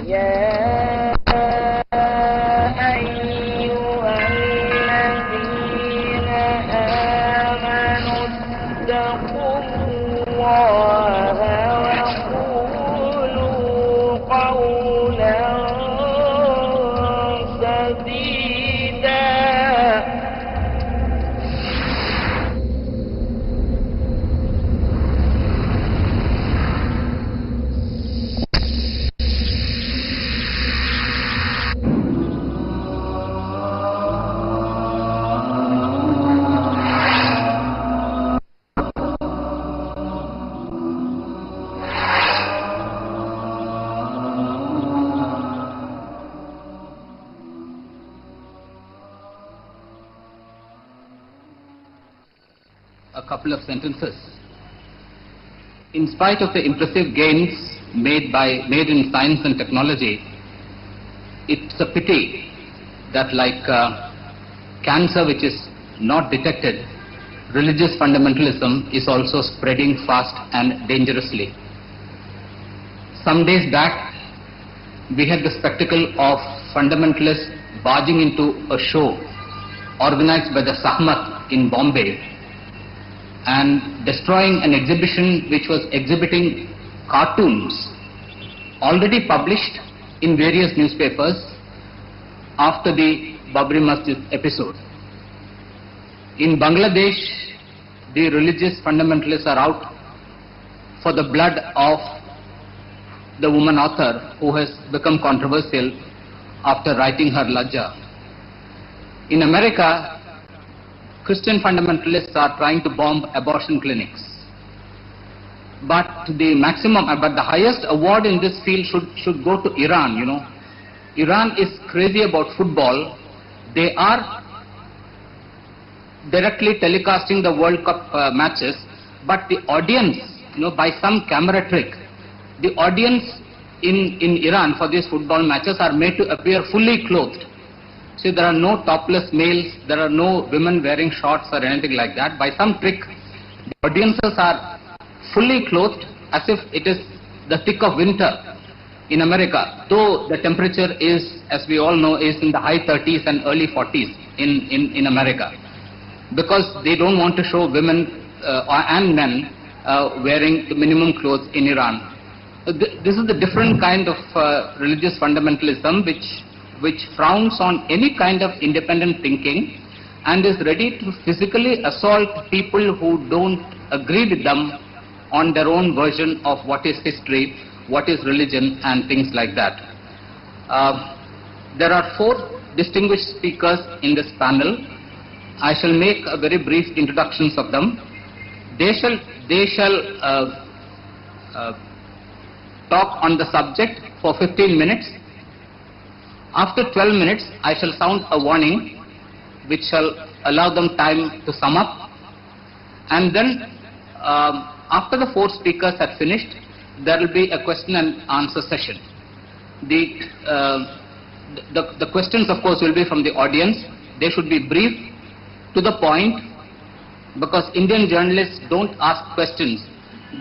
يا أيها الذين آمنوا اتقوا الله وقولوا قولا سديدا. A couple of sentences. In spite of the impressive gains made in science and technology, it's a pity that like cancer which is not detected, religious fundamentalism is also spreading fast and dangerously. Some days back, we had the spectacle of fundamentalists barging into a show organized by the Sahmat in Bombay and destroying an exhibition which was exhibiting cartoons already published in various newspapers after the Babri Masjid episode. In Bangladesh, the religious fundamentalists are out for the blood of the woman author who has become controversial after writing her Lajja. In America, Christian fundamentalists are trying to bomb abortion clinics. But the highest award in this field should go to Iran, you know. Iran is crazy about football. They are directly telecasting the World Cup matches, but the audience, you know, by some camera trick, the audience in Iran for these football matches are made to appear fully clothed. So there are no topless males, there are no women wearing shorts or anything like that. By some trick, the audiences are fully clothed as if it is the thick of winter in America, though the temperature is, as we all know, is in the high 30s and early 40s in America, because they don't want to show women and men wearing the minimum clothes in Iran. This is the different kind of religious fundamentalism which frowns on any kind of independent thinking and is ready to physically assault people who don't agree with them on their own version of what is history, what is religion, and things like that. There are 4 distinguished speakers in this panel. I shall make a very brief introductions of them. They shall talk on the subject for 15 minutes. After 12 minutes, I shall sound a warning which shall allow them time to sum up. And then, after the 4 speakers have finished, there will be a question and answer session. The questions, of course, will be from the audience. They should be brief, to the point, because Indian journalists don't ask questions.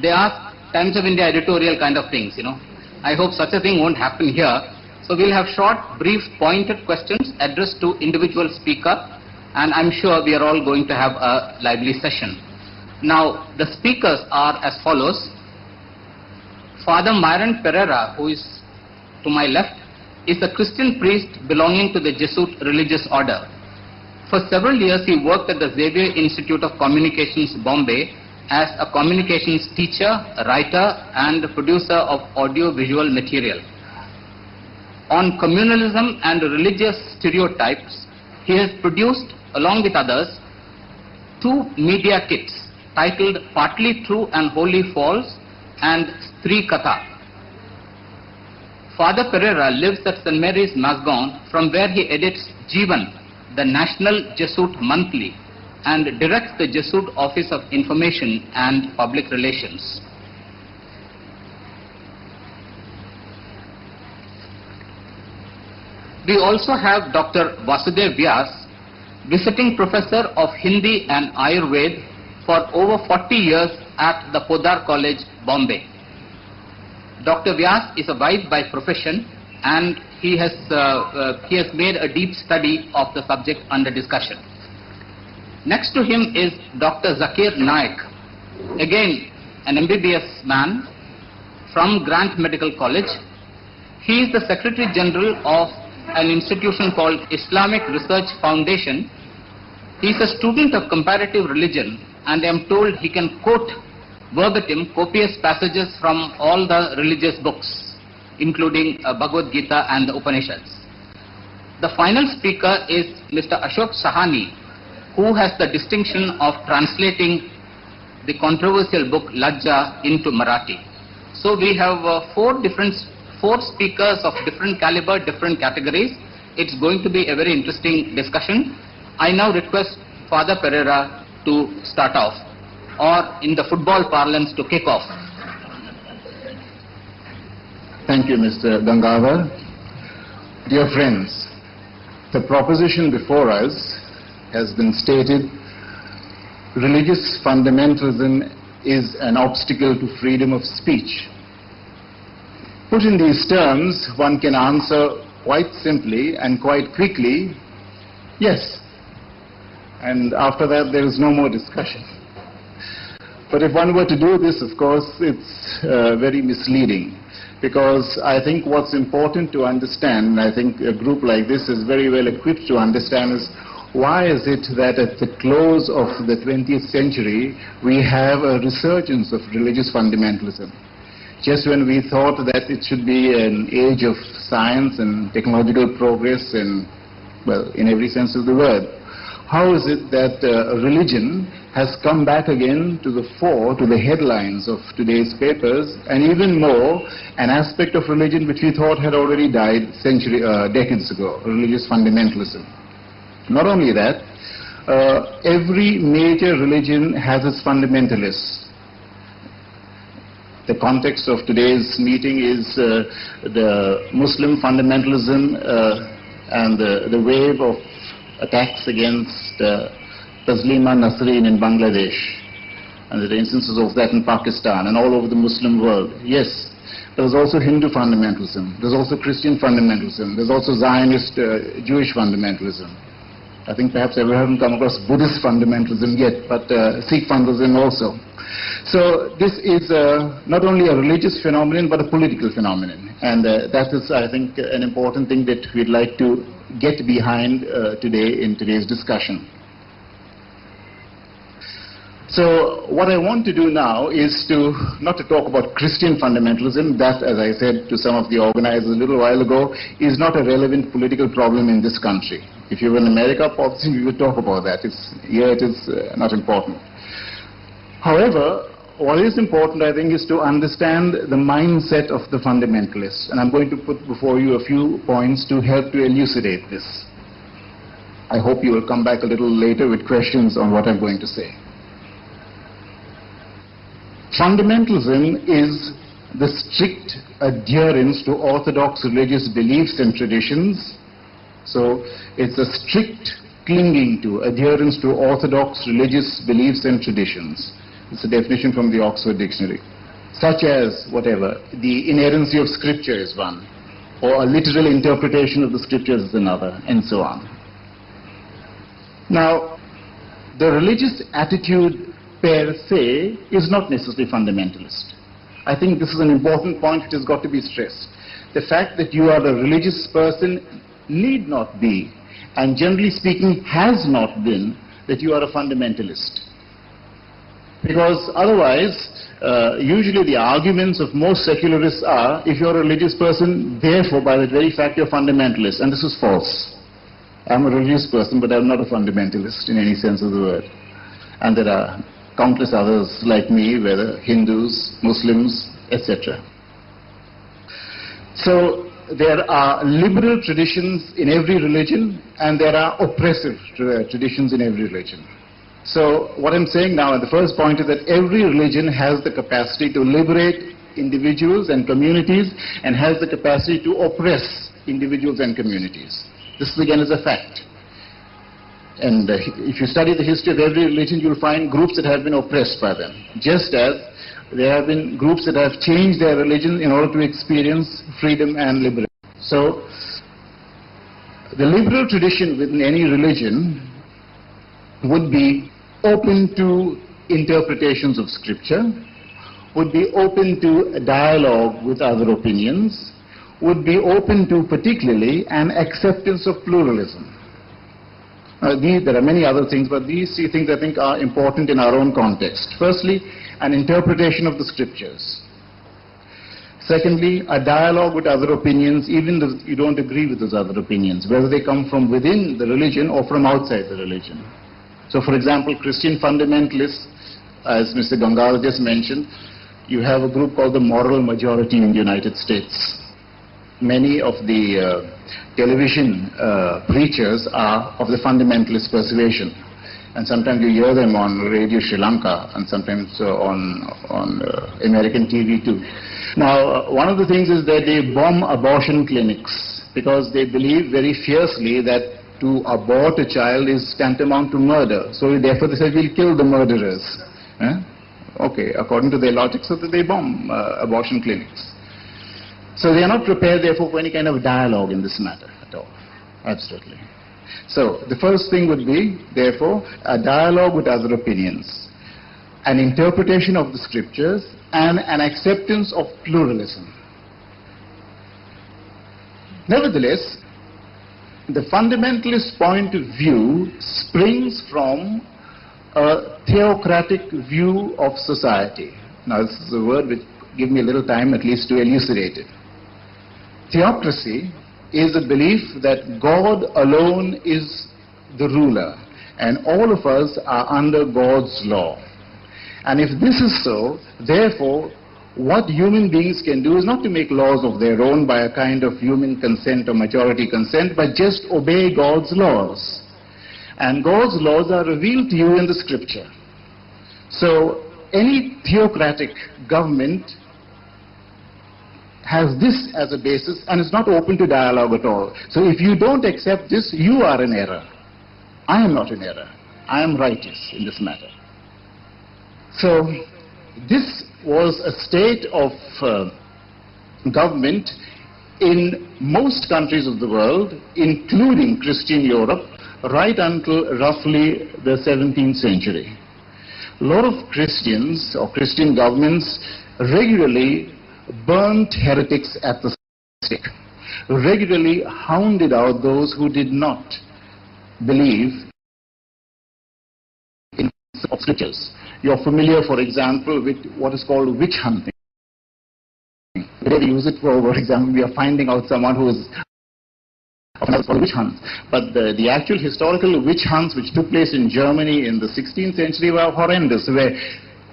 They ask Times of India editorial kind of things, you know. I hope such a thing won't happen here. So we'll have short, brief, pointed questions addressed to individual speaker, and I'm sure we are all going to have a lively session. Now, the speakers are as follows. Father Myron Pereira, who is to my left, is a Christian priest belonging to the Jesuit religious order. For several years, he worked at the Xavier Institute of Communications, Bombay, as a communications teacher, writer, and producer of audio-visual material. On communalism and religious stereotypes, he has produced, along with others, 2 media kits titled Partly True and Wholly False and Stri Katha. Father Pereira lives at St. Mary's, Masgon, from where he edits Jeevan, the National Jesuit Monthly, and directs the Jesuit Office of Information and Public Relations. We also have Dr. Vasudev Vyas, visiting professor of Hindi and Ayurveda for over 40 years at the Podar College, Bombay. Dr. Vyas is a wife by profession and he has made a deep study of the subject under discussion. Next to him is Dr. Zakir Naik, again an MBBS man from Grant Medical College. He is the Secretary General of an institution called Islamic Research Foundation. He is a student of comparative religion, and I am told he can quote verbatim copious passages from all the religious books, including Bhagavad Gita and the Upanishads. The final speaker is Mr. Ashok Sahani, who has the distinction of translating the controversial book Lajja into Marathi. So we have four speakers of different caliber, different categories. It's going to be a very interesting discussion. I now request Father Pereira to start off, or in the football parlance, to kick off. Thank you, Mr. Gangadhar. Dear friends, the proposition before us has been stated: religious fundamentalism is an obstacle to freedom of speech. Put in these terms, one can answer quite simply and quite quickly, yes. And after that, there is no more discussion. But if one were to do this, of course, it's very misleading. Because I think what's important to understand, and I think a group like this is very well equipped to understand, is why is it that at the close of the 20th century, we have a resurgence of religious fundamentalism? Just when we thought that it should be an age of science and technological progress and, well, in every sense of the word, how is it that religion has come back again to the fore, to the headlines of today's papers, and even more, an aspect of religion which we thought had already died decades ago, religious fundamentalism? Not only that, every major religion has its fundamentalists. The context of today's meeting is the Muslim fundamentalism and the wave of attacks against Taslima Nasreen in Bangladesh, and there are instances of that in Pakistan and all over the Muslim world. Yes, there's also Hindu fundamentalism, there's also Christian fundamentalism, there's also Zionist Jewish fundamentalism. I think perhaps I haven't come across Buddhist fundamentalism yet, but Sikh fundamentalism also. So this is not only a religious phenomenon, but a political phenomenon. And that is, I think, an important thing that we'd like to get behind today in today's discussion. So what I want to do now is not to talk about Christian fundamentalism. That, as I said to some of the organizers a little while ago, is not a relevant political problem in this country. If you were in America, possibly we would talk about that. Here it is not important. However, what is important, I think, is to understand the mindset of the fundamentalists. And I'm going to put before you a few points to help to elucidate this. I hope you will come back a little later with questions on what I'm going to say. Fundamentalism is the strict adherence to orthodox religious beliefs and traditions. So it's a strict clinging to, adherence to orthodox religious beliefs and traditions. It's a definition from the Oxford Dictionary. Such as, whatever, the inerrancy of scripture is one, or a literal interpretation of the scriptures is another, and so on. Now, the religious attitude per se is not necessarily fundamentalist. I think this is an important point which has got to be stressed. The fact that you are a religious person need not be, and generally speaking has not been, that you are a fundamentalist. Because otherwise, usually the arguments of most secularists are, if you're a religious person, therefore by the very fact you're fundamentalist, and this is false. I'm a religious person, but I'm not a fundamentalist in any sense of the word. And there are countless others like me, whether Hindus, Muslims, etc. So there are liberal traditions in every religion, and there are oppressive traditions in every religion. So what I'm saying now, the first point is that every religion has the capacity to liberate individuals and communities, and has the capacity to oppress individuals and communities. This again is a fact. And if you study the history of every religion, you'll find groups that have been oppressed by them, just as there have been groups that have changed their religion in order to experience freedom and liberation. So, the liberal tradition within any religion would be open to interpretations of scripture, would be open to dialogue with other opinions, would be open to particularly an acceptance of pluralism. There are many other things, but these three things I think are important in our own context. Firstly, an interpretation of the scriptures. Secondly, a dialogue with other opinions, even if you don't agree with those other opinions, whether they come from within the religion or from outside the religion. So, for example, Christian fundamentalists, as Mr. Gangadhar just mentioned, you have a group called the moral majority in the United States. Many of the television preachers are of the fundamentalist persuasion. And sometimes you hear them on Radio Sri Lanka and sometimes on American TV too. Now, one of the things is that they bomb abortion clinics because they believe very fiercely that to abort a child is tantamount to murder. So therefore they say, we'll kill the murderers. Okay, according to their logic, so that they bomb abortion clinics. So they are not prepared, therefore, for any kind of dialogue in this matter at all. Absolutely. So the first thing would be, therefore, a dialogue with other opinions, an interpretation of the scriptures, and an acceptance of pluralism. Nevertheless, the fundamentalist point of view springs from a theocratic view of society. Now, this is a word which give me a little time at least to elucidate it. Theocracy is a belief that God alone is the ruler and all of us are under God's law. And if this is so, therefore, what human beings can do is not to make laws of their own by a kind of human consent or majority consent, but just obey God's laws. And God's laws are revealed to you in the scripture. So any theocratic government has this as a basis and is not open to dialogue at all. So if you don't accept this, you are in error. I am not in error. I am righteous in this matter. So this was a state of government in most countries of the world, including Christian Europe, right until roughly the 17th century. A lot of Christians or Christian governments regularly burnt heretics at the stake, regularly hounded out those who did not believe in the scriptures. You're familiar, for example, with what is called witch hunting. We use it for example, we are finding out someone who is called witch hunts. But the actual historical witch hunts which took place in Germany in the 16th century were horrendous, where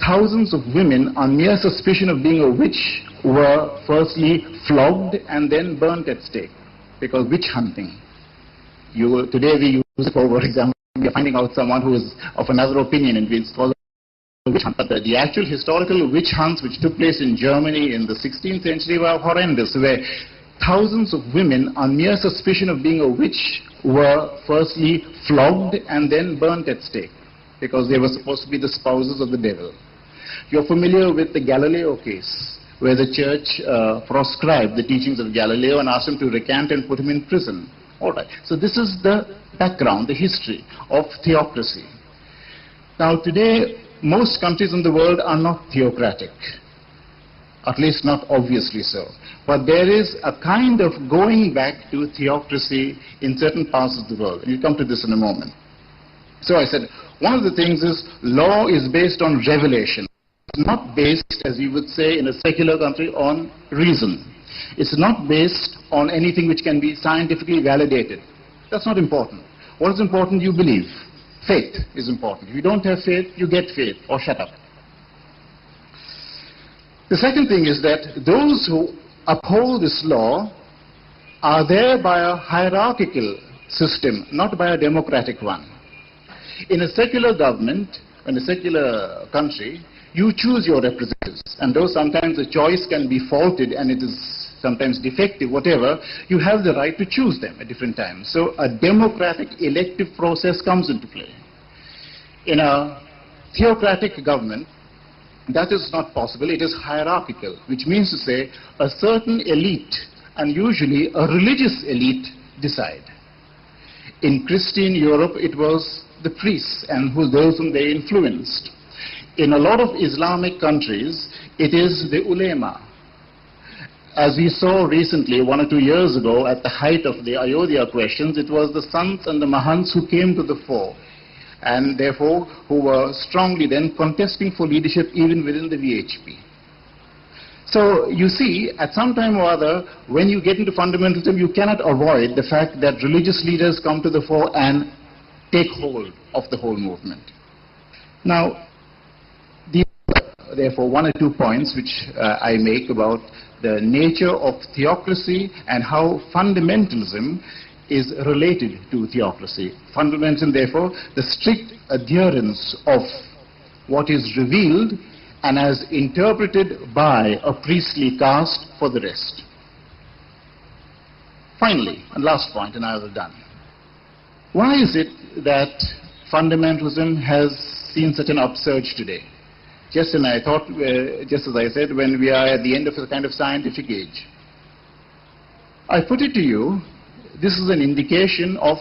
thousands of women on mere suspicion of being a witch were firstly flogged and then burnt at stake, because witch hunting. Today we use it for example, we are finding out someone who is of another opinion and it's called witch hunt. But the actual historical witch hunts which took place in Germany in the 16th century were horrendous, where thousands of women on mere suspicion of being a witch were firstly flogged and then burnt at stake, because they were supposed to be the spouses of the devil. You're familiar with the Galileo case, where the church proscribed the teachings of Galileo and asked him to recant and put him in prison. All right. So this is the background, the history of theocracy. Now today, most countries in the world are not theocratic, at least not obviously so. But there is a kind of going back to theocracy in certain parts of the world. And we'll come to this in a moment. So I said, one of the things is law is based on revelation. It's not based, as you would say in a secular country, on reason. It's not based on anything which can be scientifically validated. That's not important. What is important, you believe. Faith is important. If you don't have faith, you get faith, or shut up. The second thing is that those who uphold this law are there by a hierarchical system, not by a democratic one. In a secular government, in a secular country, you choose your representatives, and though sometimes the choice can be faulted and it is sometimes defective, whatever, you have the right to choose them at different times. So a democratic elective process comes into play. In a theocratic government, that is not possible. It is hierarchical, which means to say a certain elite and usually a religious elite decide. In Christian Europe, it was the priests and those whom they influenced. In a lot of Islamic countries, it is the ulema. As we saw recently, 1 or 2 years ago, at the height of the Ayodhya questions, it was the sants and the mahants who came to the fore, and therefore who were strongly then contesting for leadership even within the VHP. So you see, at some time or other, when you get into fundamentalism, you cannot avoid the fact that religious leaders come to the fore and take hold of the whole movement. Now, therefore, 1 or 2 points which I make about the nature of theocracy and how fundamentalism is related to theocracy. Fundamentalism, therefore, the strict adherence of what is revealed and as interpreted by a priestly caste for the rest. Finally, and last point, and I will done. Why is it that fundamentalism has seen such an upsurge today? Just as I thought, just as I said, when we are at the end of a kind of scientific age. I put it to you, this is an indication of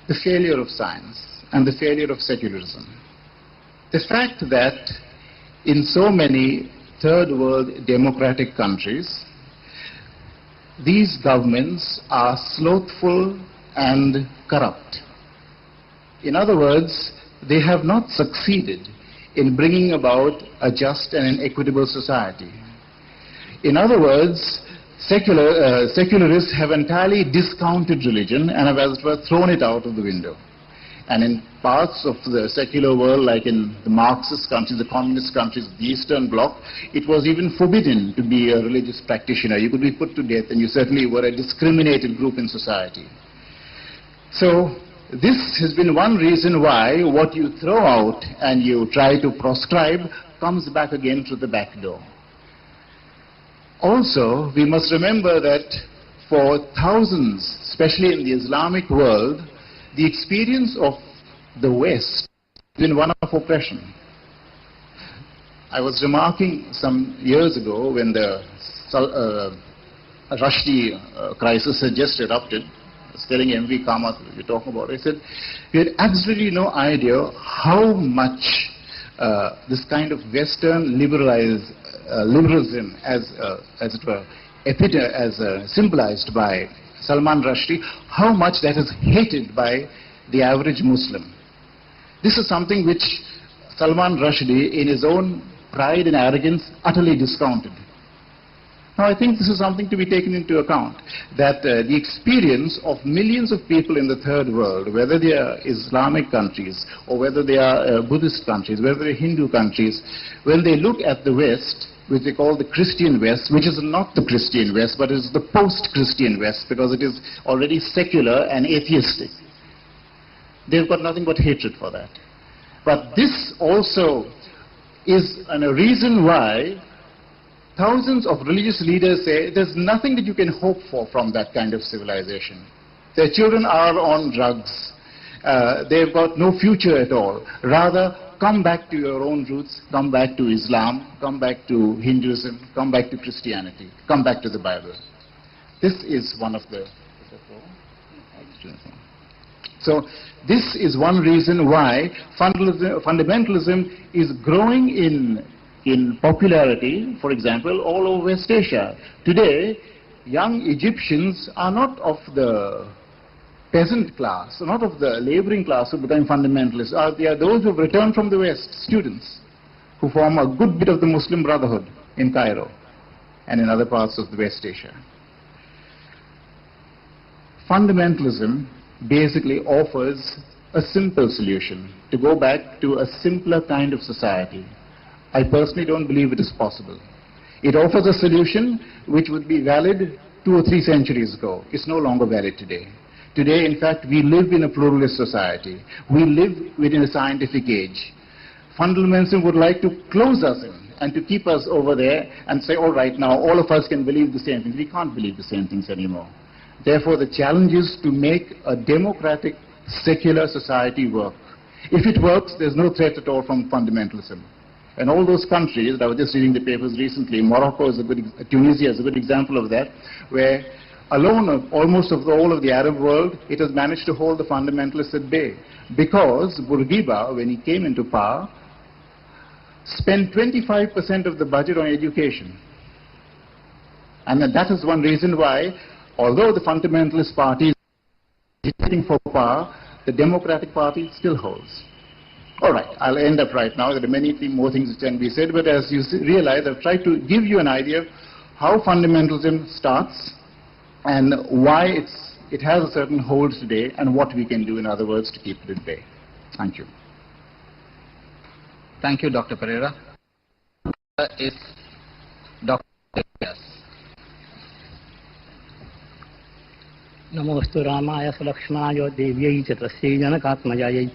the failure of science and the failure of secularism. The fact that in so many third world democratic countries, these governments are slothful and corrupt. In other words, they have not succeeded in bringing about a just and an equitable society. In other words, secularists have entirely discounted religion and have, as it were, thrown it out of the window. And in parts of the secular world, like in the Marxist countries, the communist countries, the Eastern Bloc, it was even forbidden to be a religious practitioner. You could be put to death, and you certainly were a discriminated group in society. So this has been one reason why what you throw out and you try to proscribe comes back again through the back door. Also, we must remember that for thousands, especially in the Islamic world, the experience of the West has been one of oppression. I was remarking some years ago when the Rushdie crisis had just erupted. I was telling MV Kamath, we were talking about it, I said, we had absolutely no idea how much this kind of Western liberalism, as it were, symbolized by Salman Rushdie, how much that is hated by the average Muslim. This is something which Salman Rushdie, in his own pride and arrogance, utterly discounted. Now, I think this is something to be taken into account, that the experience of millions of people in the third world, whether they are Islamic countries or whether they are Buddhist countries, whether they are Hindu countries, when they look at the West, which they call the Christian West, which is not the Christian West, but is the post-Christian West, because it is already secular and atheistic. They've got nothing but hatred for that. But this also is a reason why thousands of religious leaders say there's nothing that you can hope for from that kind of civilization. Their children are on drugs. They've got no future at all. Rather, come back to your own roots, come back to Islam, come back to Hinduism, come back to Christianity, come back to the Bible. This is one of the... So this is one reason why fundamentalism is growing in popularity, for example, all over West Asia. Today, young Egyptians are not of the peasant class, not of the laboring class who become fundamentalists. They are those who have returned from the West, students, who form a good bit of the Muslim Brotherhood in Cairo and in other parts of the West Asia. Fundamentalism basically offers a simple solution to go back to a simpler kind of society. I personally don't believe it is possible. It offers a solution which would be valid 2 or 3 centuries ago. It's no longer valid today. Today, in fact, we live in a pluralist society. We live within a scientific age. Fundamentalism would like to close us in and to keep us over there and say, all right, now all of us can believe the same things. We can't believe the same things anymore. Therefore, the challenge is to make a democratic, secular society work. If it works, there's no threat at all from fundamentalism. And all those countries, I was just reading the papers recently, Morocco is a good, Tunisia is a good example of that, where alone of almost of all of the Arab world, it has managed to hold the fundamentalists at bay. Because Bourguiba, when he came into power, spent 25% of the budget on education. And that is one reason why, although the fundamentalist party is fighting for power, the Democratic Party still holds. All right, I'll end up right now. There are many more things that can be said, but as you realize, I've tried to give you an idea of how fundamentalism starts and why it has a certain hold today and what we can do, in other words, to keep it at bay. Thank you. Thank you, Dr. Pereira. Is Dr. Yes. नमोस्तु रामाय सुलक्ष्मणाय देव्यै च तस्यै जनकात्मजायै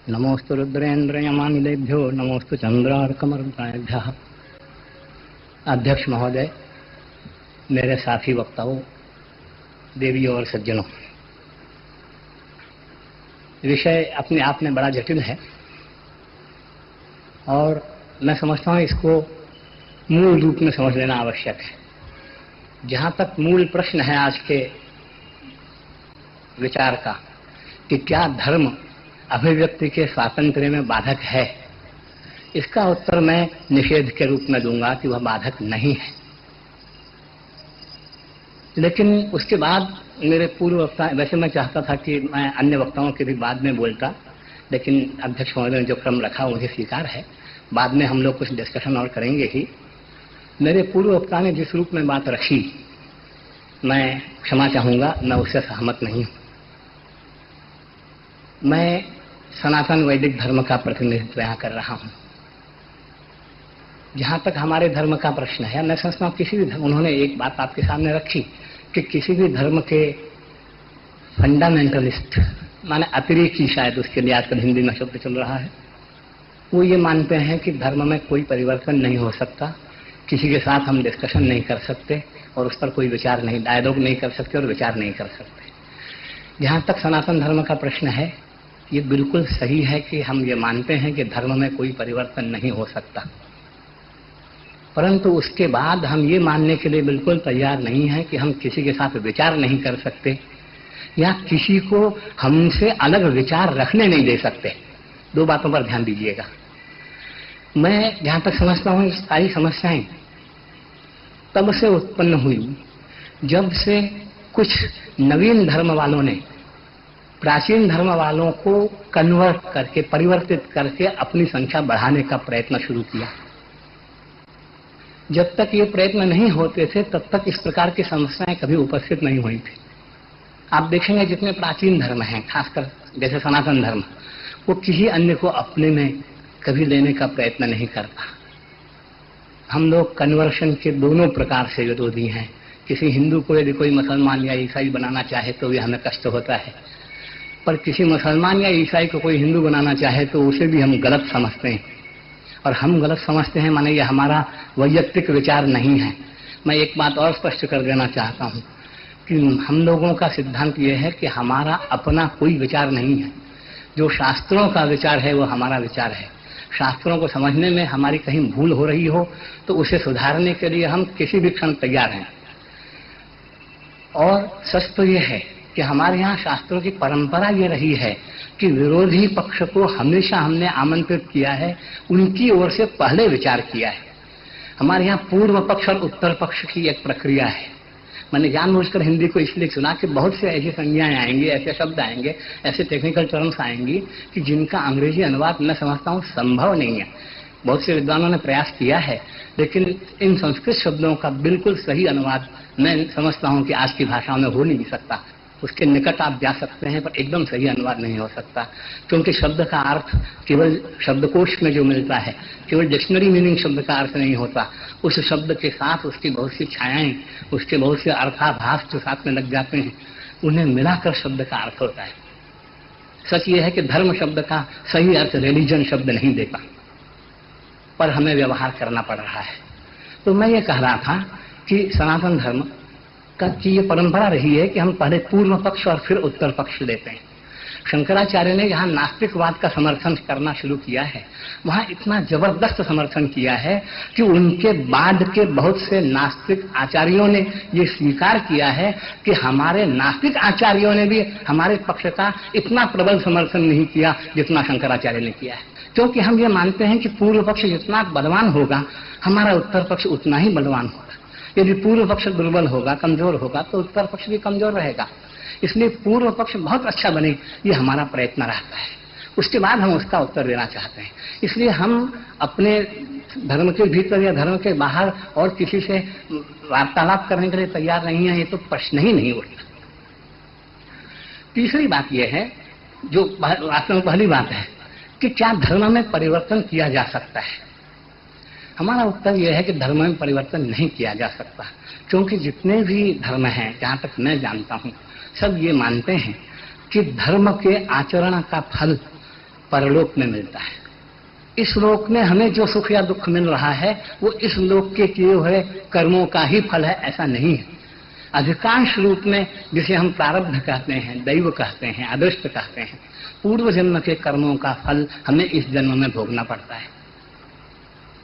नमोस्तु रुद्रेन्द्रयमानिलेभ्यो नमोस्तु चंद्रार्कमरुताभ्यः। अध्यक्ष महोदय, मेरे साथी वक्ताओं, देवियों और सज्जनों, विषय अपने आप में बड़ा जटिल है और मैं समझता हूँ इसको मूल रूप में समझ लेना आवश्यक है। जहाँ तक मूल प्रश्न है आज के विचार का कि क्या धर्म अभिव्यक्ति के स्वातंत्र्य में बाधक है, इसका उत्तर मैं निषेध के रूप में दूंगा कि वह बाधक नहीं है। लेकिन उसके बाद मेरे पूर्व वक्ता, वैसे मैं चाहता था कि मैं अन्य वक्ताओं के भी बाद में बोलता, लेकिन अध्यक्ष महोदय ने जो क्रम रखा मुझे स्वीकार है। बाद में हम लोग कुछ डिस्कशन और करेंगे ही। मेरे पूर्व वक्ता ने जिस रूप में बात रखी, मैं क्षमा चाहूंगा, मैं उससे सहमत नहीं हूं। मैं सनातन वैदिक धर्म का प्रतिनिधित्व यहाँ कर रहा हूं। जहां तक हमारे धर्म का प्रश्न है, मैं समझता हूँ किसी भी धर्म, उन्होंने एक बात आपके सामने रखी कि किसी भी धर्म के फंडामेंटलिस्ट, माने अतिरेकी, शायद उसके लिए आजकल हिंदी में शब्द चल रहा है, वो ये मानते हैं कि धर्म में कोई परिवर्तन नहीं हो सकता, किसी के साथ हम डिस्कशन नहीं कर सकते और उस पर कोई विचार नहीं, डायलॉग नहीं कर सकते और विचार नहीं कर सकते। जहाँ तक सनातन धर्म का प्रश्न है, ये बिल्कुल सही है कि हम ये मानते हैं कि धर्म में कोई परिवर्तन नहीं हो सकता, परंतु उसके बाद हम ये मानने के लिए बिल्कुल तैयार नहीं हैं कि हम किसी के साथ विचार नहीं कर सकते या किसी को हमसे अलग विचार रखने नहीं दे सकते। दो बातों पर ध्यान दीजिएगा। मैं जहाँ तक समझता हूँ, सारी समस्याएं तब से उत्पन्न हुई जब से कुछ नवीन धर्म वालों ने प्राचीन धर्म वालों को कन्वर्ट करके, परिवर्तित करके अपनी संख्या बढ़ाने का प्रयत्न शुरू किया। जब तक ये प्रयत्न नहीं होते थे, तब तक इस प्रकार की समस्याएं कभी उपस्थित नहीं हुई थी। आप देखेंगे जितने प्राचीन धर्म हैं, खासकर जैसे सनातन धर्म, वो किसी अन्य को अपने में कभी लेने का प्रयत्न नहीं करता। हम लोग कन्वर्शन के दोनों प्रकार से विरोधी हैं। किसी हिंदू को यदि कोई मुसलमान या ईसाई बनाना चाहे तो ये हमें कष्ट होता है, पर किसी मुसलमान या ईसाई को कोई हिंदू बनाना चाहे तो उसे भी हम गलत समझते हैं। और हम गलत समझते हैं माने ये हमारा वैयक्तिक विचार नहीं है। मैं एक बात और स्पष्ट कर देना चाहता हूँ कि हम लोगों का सिद्धांत ये है कि हमारा अपना कोई विचार नहीं है। जो शास्त्रों का विचार है वो हमारा विचार है। शास्त्रों को समझने में हमारी कहीं भूल हो रही हो तो उसे सुधारने के लिए हम किसी भी क्षण तैयार हैं। और सच तो ये है कि हमारे यहाँ शास्त्रों की परंपरा ये रही है कि विरोधी पक्ष को हमेशा हमने आमंत्रित किया है, उनकी ओर से पहले विचार किया है। हमारे यहाँ पूर्व पक्ष और उत्तर पक्ष की एक प्रक्रिया है। मैंने जानबूझकर हिंदी को इसलिए चुना कि बहुत से ऐसी संज्ञाएं आएंगी, ऐसे शब्द आएंगे, ऐसे टेक्निकल टर्म्स आएंगी कि जिनका अंग्रेजी अनुवाद मैं समझता हूँ संभव नहीं है। बहुत से विद्वानों ने प्रयास किया है, लेकिन इन संस्कृत शब्दों का बिल्कुल सही अनुवाद मैं समझता हूँ कि आज की भाषाओं में हो नहीं सकता। उसके निकट आप जा सकते हैं पर एकदम सही अनुवाद नहीं हो सकता, क्योंकि शब्द का अर्थ केवल शब्दकोश में जो मिलता है, केवल डिक्शनरी मीनिंग शब्द का अर्थ नहीं होता। उस शब्द के साथ उसकी बहुत सी छायाएं, उसके बहुत से अर्थाभास जो साथ में लग जाते हैं, उन्हें मिलाकर शब्द का अर्थ होता है। सच ये है कि धर्म शब्द का सही अर्थ रिलीजन शब्द नहीं देता, पर हमें व्यवहार करना पड़ रहा है। तो मैं ये कह रहा था कि सनातन धर्म की ये परंपरा रही है कि हम पहले पूर्व पक्ष और फिर उत्तर पक्ष लेते हैं। शंकराचार्य ने जहाँ नास्तिकवाद का समर्थन करना शुरू किया है, वहाँ इतना जबरदस्त समर्थन किया है कि उनके बाद के बहुत से नास्तिक आचार्यों ने ये स्वीकार किया है कि हमारे नास्तिक आचार्यों ने भी हमारे पक्ष का इतना प्रबल समर्थन नहीं किया जितना शंकराचार्य ने किया है। क्योंकि हम ये मानते हैं कि पूर्व पक्ष जितना बलवान होगा, हमारा उत्तर पक्ष उतना ही बलवान होगा। यदि पूर्व पक्ष दुर्बल होगा, कमजोर होगा, तो उत्तर पक्ष भी कमजोर रहेगा। इसलिए पूर्व पक्ष बहुत अच्छा बने, ये हमारा प्रयत्न रहता है। उसके बाद हम उसका उत्तर देना चाहते हैं। इसलिए हम अपने धर्म के भीतर या धर्म के बाहर और किसी से वार्तालाप करने के लिए तैयार नहीं है, ये तो प्रश्न ही नहीं उठता। तीसरी बात यह है, जो वास्तव में पहली बात है, कि क्या धर्म में परिवर्तन किया जा सकता है। हमारा उत्तर यह है कि धर्म में परिवर्तन नहीं किया जा सकता, क्योंकि जितने भी धर्म हैं, जहां तक मैं जानता हूं, सब ये मानते हैं कि धर्म के आचरण का फल परलोक में मिलता है। इस लोक में हमें जो सुख या दुख मिल रहा है वो इस लोक के किए हुए कर्मों का ही फल है, ऐसा नहीं है। अधिकांश रूप में जिसे हम प्रारब्ध कहते हैं, दैव कहते हैं, अदृष्ट कहते हैं, पूर्व जन्म के कर्मों का फल हमें इस जन्म में भोगना पड़ता है,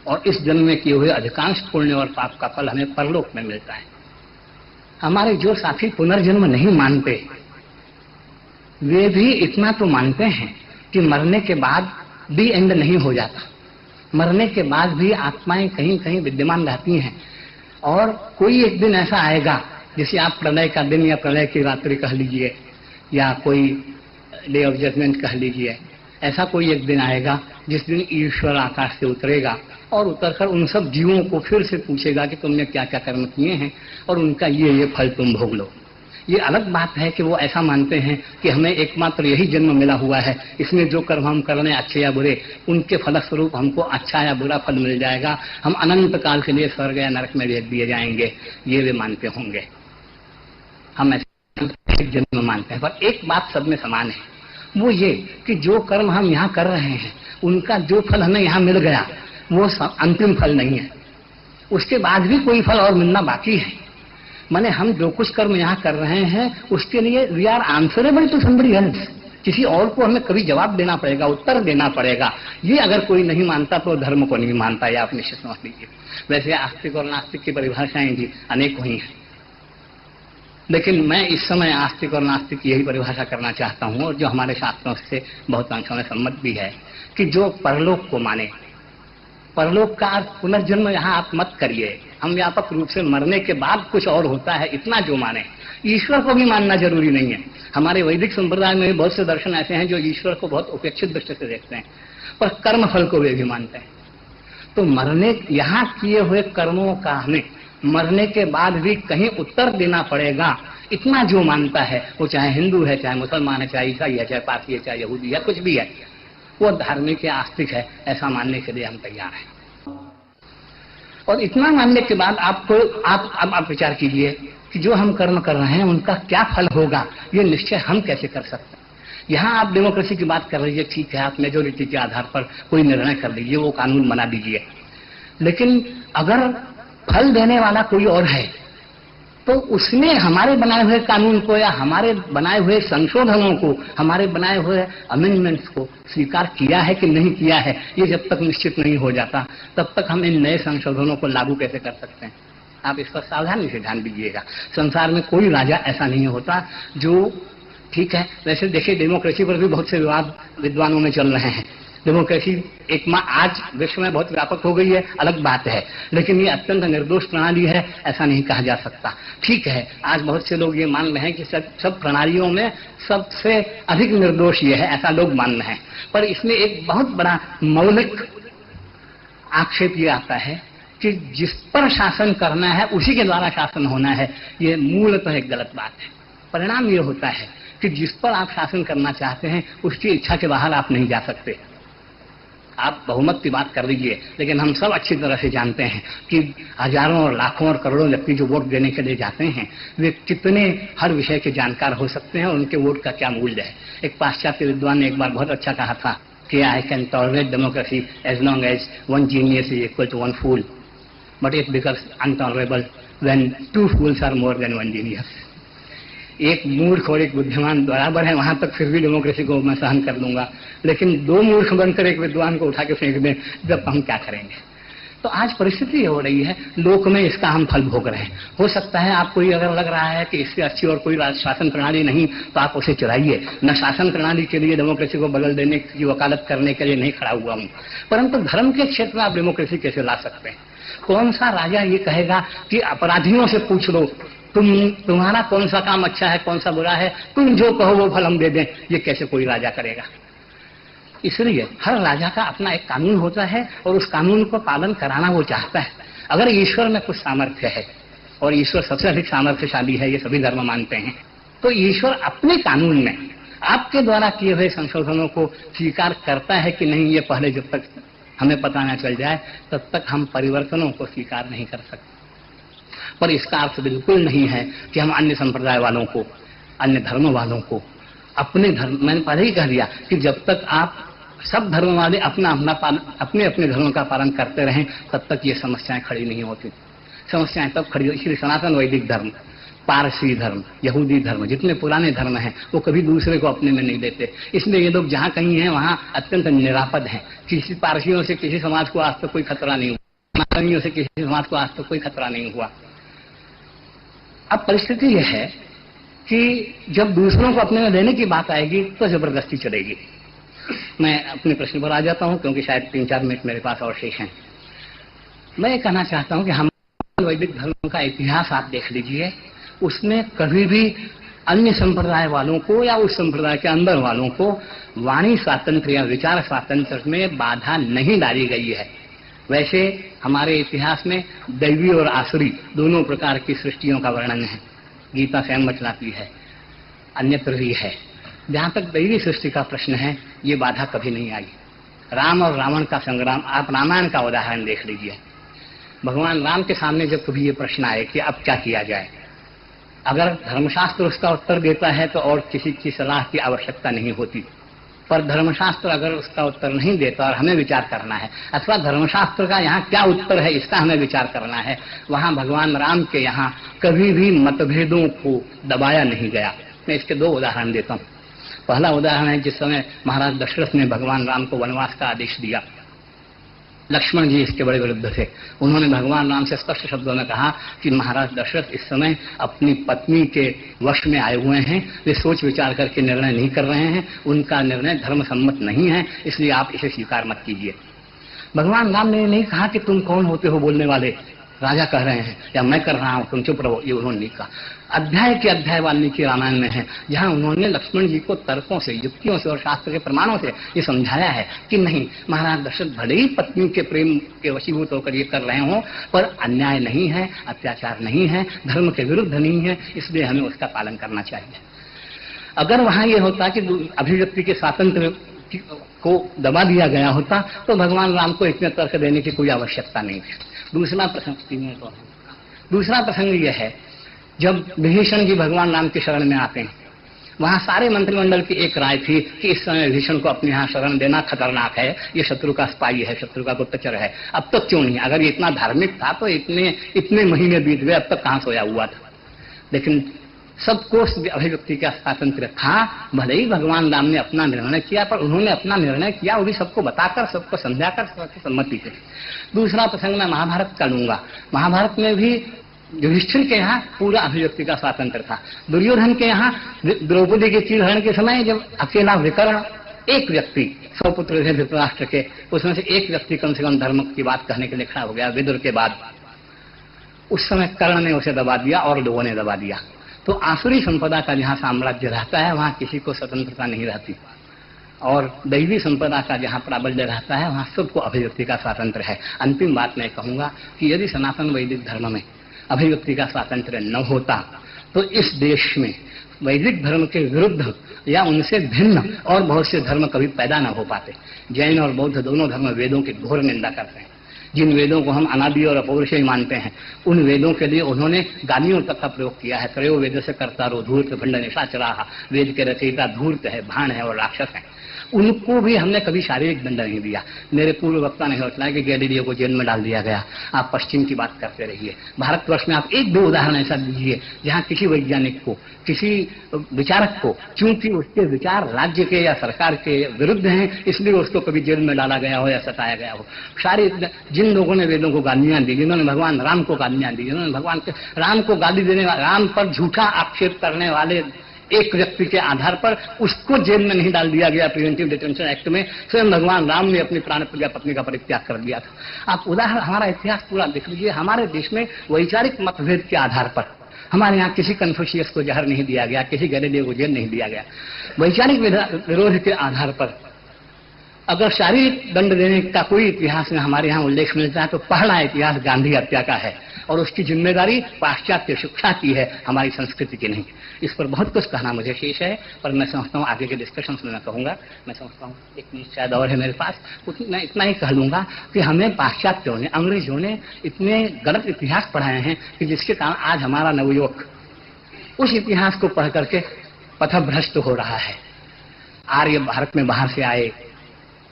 और इस जन्म में किए हुए अधिकांश पुण्य और पाप का फल हमें परलोक में मिलता है। हमारे जो साथी पुनर्जन्म नहीं मानते, वे भी इतना तो मानते हैं कि मरने के बाद भी एंड नहीं हो जाता, मरने के बाद भी आत्माएं कहीं कहीं विद्यमान रहती हैं, और कोई एक दिन ऐसा आएगा, जिसे आप प्रलय का दिन या प्रलय की रात्रि कह लीजिए, या कोई डे ऑफ जजमेंट कह लीजिए, ऐसा कोई एक दिन आएगा जिस दिन ईश्वर आकाश से उतरेगा और उतरकर उन सब जीवों को फिर से पूछेगा कि तुमने क्या क्या कर्म किए हैं और उनका ये फल तुम भोग लो। ये अलग बात है कि वो ऐसा मानते हैं कि हमें एकमात्र यही जन्म मिला हुआ है, इसमें जो कर्म हम कर रहे हैं अच्छे या बुरे, उनके फलस्वरूप हमको अच्छा या बुरा फल मिल जाएगा, हम अनंत काल के लिए स्वर्ग या नरक में भेज दिए जाएंगे, ये वे मानते होंगे। हम ऐसे जन्म मानते हैं, पर एक बात सब में समान है, वो ये कि जो कर्म हम यहाँ कर रहे हैं उनका जो फल हमें यहाँ मिल गया वो अंतिम फल नहीं है, उसके बाद भी कोई फल और मिलना बाकी है। माने हम जो कुछ कर्म यहाँ कर रहे हैं उसके लिए we are answerable to somebody else, किसी और को हमें कभी जवाब देना पड़ेगा, उत्तर देना पड़ेगा। ये अगर कोई नहीं मानता तो धर्म को नहीं मानता, या आप निश्चित समझ लीजिए। वैसे आस्तिक और नास्तिक की परिभाषाएं भी अनेक हुई हैं, लेकिन मैं इस समय आस्तिक और नास्तिक की यही परिभाषा करना चाहता हूं, और जो हमारे शास्त्रों से बहुत अंशों में सम्मत भी है, कि जो परलोक को माने, परलोक का अर्थ पुनर्जन्म यहाँ आप मत करिए, हम व्यापक रूप से मरने के बाद कुछ और होता है, इतना जो माने। ईश्वर को भी मानना जरूरी नहीं है। हमारे वैदिक संप्रदाय में भी बहुत से दर्शन ऐसे हैं जो ईश्वर को बहुत उपेक्षित दृष्टि से देखते हैं, पर कर्म फल को वे भी मानते हैं। तो मरने, यहाँ किए हुए कर्मों का हमें मरने के बाद भी कहीं उत्तर देना पड़ेगा, इतना जो मानता है, वो चाहे हिंदू है, चाहे मुसलमान है, चाहे ईसाई है, चाहे पारसी है, चाहे यहूदी है, कुछ भी है, वो धार्मिक या आस्तिक है, ऐसा मानने के लिए हम तैयार हैं। और इतना मानने के बाद आपको आप विचार कीजिए कि जो हम कर्म कर रहे हैं उनका क्या फल होगा, ये निश्चय हम कैसे कर सकते हैं। यहाँ आप डेमोक्रेसी की बात कर लीजिए, ठीक है, आप मेजोरिटी के आधार पर कोई निर्णय कर लीजिए, वो कानून बना दीजिए, लेकिन अगर फल देने वाला कोई और है तो उसने हमारे बनाए हुए कानून को या हमारे बनाए हुए संशोधनों को, हमारे बनाए हुए अमेंडमेंट्स को स्वीकार किया है कि नहीं किया है, ये जब तक निश्चित नहीं हो जाता तब तक हम इन नए संशोधनों को लागू कैसे कर सकते हैं। आप इस पर सावधानी से ध्यान दीजिएगा। संसार में कोई राजा ऐसा नहीं होता जो, ठीक है, वैसे देखिए डेमोक्रेसी पर भी बहुत से विवाद विद्वानों में चल रहे हैं। डेमोक्रेसी एक आज विश्व में बहुत व्यापक हो गई है, अलग बात है, लेकिन ये अत्यंत निर्दोष प्रणाली है, ऐसा नहीं कहा जा सकता। ठीक है, आज बहुत से लोग ये मान रहे हैं कि सब प्रणालियों में सबसे अधिक निर्दोष ये है, ऐसा लोग मान रहे हैं, पर इसमें एक बहुत बड़ा मौलिक आक्षेप ये आता है कि जिस पर शासन करना है उसी के द्वारा शासन होना है, ये मूलतः एक गलत बात है। परिणाम ये होता है कि जिस पर आप शासन करना चाहते हैं उसकी इच्छा के बाहर आप नहीं जा सकते। आप बहुमत की बात कर लीजिए, लेकिन हम सब अच्छी तरह से जानते हैं कि हजारों और लाखों और करोड़ों व्यक्ति जो वोट देने के लिए जाते हैं वे कितने हर विषय के जानकार हो सकते हैं और उनके वोट का क्या मूल्य है। एक पाश्चात्य विद्वान ने एक बार बहुत अच्छा कहा था कि I can tolerate democracy as long as one genius is equal to one fool, but it becomes intolerable when two fools are more than one genius. एक मूर्ख और एक बुद्धिमान बराबर है, वहां तक फिर भी डेमोक्रेसी को मैं सहन कर लूंगा, लेकिन दो मूर्ख बनकर एक विद्वान को उठा के फेंक दें, जब हम क्या करेंगे? तो आज परिस्थिति ये हो रही है, लोक में इसका हम फल भोग रहे हैं। हो सकता है आपको ये अगर लग रहा है कि इससे अच्छी और कोई शासन प्रणाली नहीं, तो आप उसे चुराइए। न शासन प्रणाली के लिए डेमोक्रेसी को बदल देने की वकालत करने के लिए नहीं खड़ा हुआ हूं, परंतु धर्म के क्षेत्र में आप डेमोक्रेसी कैसे ला सकते हैं? कौन सा राजा ये कहेगा कि अपराधियों से पूछ लो तुम्हारा कौन सा काम अच्छा है, कौन सा बुरा है, तुम जो कहो वो फल हम दे दें? ये कैसे कोई राजा करेगा? इसलिए हर राजा का अपना एक कानून होता है और उस कानून को पालन कराना वो चाहता है। अगर ईश्वर में कुछ सामर्थ्य है, और ईश्वर सबसे अधिक सामर्थ्यशाली है, ये सभी धर्म मानते हैं, तो ईश्वर अपने कानून में आपके द्वारा किए हुए संशोधनों को स्वीकार करता है कि नहीं, ये पहले जब तक हमें पता न चल जाए तब तक हम परिवर्तनों को स्वीकार नहीं कर सकते। पर इसका अर्थ बिल्कुल नहीं है कि हम अन्य संप्रदाय वालों को, अन्य धर्म वालों को अपने धर्म, मैंने पहले ही कह दिया कि जब तक आप सब धर्म वाले अपने अपने धर्म का पालन करते रहें, तब तक ये समस्याएं खड़ी नहीं होती। समस्याएं तब खड़ी होती। इसलिए सनातन वैदिक धर्म, पारसी धर्म, यहूदी धर्म, जितने पुराने धर्म हैं, वो कभी दूसरे को अपने में नहीं लेते। इसलिए ये लोग जहाँ कहीं हैं वहाँ अत्यंत निरापद हैं। किसी पारसियों से किसी समाज को आज तक कोई खतरा नहीं हुआ, सनातनियों से किसी समाज को आज तक कोई खतरा नहीं हुआ। अब परिस्थिति यह है कि जब दूसरों को अपने में लेने की बात आएगी तो जबरदस्ती चलेगी। मैं अपने प्रश्न पर आ जाता हूं, क्योंकि शायद 3-4 मिनट मेरे पास और शेष हैं। मैं ये कहना चाहता हूं कि हम वैदिक धर्म का इतिहास आप देख लीजिए, उसमें कभी भी अन्य संप्रदाय वालों को या उस संप्रदाय के अंदर वालों को वाणी स्वातंत्र या विचार स्वातंत्र में बाधा नहीं डाली गई है। वैसे हमारे इतिहास में दैवी और आसुरी दोनों प्रकार की सृष्टियों का वर्णन है, गीता स्वयं बतलाती है, अन्यत्र भी है। जहां तक दैवी सृष्टि का प्रश्न है, ये बाधा कभी नहीं आई। राम और रावण का संग्राम, आप रामायण का उदाहरण देख लीजिए। भगवान राम के सामने जब कभी ये प्रश्न आए कि अब क्या किया जाए, अगर धर्मशास्त्र उसका उत्तर देता है तो और किसी की सलाह की आवश्यकता नहीं होती, पर धर्मशास्त्र अगर उसका उत्तर नहीं देता और हमें विचार करना है, अथवा धर्मशास्त्र का यहाँ क्या उत्तर है इसका हमें विचार करना है, वहां भगवान राम के यहाँ कभी भी मतभेदों को दबाया नहीं गया। मैं इसके 2 उदाहरण देता हूँ। पहला उदाहरण है जिस समय महाराज दशरथ ने भगवान राम को वनवास का आदेश दिया, लक्ष्मण जी इसके बड़े विरुद्ध थे। उन्होंने भगवान राम से स्पष्ट शब्दों में कहा कि महाराज दशरथ इस समय अपनी पत्नी के वश में आए हुए हैं, वे सोच विचार करके निर्णय नहीं कर रहे हैं, उनका निर्णय धर्म सम्मत नहीं है, इसलिए आप इसे स्वीकार मत कीजिए। भगवान राम ने नहीं कहा कि तुम कौन होते हो बोलने वाले, राजा कह रहे हैं या मैं कर रहा हूं, तुम चुप रहो, ये उन्होंने नहीं कहा। अध्याय के अध्याय वाल्मीकि रामायण में है, जहां उन्होंने लक्ष्मण जी को तर्कों से, युक्तियों से और शास्त्र के प्रमाणों से ये समझाया है कि नहीं, महाराज दशरथ भले ही पत्नी के प्रेम के वशीभूत होकर ये कर रहे हों, पर अन्याय नहीं है, अत्याचार नहीं है, धर्म के विरुद्ध नहीं है, इसलिए हमें उसका पालन करना चाहिए। अगर वहां ये होता कि अभिव्यक्ति के स्वातंत्र को दबा दिया गया होता तो भगवान राम को इतने तर्क देने की कोई आवश्यकता नहीं थी। दूसरा प्रसंग यह है, जब विभीषण जी भगवान राम की शरण में आते हैं, वहां सारे मंत्रिमंडल की एक राय थी कि इस समय विभीषण को अपने यहाँ शरण देना खतरनाक है, ये शत्रु का स्पाई है, शत्रु का गुप्तचर है। अब तक क्यों नहीं? अगर ये इतना धार्मिक था तो इतने महीने बीत गए, अब तक कहां सोया हुआ था? लेकिन सबको अभिव्यक्ति का स्वातंत्र था। भले ही भगवान राम ने अपना निर्णय किया, पर उन्होंने अपना निर्णय किया वो भी सबको बताकर, सबको समझाकर, सबकी सम्मति से। दूसरा प्रसंग मैं महाभारत का लूंगा। महाभारत में भी युधिष्ठिर के यहाँ पूरा अभिव्यक्ति का स्वातंत्र था। दुर्योधन के यहाँ द्रौपदी के चीरहरण के समय जब अकेला विकर्ण, एक व्यक्ति, 100 पुत्र थे धृतराष्ट्र के, उसमें से एक व्यक्ति कम से कम धर्म की बात कहने के लिए खड़ा हो गया विदुर के बाद, उस समय कर्ण ने उसे दबा दिया और लोगों ने दबा दिया। तो आसुरी संपदा का जहां साम्राज्य रहता है वहां किसी को स्वतंत्रता नहीं रहती, और दैवी संपदा का जहां प्राबल्य रहता है वहां सबको अभिव्यक्ति का स्वातंत्र है। अंतिम बात मैं कहूंगा कि यदि सनातन वैदिक धर्म में अभिव्यक्ति का स्वातंत्र न होता तो इस देश में वैदिक धर्म के विरुद्ध या उनसे भिन्न और बहुत से धर्म कभी पैदा न हो पाते। जैन और बौद्ध दोनों धर्म वेदों की घोर निंदा करते हैं। जिन वेदों को हम अनादि और अपौरुषेय मानते हैं, उन वेदों के लिए उन्होंने गालियों तक का प्रयोग किया है। त्रयो वेद से कर्ता रो धूर्त भंड निशाचराहा, वेद के रचयिता धूर्त है, भाण है और राक्षस है। उनको भी हमने कभी शारीरिक दंड नहीं दिया। मेरे पूर्व वक्ता ने बताया कि गैलीलियो को जेल में डाल दिया गया। आप पश्चिम की बात करते रहिए, भारतवर्ष में आप एक दो उदाहरण ऐसा दीजिए जहां किसी वैज्ञानिक को, किसी विचारक को, क्योंकि उसके विचार राज्य के या सरकार के विरुद्ध हैं इसलिए उसको कभी जेल में डाला गया हो या सताया गया हो। सारे जिन लोगों ने वेदों को गालियां दी, जिन्होंने भगवान राम को गालियां दी, जिन्होंने भगवान के राम को गाली देने, राम पर झूठा आक्षेप करने वाले एक व्यक्ति के आधार पर उसको जेल में नहीं डाल दिया गया प्रिवेंटिव डिटेंशन एक्ट में। स्वयं भगवान राम ने अपनी प्राण प्रिया पत्नी का परित्याग कर दिया था। आप उदाहरण हमारा इतिहास पूरा देख लीजिए। हमारे देश में वैचारिक मतभेद के आधार पर हमारे यहाँ किसी कन्फ्यूशियस को जहर नहीं दिया गया, किसी गैलीलियो को जेल नहीं दिया गया। वैचारिक विरोध के आधार पर अगर शारीरिक दंड देने का कोई इतिहास में हमारे यहाँ उल्लेख मिलता है तो पहला इतिहास गांधी हत्या का है, और उसकी जिम्मेदारी पाश्चात्य शिक्षा की है, हमारी संस्कृति की नहीं। इस पर बहुत कुछ कहना मुझे शेष है, पर मैं समझता हूँ आगे के डिस्कशन में मैं कहूंगा। मैं समझता हूँ 1 मिनट शायद और है मेरे पास, मैं इतना ही कह लूंगा कि हमें पाश्चात्यों ने, अंग्रेजों ने इतने गलत इतिहास पढ़ाए हैं कि जिसके कारण आज हमारा नवयुवक उस इतिहास को पढ़ करके पथभ्रष्ट हो रहा है। आर्य भारत में बाहर से आए,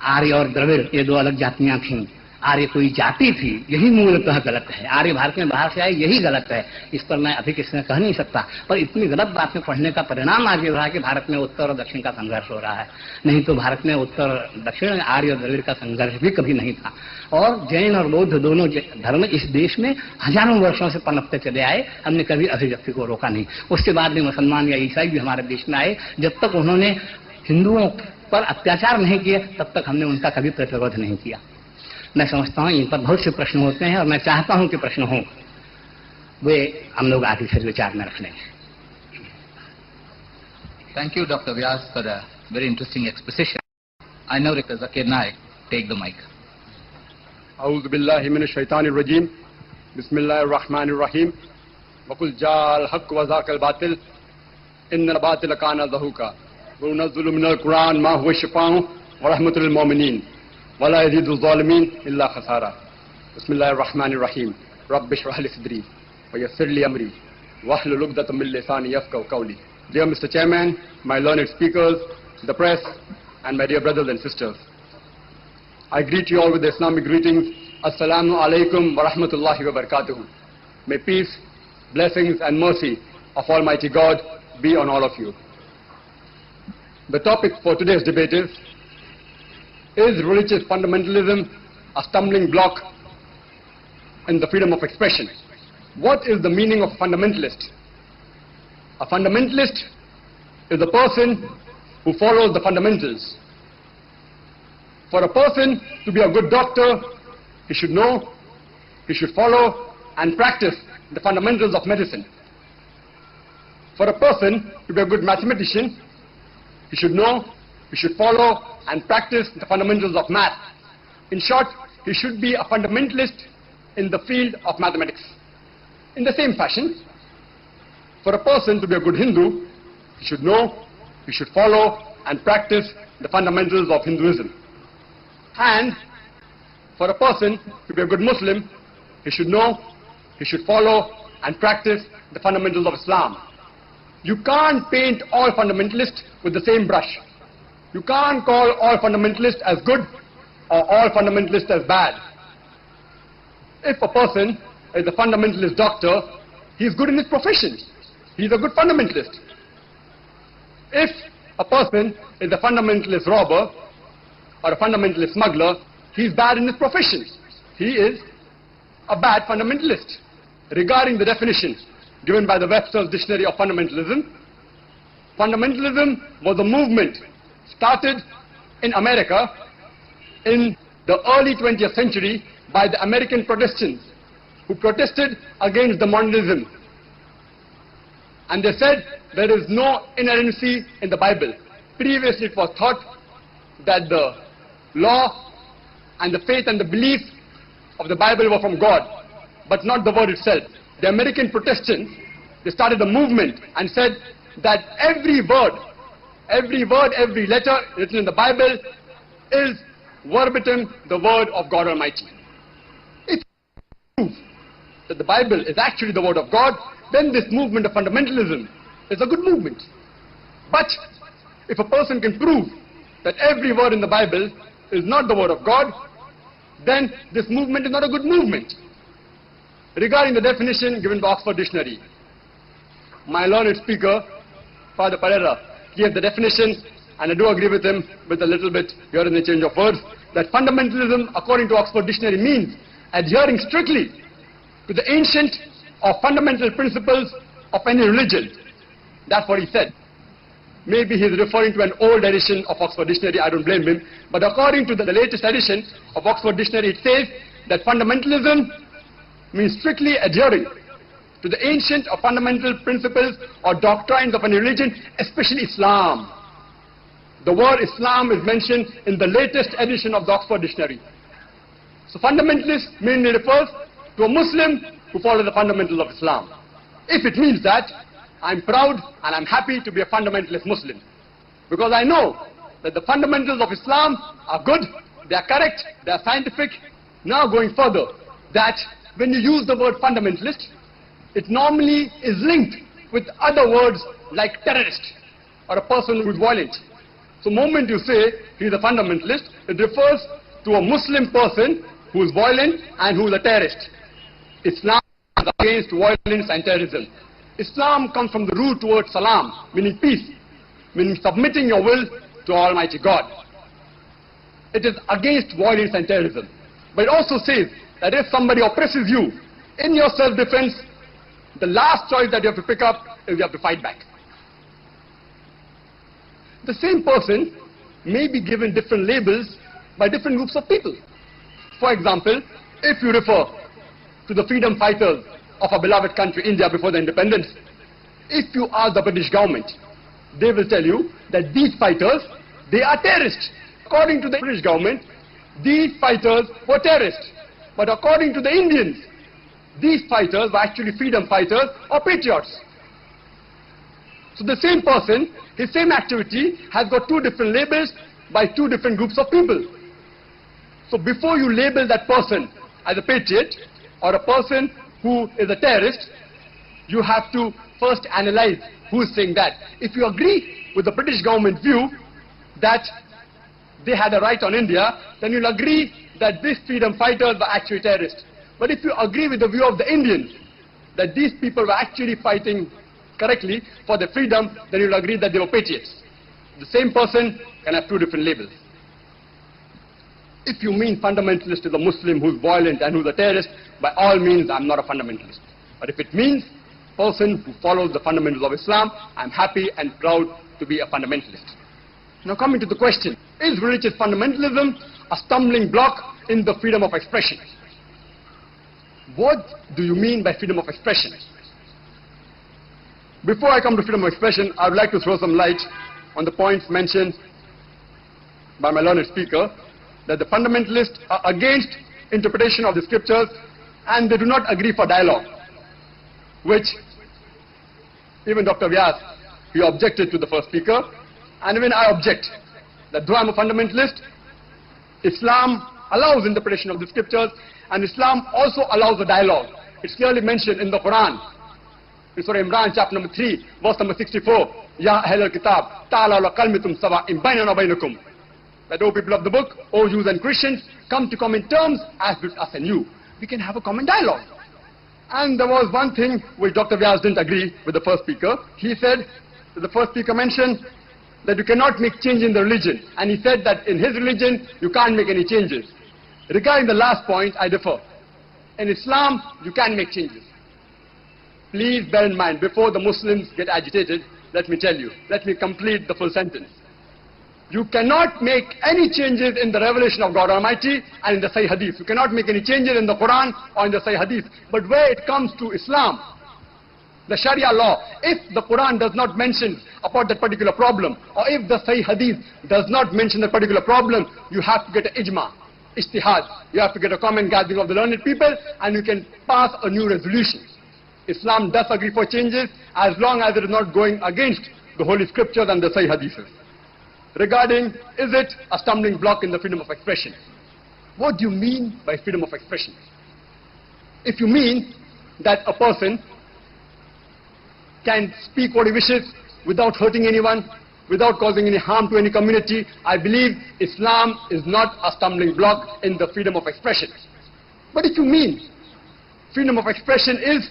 आर्य और द्रविड़ ये दो अलग जातियां थीं। आर्य कोई जाति थी, यही मूलतः गलत है। आर्य भारत में बाहर से आए, यही गलत है। इस पर मैं अभी किसी ने कह नहीं सकता, पर इतनी गलत बात में पढ़ने का परिणाम आज ये रहा कि भारत में उत्तर और दक्षिण का संघर्ष हो रहा है। नहीं तो भारत में उत्तर दक्षिण, आर्य और द्रविड़ का संघर्ष भी कभी नहीं था। और जैन और बौद्ध दोनों धर्म इस देश में हजारों वर्षों से पनपते चले आए, हमने कभी अभिव्यक्ति को रोका नहीं। उसके बाद में मुसलमान या ईसाई भी हमारे देश में आए, जब तक उन्होंने हिंदुओं पर अत्याचार नहीं किए तब तक हमने उनका कभी प्रतिरोध नहीं किया। मैं समझता हूँ इन पर बहुत से प्रश्न होते हैं और मैं चाहता हूँ कि प्रश्न हो, वे हम लोग आगे फिर विचार में रख लेंगे। Thank you, Dr. Vyas, for a very interesting exposition. I now request Zakir Naik take the mic. أعوذ بالله من الشيطان الرجيم بسم الله الرحمن الرحيم وقل جاء الحق وزهق الباطل إن الباطل كان زهوقا وننزل من القرآن ما هو شفاء ورحمة للمؤمنين ولا يزيد الظالمين إلا خسارا بسم الله الرحمن الرحيم رب اشرح لي صدري ويسر لي أمري واحلل عقدة من لساني يفقهوا قولي. Dear Mr. Chairman, my learned speakers, the press, and my dear brothers and sisters, I greet you all with the Islamic greetings. Assalamu alaikum wa rahmatullahi wa barakatuhu. May peace, blessings, and mercy of Almighty God be on all of you. The topic for today's debate is religious fundamentalism a stumbling block in the freedom of expression? What is the meaning of fundamentalist? A fundamentalist is a person who follows the fundamentals. For a person to be a good doctor, he should know, he should follow and practice the fundamentals of medicine. For a person to be a good mathematician, he should know, he should follow and practice the fundamentals of math. In short, he should be a fundamentalist in the field of mathematics. In the same fashion, for a person to be a good Hindu, he should know, he should follow and practice the fundamentals of Hinduism. And for a person to be a good Muslim, he should know, he should follow and practice the fundamentals of Islam. You can't paint all fundamentalists with the same brush. You can't call all fundamentalists as good or all fundamentalists as bad. If a person is a fundamentalist doctor, he is good in his profession. He is a good fundamentalist. If a person is a fundamentalist robber or a fundamentalist smuggler, he is bad in his profession. He is a bad fundamentalist. Regarding the definition given by the Webster's Dictionary of Fundamentalism, fundamentalism was a movement started in America in the early 20th century by the American Protestants who protested against the modernism. And they said there is no inerrancy in the Bible. Previously it was thought that the law and the faith and the belief of the Bible were from God, but not the word itself. The American Protestants, they started a movement and said that every word, every letter written in the Bible is verbatim the word of God Almighty. If you prove that the Bible is actually the word of God, then this movement of fundamentalism is a good movement. But if a person can prove that every word in the Bible is not the word of God, then this movement is not a good movement. Regarding the definition given by Oxford Dictionary, my learned speaker, Father Pereira, gave the definition, and I do agree with him with a little bit here in the change of words, that fundamentalism, according to Oxford Dictionary, means adhering strictly to the ancient or fundamental principles of any religion. That's what he said. Maybe he's referring to an old edition of Oxford Dictionary, I don't blame him, but according to the latest edition of Oxford Dictionary, it says that fundamentalism means strictly adhering to the ancient or fundamental principles or doctrines of any religion, especially Islam. The word Islam is mentioned in the latest edition of the Oxford Dictionary. So fundamentalist mainly refers to a Muslim who follows the fundamentals of Islam. If it means that, I'm proud and I'm happy to be a fundamentalist Muslim, because I know that the fundamentals of Islam are good, they are correct, they are scientific. Now going further, that when you use the word fundamentalist, it normally is linked with other words like terrorist or a person who is violent. So the moment you say he is a fundamentalist, it refers to a Muslim person who is violent and who is a terrorist. Islam is against violence and terrorism. Islam comes from the root word salam, meaning peace, meaning submitting your will to Almighty God. It is against violence and terrorism. But it also says that if somebody oppresses you in your self-defense, the last choice that you have to pick up is you have to fight back. The same person may be given different labels by different groups of people. For example, if you refer to the freedom fighters of our beloved country, India, before the independence, if you ask the British government, they will tell you that these fighters, they are terrorists. According to the British government, these fighters were terrorists. But according to the Indians, these fighters were actually freedom fighters or patriots. So the same person, his same activity has got two different labels by two different groups of people. So before you label that person as a patriot or a person who is a terrorist, you have to first analyze who is saying that. If you agree with the British government view that they had a right on India, then you'll agree that these freedom fighters were actually terrorists. But if you agree with the view of the Indians, that these people were actually fighting correctly for their freedom, then you'll agree that they were patriots. The same person can have two different labels. If you mean fundamentalist is a Muslim who's violent and who's a terrorist, by all means I'm not a fundamentalist. But if it means person who follows the fundamentals of Islam, I'm happy and proud to be a fundamentalist. Now coming to the question, is religious fundamentalism a stumbling block in the freedom of expression? What do you mean by freedom of expression? Before I come to freedom of expression, I would like to throw some light on the points mentioned by my learned speaker, that the fundamentalists are against interpretation of the scriptures and they do not agree for dialogue, which even Dr. Vyas, he objected to the first speaker, and even I object, that though I'm a fundamentalist, Islam allows interpretation of the scriptures and Islam also allows a dialogue. It's clearly mentioned in the Quran, in Surah Imran, chapter number 3, verse number 64, Ya Ahl al-Kitab, ta'ala la kalmitum sawa'in baynana wa baynakum. That, O people of the book, O Jews and Christians, come to common terms as with us and you. We can have a common dialogue. And there was one thing which Dr. Vyas didn't agree with the first speaker. He said, the first speaker mentioned that you cannot make change in the religion. And he said that in his religion, you can't make any changes. Regarding the last point, I differ. In Islam, you can make changes. Please bear in mind, before the Muslims get agitated, let me tell you, let me complete the full sentence. You cannot make any changes in the revelation of God Almighty and in the Sahih Hadith. You cannot make any changes in the Quran or in the Sahih Hadith. But where it comes to Islam, the Sharia law, if the Quran does not mention about that particular problem, or if the Sahih Hadith does not mention that particular problem, you have to get an ijma, ijtihad. You have to get a common gathering of the learned people and you can pass a new resolution. Islam does agree for changes as long as it is not going against the Holy Scriptures and the Sahih Hadiths. Regarding, is it a stumbling block in the freedom of expression? What do you mean by freedom of expression? If you mean that a person can speak what he wishes without hurting anyone, without causing any harm to any community, I believe Islam is not a stumbling block in the freedom of expression. But if you mean freedom of expression is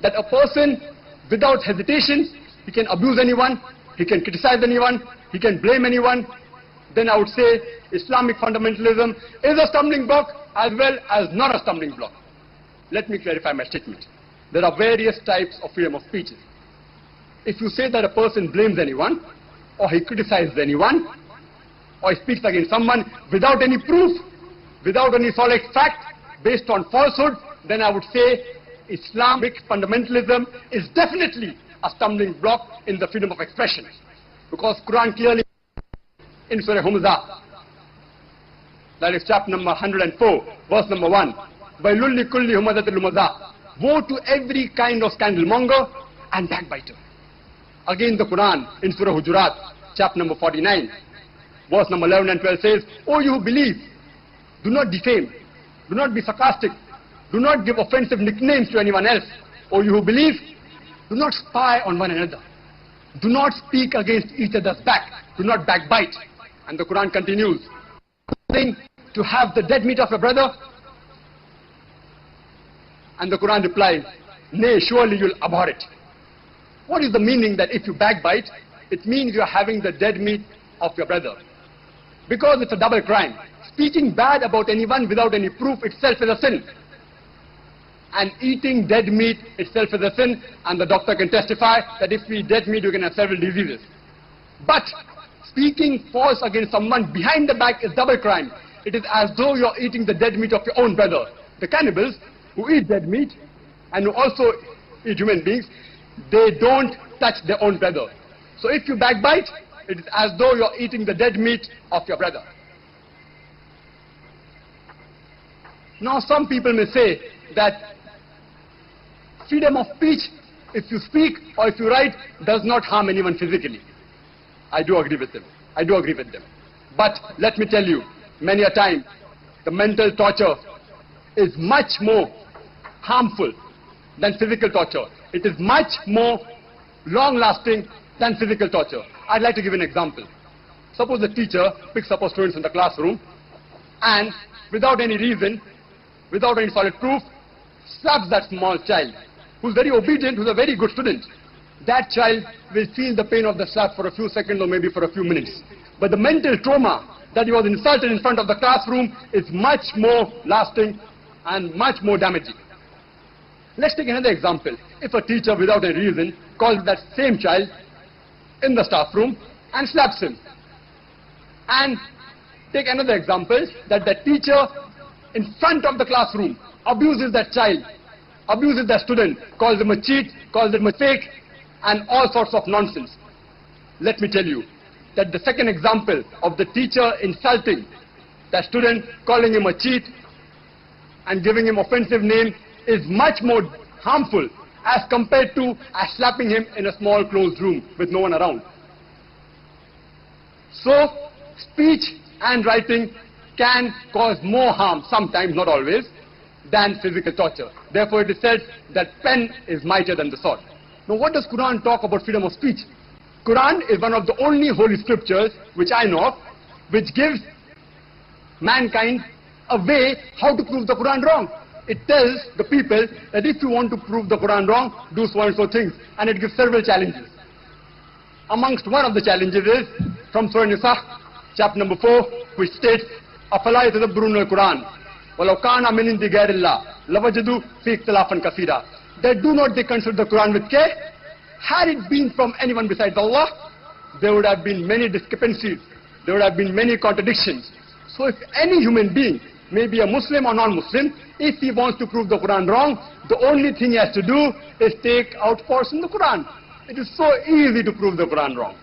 that a person without hesitation, he can abuse anyone, he can criticize anyone, he can blame anyone, then I would say Islamic fundamentalism is a stumbling block as well as not a stumbling block. Let me clarify my statement. There are various types of freedom of speech. If you say that a person blames anyone, or he criticizes anyone, or he speaks against someone without any proof, without any solid fact, based on falsehood, then I would say Islamic fundamentalism is definitely a stumbling block in the freedom of expression. Because Quran clearly in Surah Humza, that is chapter number 104, verse number 1, وَيْلُلِّ كُلِّ هُمَزَةٍ لُمَزَةٍ, woe to every kind of scandalmonger and backbiter. Again the Quran in Surah Hujurat, chapter number 49, verse number 11 and 12 says, O you who believe, do not defame, do not be sarcastic, do not give offensive nicknames to anyone else. O you who believe, do not spy on one another. Do not speak against each other's back. Do not backbite. And the Quran continues, to have the dead meat of your brother? And the Quran replies, nay, surely you'll abhor it. What is the meaning that if you backbite, it means you're having the dead meat of your brother? Because it's a double crime. Speaking bad about anyone without any proof itself is a sin. And eating dead meat itself is a sin, and the doctor can testify that if we eat dead meat, you can have several diseases. But speaking false against someone behind the back is double crime. It is as though you're eating the dead meat of your own brother. The cannibals who eat dead meat and who also eat human beings, they don't touch their own brother. So if you backbite, it is as though you're eating the dead meat of your brother. Now some people may say that freedom of speech, if you speak or if you write, does not harm anyone physically. I do agree with them. I do agree with them. But let me tell you, many a time, the mental torture is much more harmful than physical torture. It is much more long-lasting than physical torture. I'd like to give an example. Suppose the teacher picks up a student in the classroom and without any reason, without any solid proof, slaps that small child who's very obedient, who's a very good student. That child will feel the pain of the slap for a few seconds or maybe for a few minutes. But the mental trauma that he was insulted in front of the classroom is much more lasting and much more damaging. Let's take another example. If a teacher without any reason calls that same child in the staff room and slaps him. And take another example that the teacher in front of the classroom abuses that child, abuses that student, calls him a cheat, calls him a fake, and all sorts of nonsense. Let me tell you that the second example of the teacher insulting that student, calling him a cheat and giving him offensive name is much more harmful as compared to slapping him in a small closed room with no one around. So, speech and writing can cause more harm, sometimes, not always, than physical torture. Therefore, it is said that pen is mightier than the sword. Now, what does Quran talk about freedom of speech? Quran is one of the only holy scriptures which I know of, which gives mankind a way how to prove the Quran wrong. It tells the people that if you want to prove the Quran wrong, do so and so things. And it gives several challenges. Amongst one of the challenges is from Surah Nisa, chapter number 4, which states, أَفَلَا يَتَدَبَّرُونَ الْقُرْآنَ وَلَوْ كَانَ مِنْ عِنْدِ غَيْرِ اللَّهِ لَوَجَدُوا فِيهِ اخْتِلَافًا كَثِيرًا. They do not they consider the Quran with care. Had it been from anyone besides Allah, there would have been many discrepancies. There would have been many contradictions. So if any human being, maybe a Muslim or non-Muslim, if he wants to prove the Quran wrong, the only thing he has to do is take out parts in the Quran. It is so easy to prove the Quran wrong.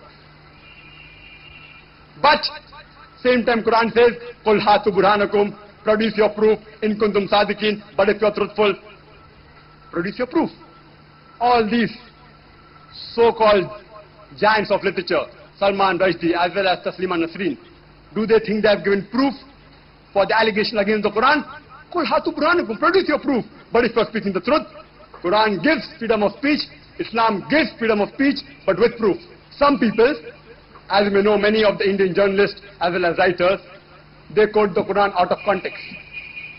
But, same time Quran says, قُلْ هَاتُوا بُرْهَانَكُمْ, produce your proof, in kuntum sadiqin, but if you are truthful, produce your proof. All these so-called giants of literature, Salman Rushdie as well as Taslima Nasreen, do they think they have given proof for the allegation against the Quran? Qul hatu burhanakum, produce your proof. But if you are speaking the truth, Quran gives freedom of speech, Islam gives freedom of speech, but with proof. Some people as you may know, many of the Indian journalists as well as writers, they quote the Quran out of context.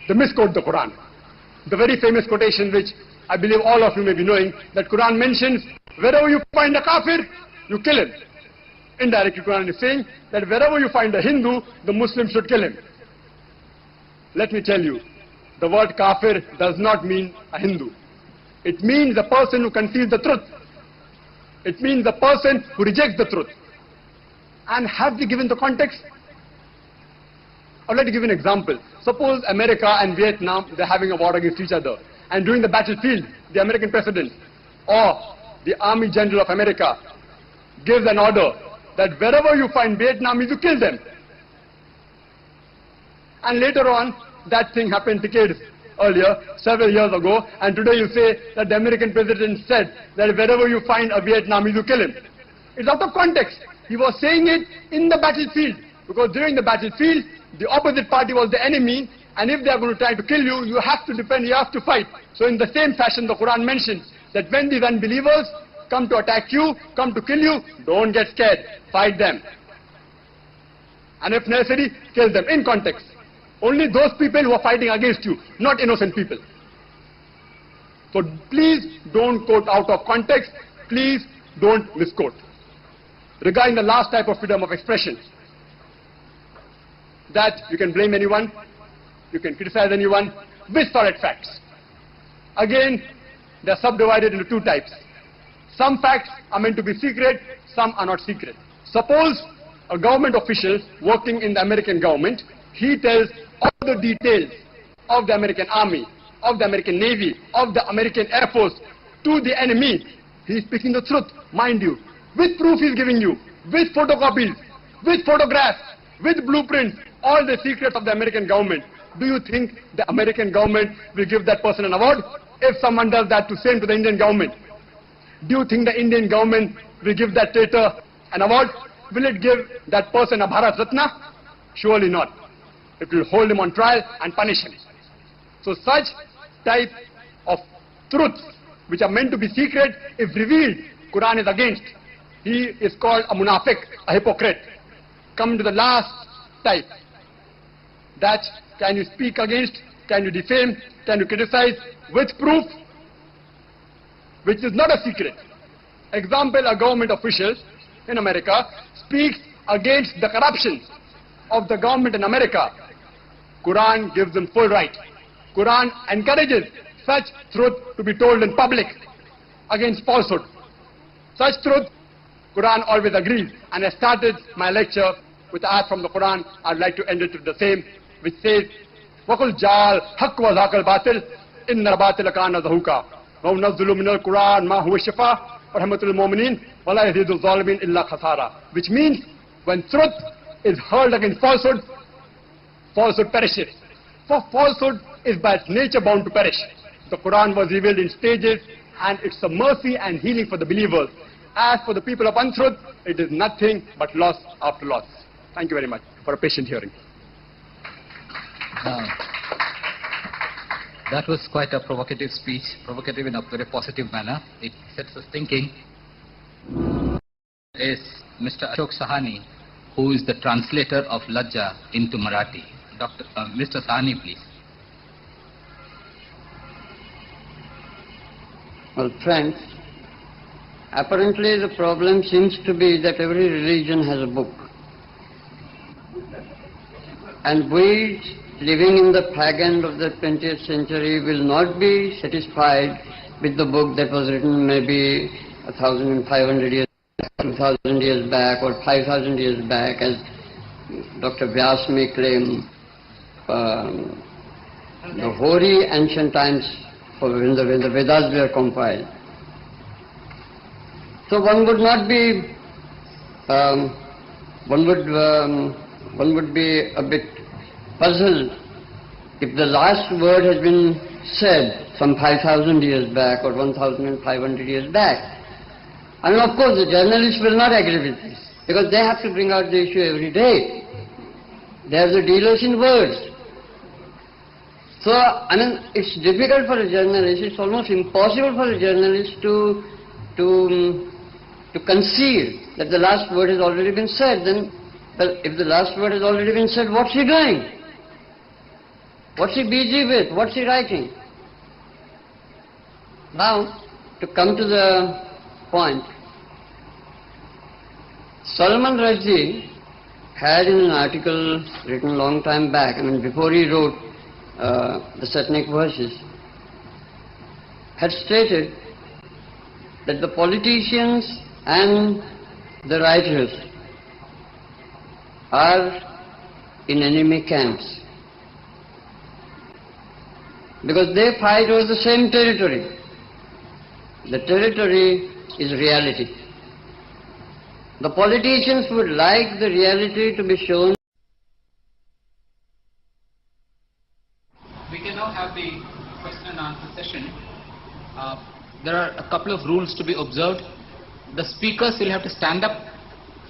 They misquote the Quran. The very famous quotation which I believe all of you may be knowing, that Quran mentions, wherever you find a kafir, you kill him. Indirectly Quran is saying that wherever you find a Hindu, the Muslim should kill him. Let me tell you, the word kafir does not mean a Hindu. It means the person who conceals the truth. It means the person who rejects the truth. And have we given the context? I'd like to give an example. Suppose America and Vietnam, they're having a war against each other. And during the battlefield, the American president or the Army General of America gives an order that wherever you find Vietnamese, you kill them. And later on, that thing happened decades earlier, several years ago, and today you say that the American president said that wherever you find a Vietnamese, you kill him. It's out of context. He was saying it in the battlefield, because during the battlefield, the opposite party was the enemy, and if they are going to try to kill you, you have to defend, you have to fight. So in the same fashion, the Quran mentions that when these unbelievers come to attack you, come to kill you, don't get scared, fight them. And if necessary, kill them in context. Only those people who are fighting against you, not innocent people. So please don't quote out of context, please don't misquote. Regarding the last type of freedom of expression, that you can blame anyone, you can criticize anyone with solid facts. Again, they are subdivided into two types. Some facts are meant to be secret, some are not secret. Suppose a government official working in the American government, he tells all the details of the American Army, of the American Navy, of the American Air Force to the enemy. He is speaking the truth, mind you. With proof he is giving you, with photocopies, with photographs, with blueprints, all the secrets of the American government. Do you think the American government will give that person an award? If someone does that to same to the Indian government, do you think the Indian government will give that traitor an award? Will it give that person a Bharat Ratna? Surely not. It will hold him on trial and punish him. So such type of truths which are meant to be secret, if revealed, Quran is against. He is called a munafiq, a hypocrite. Come to the last type. That can you speak against, can you defame, can you criticize with proof, which is not a secret. Example, a government official in America speaks against the corruption of the government in America. Quran gives them full right. Quran encourages such truth to be told in public against falsehood. Such truth, Quran always agrees. And I started my lecture with a ayat from the Quran. I'd like to end it with the same, which says, وَقُلْ جَعَلْ حَقْ وَذَاقَ الْبَاطِلِ إِنَّ الْبَاطِلَ كَانَ زَهُوقًا وَنَزِّلُ مِنَ الْقُرْآنِ مَا هُوَ شِفَاءٌ وَرَحْمَةٌ لِلْمُؤْمِنِينَ وَلَا يَزِيدُ الظَّالِمِينَ إِلَّا خَسَارًا. Which means, when truth is hurled against falsehood, falsehood perishes. For falsehood is by its nature bound to perish. The Quran was revealed in stages, and it's a mercy and healing for the believers. As for the people of untruth, it is nothing but loss after loss. Thank you very much for a patient hearing. That was quite a provocative speech, provocative in a very positive manner. It sets us thinking. Is Mr. Ashok Sahani, who is the translator of Lajja into Marathi. Mr. Sahani, please. Well, friends, apparently the problem seems to be that every religion has a book. And we, living in the fag end of the 20th century, will not be satisfied with the book that was written maybe 1,500 years, 2,000 years back, or 5,000 years back, as Dr. Vyas may claim, the hoary ancient times when the Vedas were compiled. So one would not be, one would be a bit puzzled if the last word has been said some 5,000 years back or 1,500 years back. I mean, of course, the journalists will not agree with this, because they have to bring out the issue every day. They are the dealers in words. So, I mean, it's difficult for a journalist, it's almost impossible for a journalist to to concede that the last word has already been said, then, well, if the last word has already been said, what's he doing? What's he busy with? What's he writing? Now, to come to the point, Salman Rushdie had in an article written a long time back, before he wrote the Satanic verses, had stated that the politicians and the writers are in enemy camps because they fight over the same territory. The territory is reality. The politicians would like the reality to be shown. We can now have the question and answer session. There are a couple of rules to be observed. The speakers will have to stand up,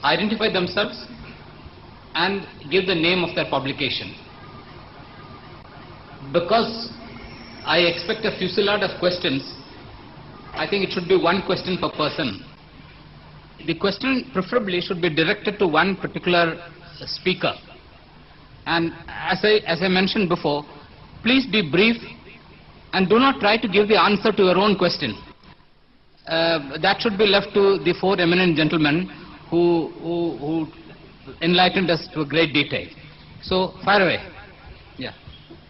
identify themselves, and give the name of their publication. Because I expect a fusillade of questions, I think it should be one question per person. The question preferably should be directed to one particular speaker. And as I mentioned before, please be brief and do not try to give the answer to your own question. That should be left to the four eminent gentlemen who enlightened us to a great detail. So, fire away. Yeah.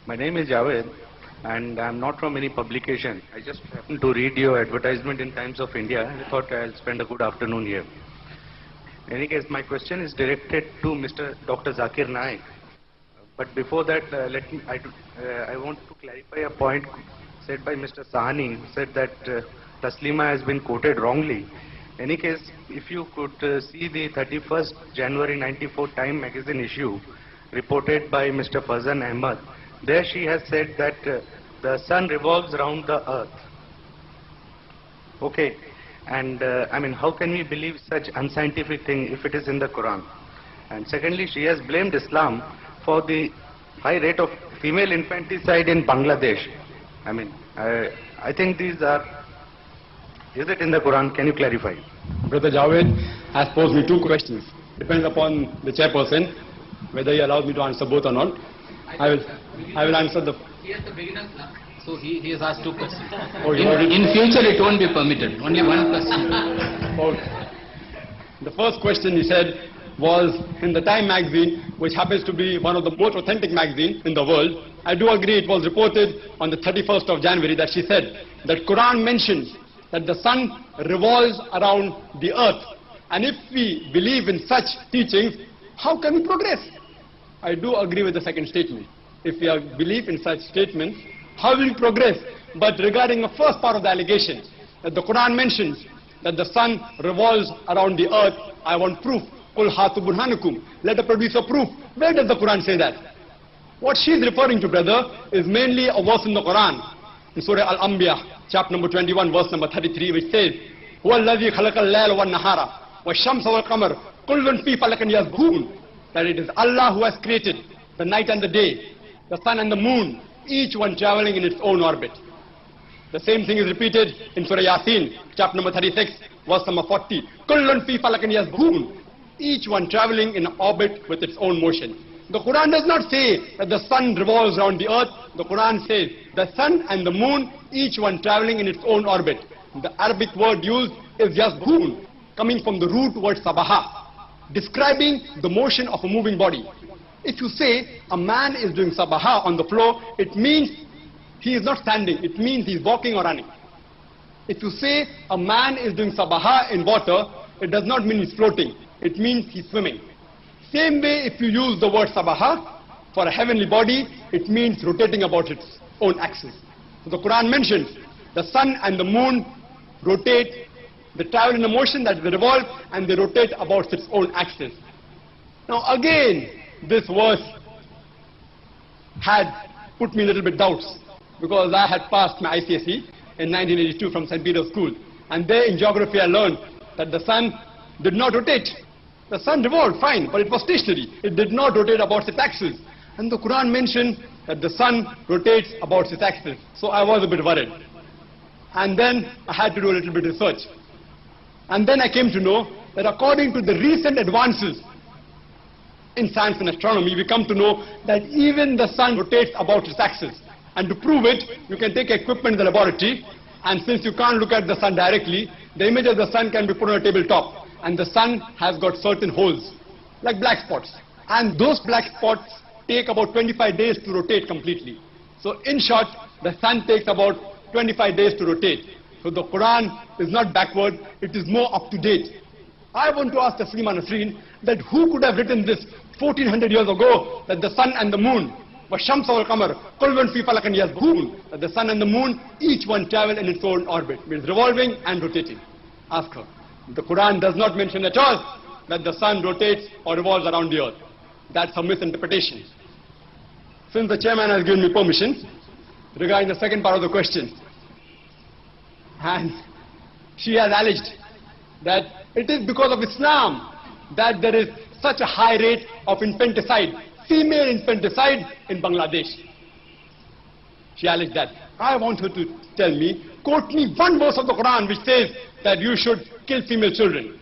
My name is Javed, and I'm not from any publication. I just happened to read your advertisement in Times of India, and I thought I'll spend a good afternoon here. In any case, my question is directed to Mr. Dr. Zakir Naik. But before that, I want to clarify a point said by Mr. Sahani, who said that Taslima has been quoted wrongly. In any case, if you could see the 31st January 94 Time magazine issue reported by Mr. Fazan Ahmad, there she has said that the sun revolves around the earth. Okay, and how can we believe such unscientific thing if it is in the Quran? And secondly, she has blamed Islam for the high rate of female infanticide in Bangladesh. I think these are, is it in the Quran? Can you clarify? Brother Javed has posed me two questions. Depends upon the chairperson whether he allows me to answer both or not. I will answer the... He has the beginner's luck, so he has asked two questions. Oh, in future it won't be permitted, only one question. The first question he said was in the Time magazine, which happens to be one of the most authentic magazines in the world. I do agree it was reported on the 31st of January that she said that Quran mentions that the sun revolves around the earth. And if we believe in such teachings, how can we progress? I do agree with the second statement. If we believe in such statements, how will we progress? But regarding the first part of the allegation, that the Quran mentions that the sun revolves around the earth, I want proof. Qul hatu burhanukum. Let the producer proof. Where does the Quran say that? What she is referring to, brother, is mainly a verse in the Quran. In Surah Al-Anbiya, chapter number 21, verse number 33, which says, هُوَ الَّذِي خَلَقَ اللَّيْلَ وَالنَّهَارَ وَالشَّمْسَ وَالْقَمَرَ كُلٌّ فِي فَلَكٍ يَسْبَحُونَ. That it is Allah who has created the night and the day, the sun and the moon, each one traveling in its own orbit. The same thing is repeated in Surah Yasin, chapter number 36, verse number 40. كُلٌّ فِي فَلَكٍ يَسْبَحُونَ. Each one traveling in orbit with its own motion. The Quran does not say that the sun revolves around the earth. The Quran says the sun and the moon, each one traveling in its own orbit. The Arabic word used is yasbun, coming from the root word sabaha, describing the motion of a moving body. If you say a man is doing sabaha on the floor, it means he is not standing. It means he is walking or running. If you say a man is doing sabaha in water, it does not mean he's floating. It means he's swimming. Same way, if you use the word sabaha for a heavenly body, it means rotating about its own axis. So the Quran mentions the sun and the moon rotate, they travel in a motion that they revolve and they rotate about its own axis. Now again, this verse had put me a little bit doubts because I had passed my ICSE in 1982 from St. Peter's School, and there in geography I learned that the sun did not rotate. The sun revolved, fine, but it was stationary. It did not rotate about its axis. And the Quran mentioned that the sun rotates about its axis. So I was a bit worried. And then I had to do a little bit of research. And then I came to know that according to the recent advances in science and astronomy, we come to know that even the sun rotates about its axis. And to prove it, you can take equipment in the laboratory, and since you can't look at the sun directly, the image of the sun can be put on a tabletop. And the sun has got certain holes, like black spots. And those black spots take about 25 days to rotate completely. So in short, the sun takes about 25 days to rotate. So the Quran is not backward, it is more up to date. I want to ask Taslima Nasreen that who could have written this 1400 years ago, that the sun and the moon, وَالشَّمْسَ وَالْقَمَرَ كُلٌّ فِي فَلَكٍ يَسْبَحُونَ, that the sun and the moon, each one travel in its own orbit, means revolving and rotating. Ask her. The Quran does not mention at all that the sun rotates or revolves around the earth. That's a misinterpretation. Since the chairman has given me permission regarding the second part of the question, and she has alleged that it is because of Islam that there is such a high rate of infanticide, female infanticide in Bangladesh. She alleged that. I want her to tell me, quote me one verse of the Quran which says that you should kill female children.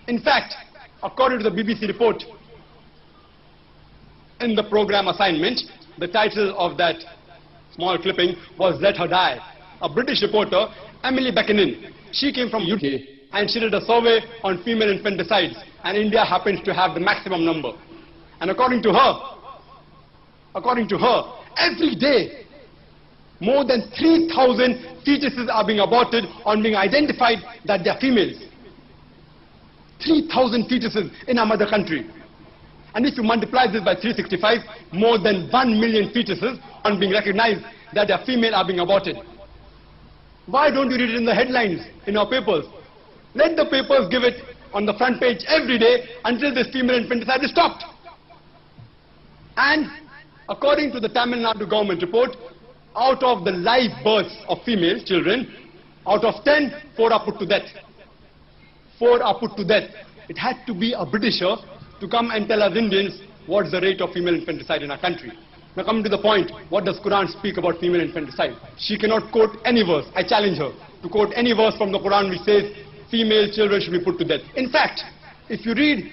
In fact, according to the BBC report, in the program assignment, the title of that small clipping was Let Her Die. A British reporter, Emily Buchanan, she came from UK and she did a survey on female infanticides, and India happens to have the maximum number. And according to her, every day, more than 3,000 fetuses are being aborted on being identified that they are females. 3,000 fetuses in our mother country. And if you multiply this by 365, more than 1 million fetuses on being recognized that they are female are being aborted. Why don't you read it in the headlines in our papers? Let the papers give it on the front page every day until this female infanticide is stopped. And according to the Tamil Nadu government report, out of the live births of female children, out of 10, 4 are put to death. 4 are put to death. It had to be a Britisher to come and tell us Indians what's the rate of female infanticide in our country. Now coming to the point, what does Quran speak about female infanticide? She cannot quote any verse. I challenge her to quote any verse from the Quran which says female children should be put to death. In fact, if you read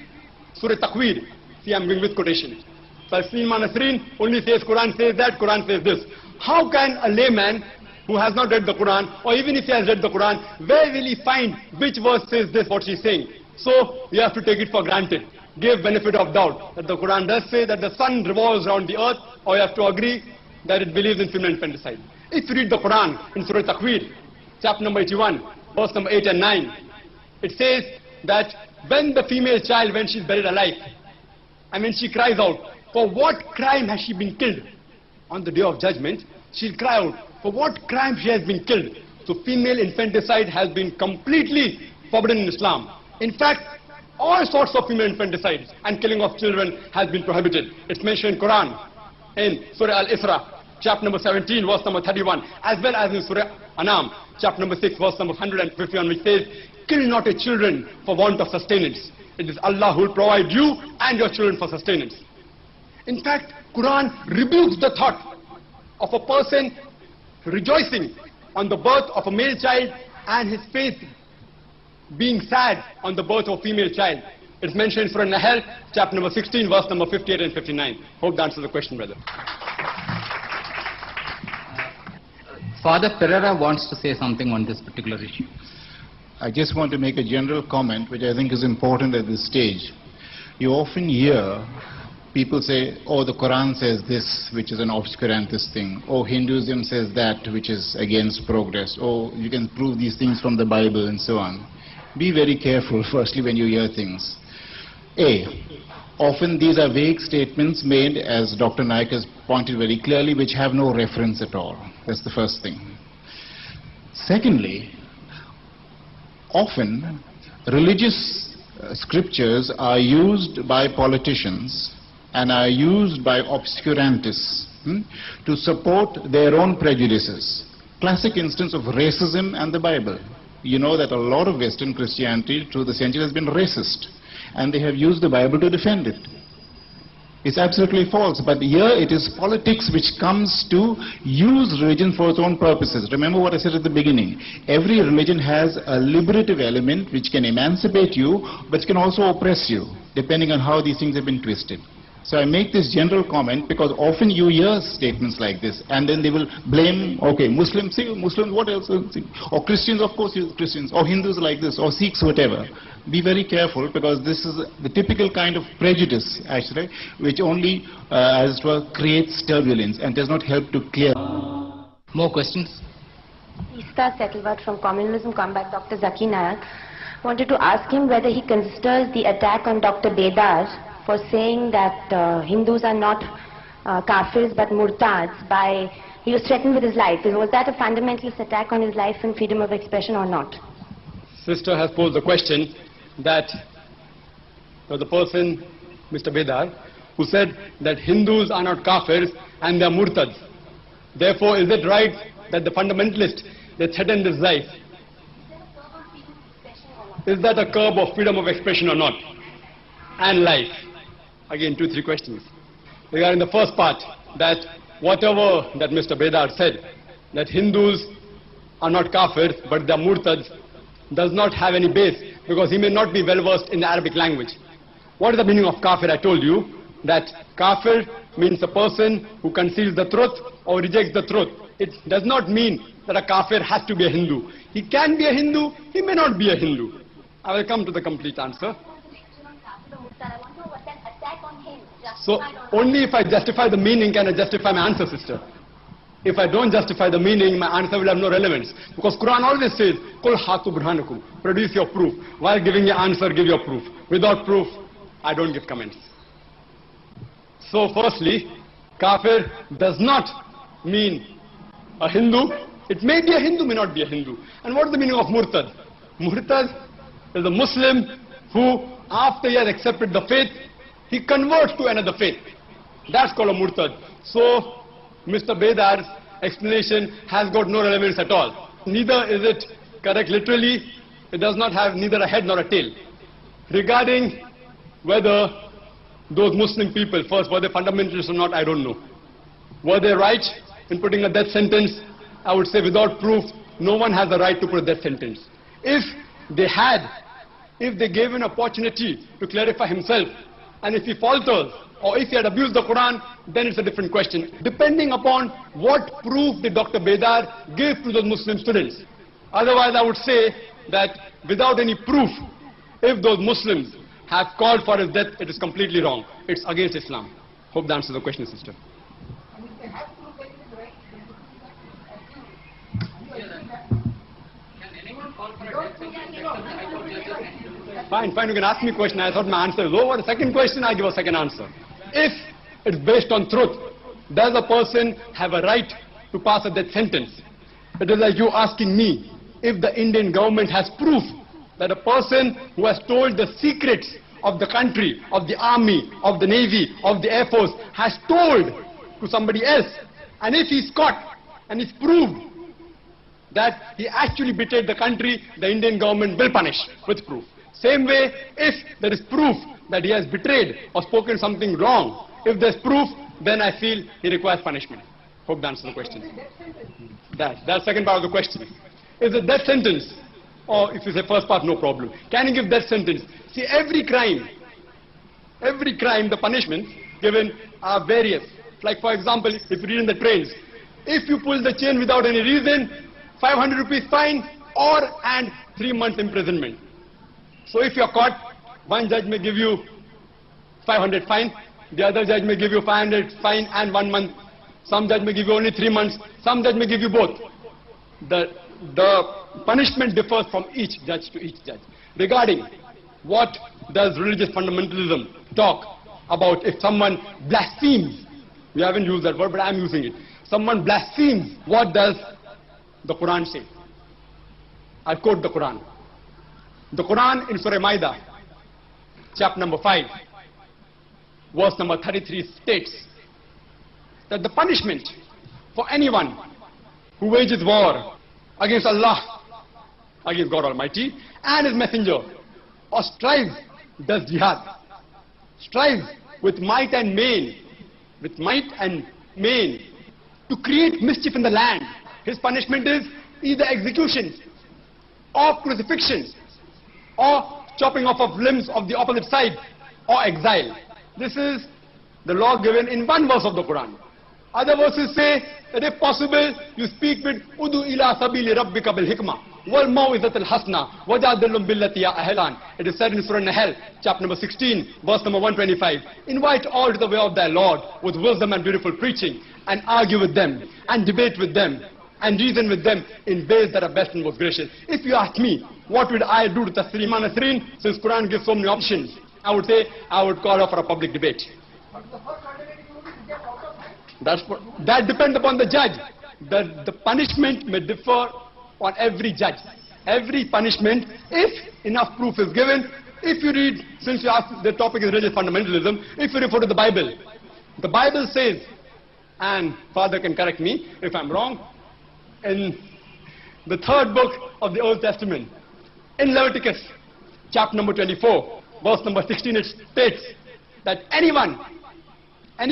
Surah Takwir, see I'm going with quotation. Taslima Nasreen only says Quran says that, Quran says this. How can a layman who has not read the Quran, or even if he has read the Quran, where will he find which verse says this, what she's saying? So you have to take it for granted. Give benefit of doubt that the Quran does say that the sun revolves around the earth, or you have to agree that it believes in female infanticide. If you read the Quran in Surah Takwir, chapter number 81, verse number 8 and 9, it says that when the female child, when she's buried alive, and when she cries out, for what crime has she been killed? On the day of judgment, she'll cry out, for what crime she has been killed? So female infanticide has been completely forbidden in Islam. In fact, all sorts of female infanticides and killing of children has been prohibited. It's mentioned in Quran, in Surah Al-Isra, chapter number 17, verse number 31, as well as in Surah Anam, chapter number 6, verse number 151, which says, kill not your children for want of sustenance. It is Allah who will provide you and your children for sustenance. In fact, Quran rebukes the thought of a person rejoicing on the birth of a male child and his face being sad on the birth of a female child. It's mentioned in Surah Nahl, chapter number 16, verse number 58 and 59. Hope that answers the question, brother. Father Pereira wants to say something on this particular issue. I just want to make a general comment which I think is important at this stage. You often hear people say, oh, the Quran says this, which is an obscurantist thing. Oh, Hinduism says that, which is against progress. Oh, you can prove these things from the Bible and so on. Be very careful, firstly, when you hear things. Often these are vague statements made, as Dr. Naik has pointed very clearly, which have no reference at all. That's the first thing. Secondly, often religious scriptures are used by politicians and are used by obscurantists to support their own prejudices. Classic instance of racism and the Bible. You know that a lot of Western Christianity through the centuries has been racist, and they have used the Bible to defend it. It's absolutely false. But here it is politics which comes to use religion for its own purposes. Remember what I said at the beginning. Every religion has a liberative element which can emancipate you, but can also oppress you, depending on how these things have been twisted. So I make this general comment because often you hear statements like this, and then they will blame, okay, Muslims, see, Muslims, what else? Or Christians, of course, Christians, or Hindus like this, or Sikhs, whatever. Be very careful, because this is the typical kind of prejudice, actually, which only, as it were, creates turbulence and does not help to clear. More questions? Ista Settleworth from Communalism Comeback, Dr. Zakir Naik. Wanted to ask him whether he considers the attack on Dr. Bedar for saying that Hindus are not kafirs but murtads by, he was threatened with his life. Was that a fundamentalist attack on his life and freedom of expression or not? Sister has posed the question that the person, Mr. Bedar, who said that Hindus are not kafirs and they are murtads. Therefore, is it right that the fundamentalist, they threatened his life? Is that a curb of freedom of expression or not? And life? Again, 2-3 questions. Regarding the first part, that whatever that Mr. Bedar said, that Hindus are not kafirs but they are murtads, does not have any base, because he may not be well versed in the Arabic language. What is the meaning of kafir? I told you that kafir means a person who conceals the truth or rejects the truth. It does not mean that a kafir has to be a Hindu. He can be a Hindu, he may not be a Hindu. I will come to the complete answer. So only if I justify the meaning can I justify my answer, sister. If I don't justify the meaning, my answer will have no relevance. Because Quran always says, Qul hatu burhanakum, produce your proof. While giving your answer, give your proof. Without proof, I don't give comments. So firstly, kafir does not mean a Hindu. It may be a Hindu, may not be a Hindu. And what is the meaning of murtad? Murtad is a Muslim who, after he has accepted the faith, he converts to another faith. That's called a murtad. So, Mr. Bedar's explanation has got no relevance at all. Neither is it correct literally. It does not have neither a head nor a tail. Regarding whether those Muslim people, first, were they fundamentalists or not, I don't know. Were they right in putting a death sentence? I would say without proof, no one has the right to put a death sentence. If they had, if they gave an opportunity to clarify himself, and if he falters, or if he had abused the Quran, then it's a different question. Depending upon what proof did Dr. Bedar give to those Muslim students. Otherwise, I would say that without any proof, if those Muslims have called for his death, it is completely wrong. It's against Islam. Hope that answers the question, sister. Fine, you can ask me a question. I thought my answer is over. The second question, I give a second answer. If it's based on truth, does a person have a right to pass a death sentence? It is like you asking me if the Indian government has proof that a person who has told the secrets of the country, of the army, of the navy, of the air force, has told to somebody else, and if he's caught and it's proved that he actually betrayed the country, the Indian government will punish with proof. Same way, if there is proof that he has betrayed or spoken something wrong, if there's proof, then I feel he requires punishment. Hope that answers the question. That's the second part of the question. Is a death sentence, or if you say first part, no problem. Can you give death sentence? See, every crime, the punishments given are various. Like for example, if you read in the trains, if you pull the chain without any reason, 500 rupees fine and 3 months imprisonment. So if you're caught, one judge may give you 500 fine, the other judge may give you 500 fine and 1 month. Some judge may give you only 3 months, some judge may give you both. The punishment differs from each judge to each judge. Regarding what does religious fundamentalism talk about if someone blasphemes, we haven't used that word but I'm using it. Someone blasphemes, what does the Quran say? I'll quote the Quran. The Quran in Surah Maida, chapter number 5, verse number 33 states that the punishment for anyone who wages war against Allah, against God Almighty and His Messenger, or strives, does jihad, strives with might and main, to create mischief in the land, his punishment is either execution, or crucifixion, or chopping off of limbs of the opposite side, or exile. This is the law given in one verse of the Quran. Other verses say that if possible, you speak with Udu ila sabili rabbika bil hikmah wal mau'izatil hasna wajadilhum billati ya ahlan. It is said in Surah Nahl, chapter number 16, verse number 125. Invite all to the way of thy Lord with wisdom and beautiful preaching, and argue with them, and debate with them, and reason with them in ways that are best and most gracious. If you ask me, what would I do to Tasreen Nasreen, since Quran gives so many options? I would say, I would call her for a public debate. That depends upon the judge. The punishment may differ on every judge. Every punishment, if enough proof is given, if you read, since you asked, the topic is religious fundamentalism, if you refer to the Bible says, and Father can correct me if I'm wrong, in the 3rd book of the Old Testament, in Leviticus, chapter number 24, verse number 16, it states that any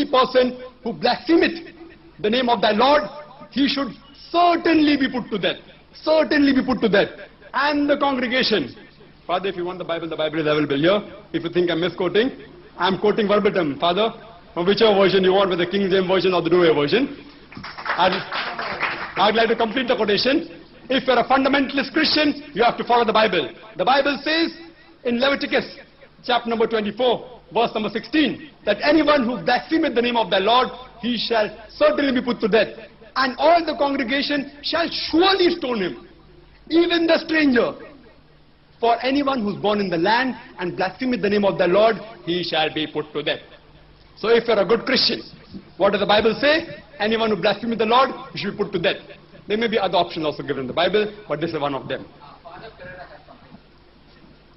person who blasphemeth the name of thy Lord, he should certainly be put to death. Certainly be put to death. And the congregation, Father, if you want the Bible is available here. If you think I'm misquoting, I'm quoting verbatim, Father, from whichever version you want, whether the King James version or the Douay version. I'd like to complete the quotation. If you're a fundamentalist Christian, you have to follow the Bible. The Bible says in Leviticus, chapter number 24, verse number 16, that anyone who blasphemeth the name of the Lord, he shall certainly be put to death. And all the congregation shall surely stone him, even the stranger. For anyone who's born in the land and blasphemeth the name of the Lord, he shall be put to death. So if you're a good Christian, what does the Bible say? Anyone who blasphemeth the Lord, he should be put to death. There may be other options also given in the Bible, but this is one of them.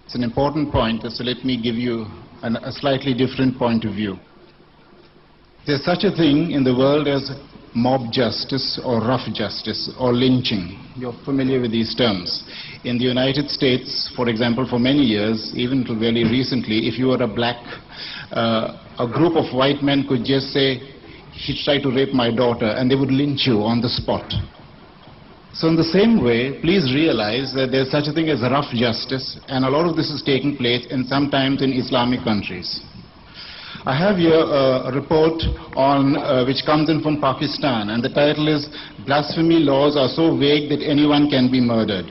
It's an important point, so let me give you a slightly different point of view. There's such a thing in the world as mob justice or rough justice or lynching. You're familiar with these terms. In the United States, for example, for many years, even until very recently, if you were a black, a group of white men could just say, he tried to rape my daughter, and they would lynch you on the spot. So in the same way, please realize that there's such a thing as rough justice, and a lot of this is taking place sometimes in Islamic countries. I have here a report on which comes in from Pakistan, and the title is "Blasphemy Laws Are So Vague That Anyone Can Be Murdered."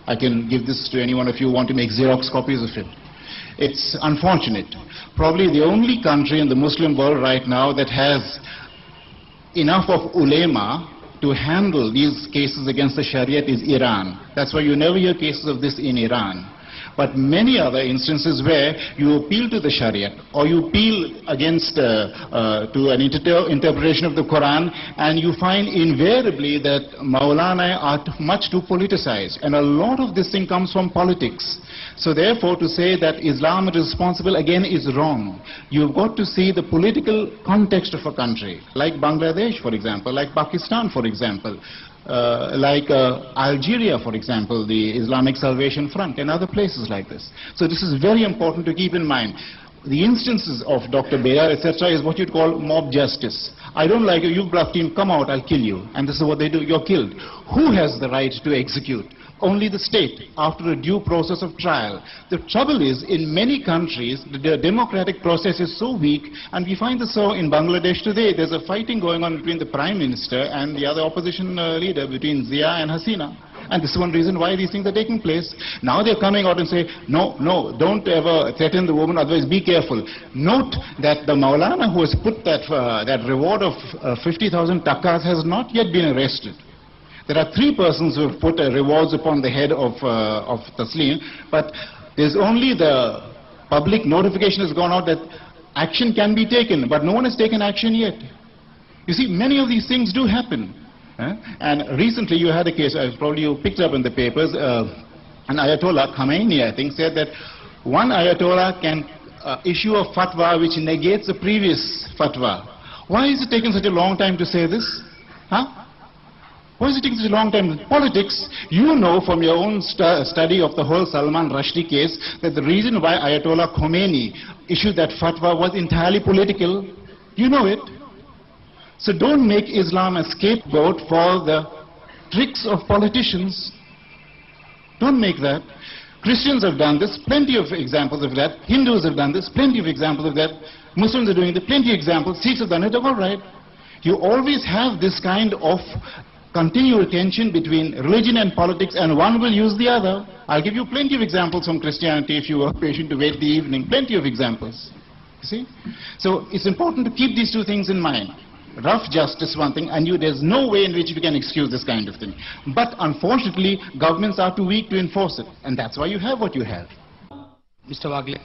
I can give this to anyone if you want to make Xerox copies of it. It's unfortunate. Probably the only country in the Muslim world right now that has enough of ulema to handle these cases against the Shariat is Iran. That's why you never hear cases of this in Iran. But many other instances where you appeal to the Shariat or you appeal against to an interpretation of the Quran, and you find invariably that Maulana are much too politicized, and a lot of this thing comes from politics. So therefore, to say that Islam is responsible again is wrong. You've got to see the political context of a country, like Bangladesh, for example, like Pakistan, for example, like Algeria, for example, the Islamic Salvation Front, and other places like this. So this is very important to keep in mind. The instances of Dr. Bedar, etc., is what you'd call mob justice. I don't like you, you've bluffed him, come out, I'll kill you. And this is what they do, you're killed. Who has the right to execute? Only the state, after a due process of trial. The trouble is, in many countries, the democratic process is so weak, and we find this so in Bangladesh today. There's a fighting going on between the Prime Minister and the other opposition leader, between Zia and Hasina. And this is one reason why these things are taking place. Now they're coming out and say, no, don't ever threaten the woman, otherwise be careful. Note that the Maulana who has put that reward of 50,000 takas has not yet been arrested. There are 3 persons who have put rewards upon the head of Taslim, but there's only the public notification has gone out that action can be taken, but no one has taken action yet. You see, many of these things do happen. And recently you had a case, probably you picked up in the papers, an Ayatollah, Khomeini, I think, said that one Ayatollah can issue a fatwa which negates the previous fatwa. Why is it taking such a long time to say this? Politics is long-term. Politics, you know from your own study of the whole Salman Rushdie case that the reason why Ayatollah Khomeini issued that fatwa was entirely political. You know it. So don't make Islam a scapegoat for the tricks of politicians. Don't make that. Christians have done this, plenty of examples of that. Hindus have done this, plenty of examples of that. Muslims are doing it, plenty of examples. Sikhs have done it, all right. You always have this kind of continual tension between religion and politics, and one will use the other. I'll give you plenty of examples from Christianity if you are patient to wait the evening. Plenty of examples. You see? So it's important to keep these two things in mind. Rough justice, one thing, and there's no way in which we can excuse this kind of thing. But unfortunately, governments are too weak to enforce it, and that's why you have what you have. Mr. Wagle.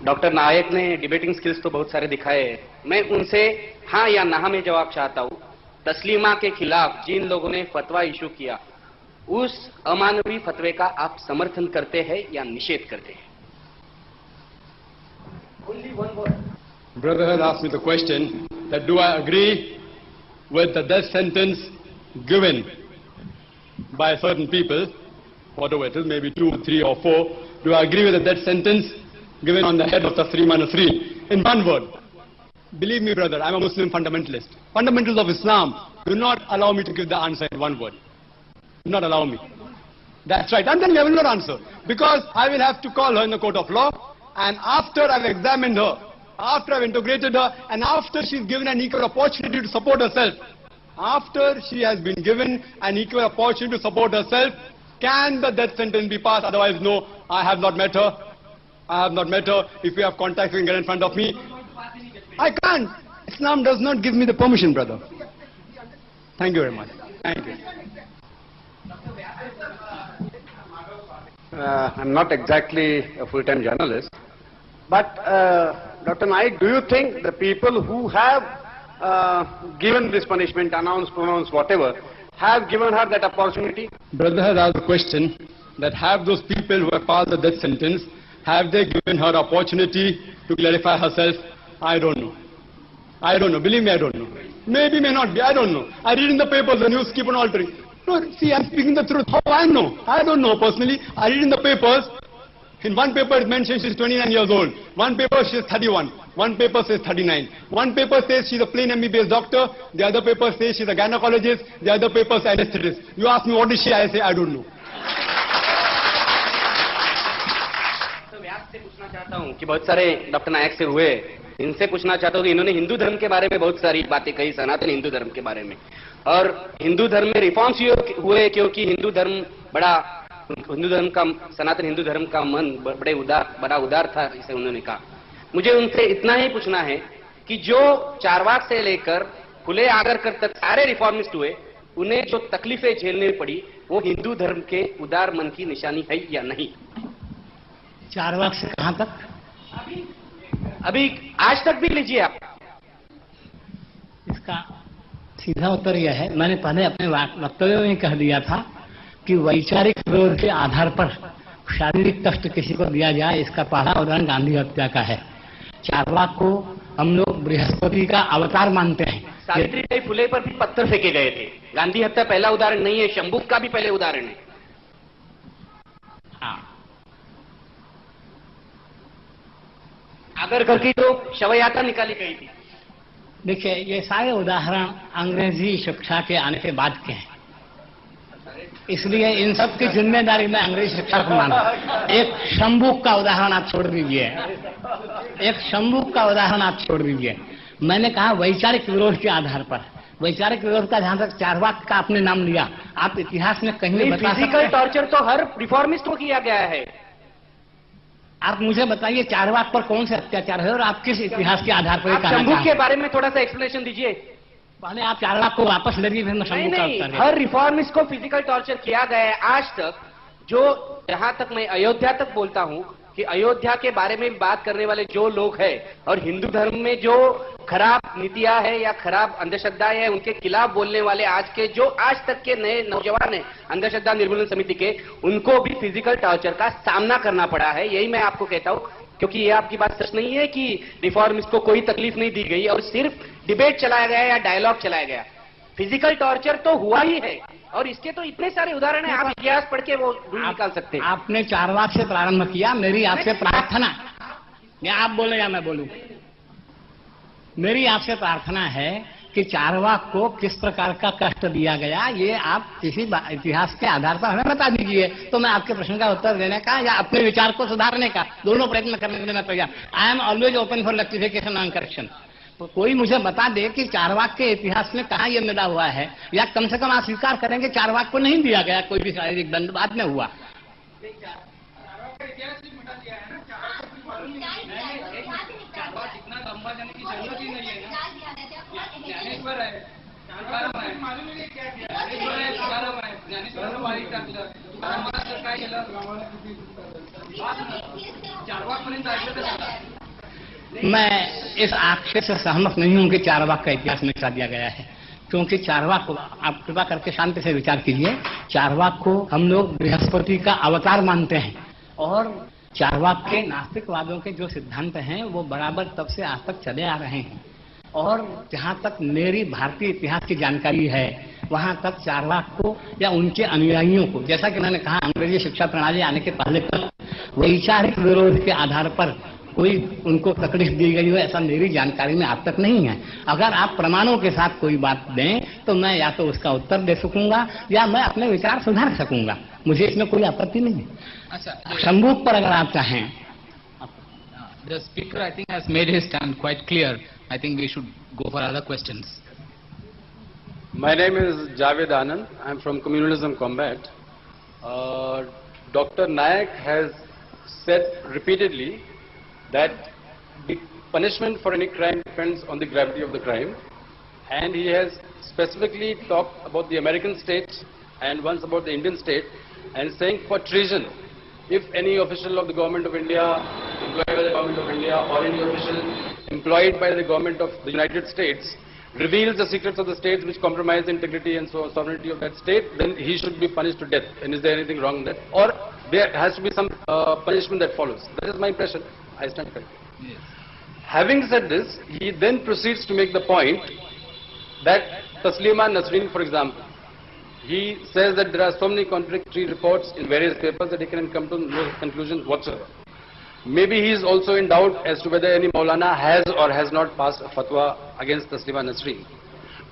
Doctor Nayak ने debating skills तो बहुत सारे दिखाए हैं। मैं उनसे हाँ या ना में जवाब चाहता हूँ। तस्लीमा के खिलाफ जिन लोगों ने फतवा इशू किया, उस अमानवीय फतवे का आप समर्थन करते हैं या निषेध करते हैं? Only one word. Brother has asked me the question that do I agree with the death sentence given by certain people, whatever it is, maybe 2, 3 or 4, do I agree with the death sentence given on the head of Tasrima Nasreen? In one word, believe me brother, I'm a Muslim fundamentalist. Fundamentals of Islam do not allow me to give the answer in one word. Do not allow me. That's right. And then I will not answer, because I will have to call her in the court of law, and after I've examined her, after I've integrated her, and after she's given an equal opportunity to support herself, after she has been given an equal opportunity to support herself, can the death sentence be passed? Otherwise, no, I have not met her. I have not met her. If you have contact, you can get in front of me. I can't. Islam does not give me the permission, brother. Thank you very much. Thank you. I'm not exactly a full-time journalist, but Dr. Naik, do you think the people who have given this punishment, announced, pronounced, whatever, have given her that opportunity? Brother has asked the question that have those people who have passed the death sentence, have they given her opportunity to clarify herself? I don't know. I don't know. Believe me, I don't know. Maybe, may not be. I don't know. I read in the papers, the news keep on altering. No, see, I'm speaking the truth. How I know? I don't know personally. I read in the papers. In one paper it mentions she's 29 years old. One paper she's 31. One paper says 39. One paper says she's a plain MBBS doctor. The other paper says she's a gynecologist. The other paper says anesthetist. You ask me what is she? I say I don't know. से पूछना चाहता हूं कि बहुत सारे doctor नायक से हुए, इनसे पूछना चाहता हूं कि इन्होंने हिंदू धर्म के बारे में बहुत सारी बातें कही, सनातन हिंदू धर्म के बारे में, और हिंदू धर्म में रिफॉर्म्स हुए क्योंकि हिंदू धर्म का सनातन हिंदू धर्म का मन बड़ा उदार था, जिसे उन्होंने कहा। मुझे उनसे इतना ही पूछना है कि जो चारवाक से लेकर खुले आगरकर तक सारे रिफॉर्मिस्ट हुए, उन्हें जो तकलीफें झेलनी पड़ी, वो हिंदू धर्म के उदार मन की निशानी है या नहीं? चारवाक से कहां तक? अभी आज तक भी लीजिए आप। इसका सीधा उत्तर यह है, मैंने पहले अपने वक्तव्य में कह दिया था कि वैचारिक विरोध के आधार पर शारीरिक कष्ट किसी को दिया जाए, इसका पहला उदाहरण गांधी हत्या का है। चारवाक को हम लोग बृहस्पति का अवतार मानते हैं। सावित्रीबाई फुले पर भी पत्थर फेंके गए थे। गांधी हत्या पहला उदाहरण नहीं है, शंभुक का भी पहले उदाहरण है। हाँ, आगरकर की जो शव यात्रा निकाली गई थी। देखिए, ये सारे उदाहरण अंग्रेजी शिक्षा के आने के बाद के हैं, इसलिए इन सब की जिम्मेदारी मैं अंग्रेजी शिक्षा को मानता हूं। एक शंभुक का उदाहरण आप छोड़ दीजिए, एक शंभुक का उदाहरण आप छोड़ दीजिए। मैंने कहा वैचारिक विरोध के आधार पर, वैचारिक विरोध का जहां तक चारवाक का आपने नाम लिया, आप इतिहास में कहीं बता सकते हैं? फिजिकल टॉर्चर तो हर रिफॉर्मिस्ट को किया गया है। आप मुझे बताइए चारवाक पर कौन से अत्याचार है और आप किस इतिहास के आधार पर कहना शंभुक के बारे में थोड़ा सा एक्सप्लेनेशन दीजिए। पहले आप चारवाक को वापस ले लीजिए, फिर मैं शंभुक का उत्तर। हर रिफॉर्मिस्ट को फिजिकल टॉर्चर किया गया है आज तक। जो जहां तक मैं अयोध्या तक बोलता हूं कि अयोध्या के बारे में बात करने वाले जो लोग हैं और हिंदू धर्म में जो खराब नीतियां है या खराब अंधश्रद्धाएं है, उनके खिलाफ बोलने वाले आज के जो आज तक के नए नौजवान हैं अंधश्रद्धा निर्मूलन समिति के, उनको भी फिजिकल टॉर्चर का सामना करना पड़ा है। यही मैं आपको कहता हूं, क्योंकि ये आपकी बात सच नहीं है कि रिफॉर्मिस्ट को कोई तकलीफ नहीं दी गई और सिर्फ डिबेट चलाया गया या डायलॉग चलाया गया। फिजिकल टॉर्चर तो हुआ ही है। और इसके तो इतने सारे उदाहरण हैं, आप इतिहास पढ़ के वो ढूंढ निकाल सकते हैं। आपने चारवाक से प्रारंभ किया, मेरी आपसे प्रार्थना, या आप बोले या मैं बोलूं, मेरी आपसे प्रार्थना है कि चारवाक को किस प्रकार का कष्ट दिया गया, ये आप किसी इतिहास के आधार पर हमें बता दीजिए, तो मैं आपके प्रश्न का उत्तर देने का या अपने विचार को सुधारने का दोनों प्रयत्न करने के लिए मैं तैयार। I am always open for rectification and correction. तो कोई मुझे बता दे कि चारवाक के इतिहास में कहाँ ये मिला हुआ है, या कम से कम आप स्वीकार करेंगे चारवाक को नहीं दिया गया कोई भी शारीरिक दंड, बाद में हुआ। मैं इस आक्षेप से सहमत नहीं हूं कि चारवाक का इतिहास मिटा दिया गया है, क्योंकि चारवाक को आप कृपा करके शांति से विचार कीजिए। चारवाक को हम लोग बृहस्पति का अवतार मानते हैं, और चारवाक के नास्तिकवादों के जो सिद्धांत हैं वो बराबर तब से आज तक चले आ रहे हैं। और जहां तक मेरी भारतीय इतिहास की जानकारी है, वहां तक चारवाक को या उनके अनुयायियों को, जैसा कि मैंने कहा, अंग्रेजी शिक्षा प्रणाली आने के पहले तक वैचारिक विरोध के आधार पर कोई उनको तकलीफ दी गई हो, ऐसा मेरी जानकारी में अब तक नहीं है। अगर आप प्रमाणों के साथ कोई बात दें तो मैं या तो उसका उत्तर दे सकूंगा या मैं अपने विचार सुधार सकूंगा, मुझे इसमें कोई आपत्ति नहीं है। अच्छा, शंभूक पर अगर आप चाहें। The speaker, I think, has made his stand quite clear. I think we should go for other questions. My name is Javed Anand. I'm from Communalism Combat. Dr. Naik has said repeatedly that the punishment for any crime depends on the gravity of the crime, and he has specifically talked about the American state and once about the Indian state, and saying for treason, if any official of the government of India, employed by the government of India, or any official employed by the government of the United States reveals the secrets of the state which compromise the integrity and sovereignty of that state, then he should be punished to death. And is there anything wrong in that? Or there has to be some punishment that follows. That is my impression. I stand corrected. Yes. Having said this, he then proceeds to make the point that Taslima Nasreen, for example, he says that there are so many contradictory reports in various papers that he can come to no conclusions whatsoever. Maybe he is also in doubt as to whether any Maulana has or has not passed a fatwa against Taslima Nasreen.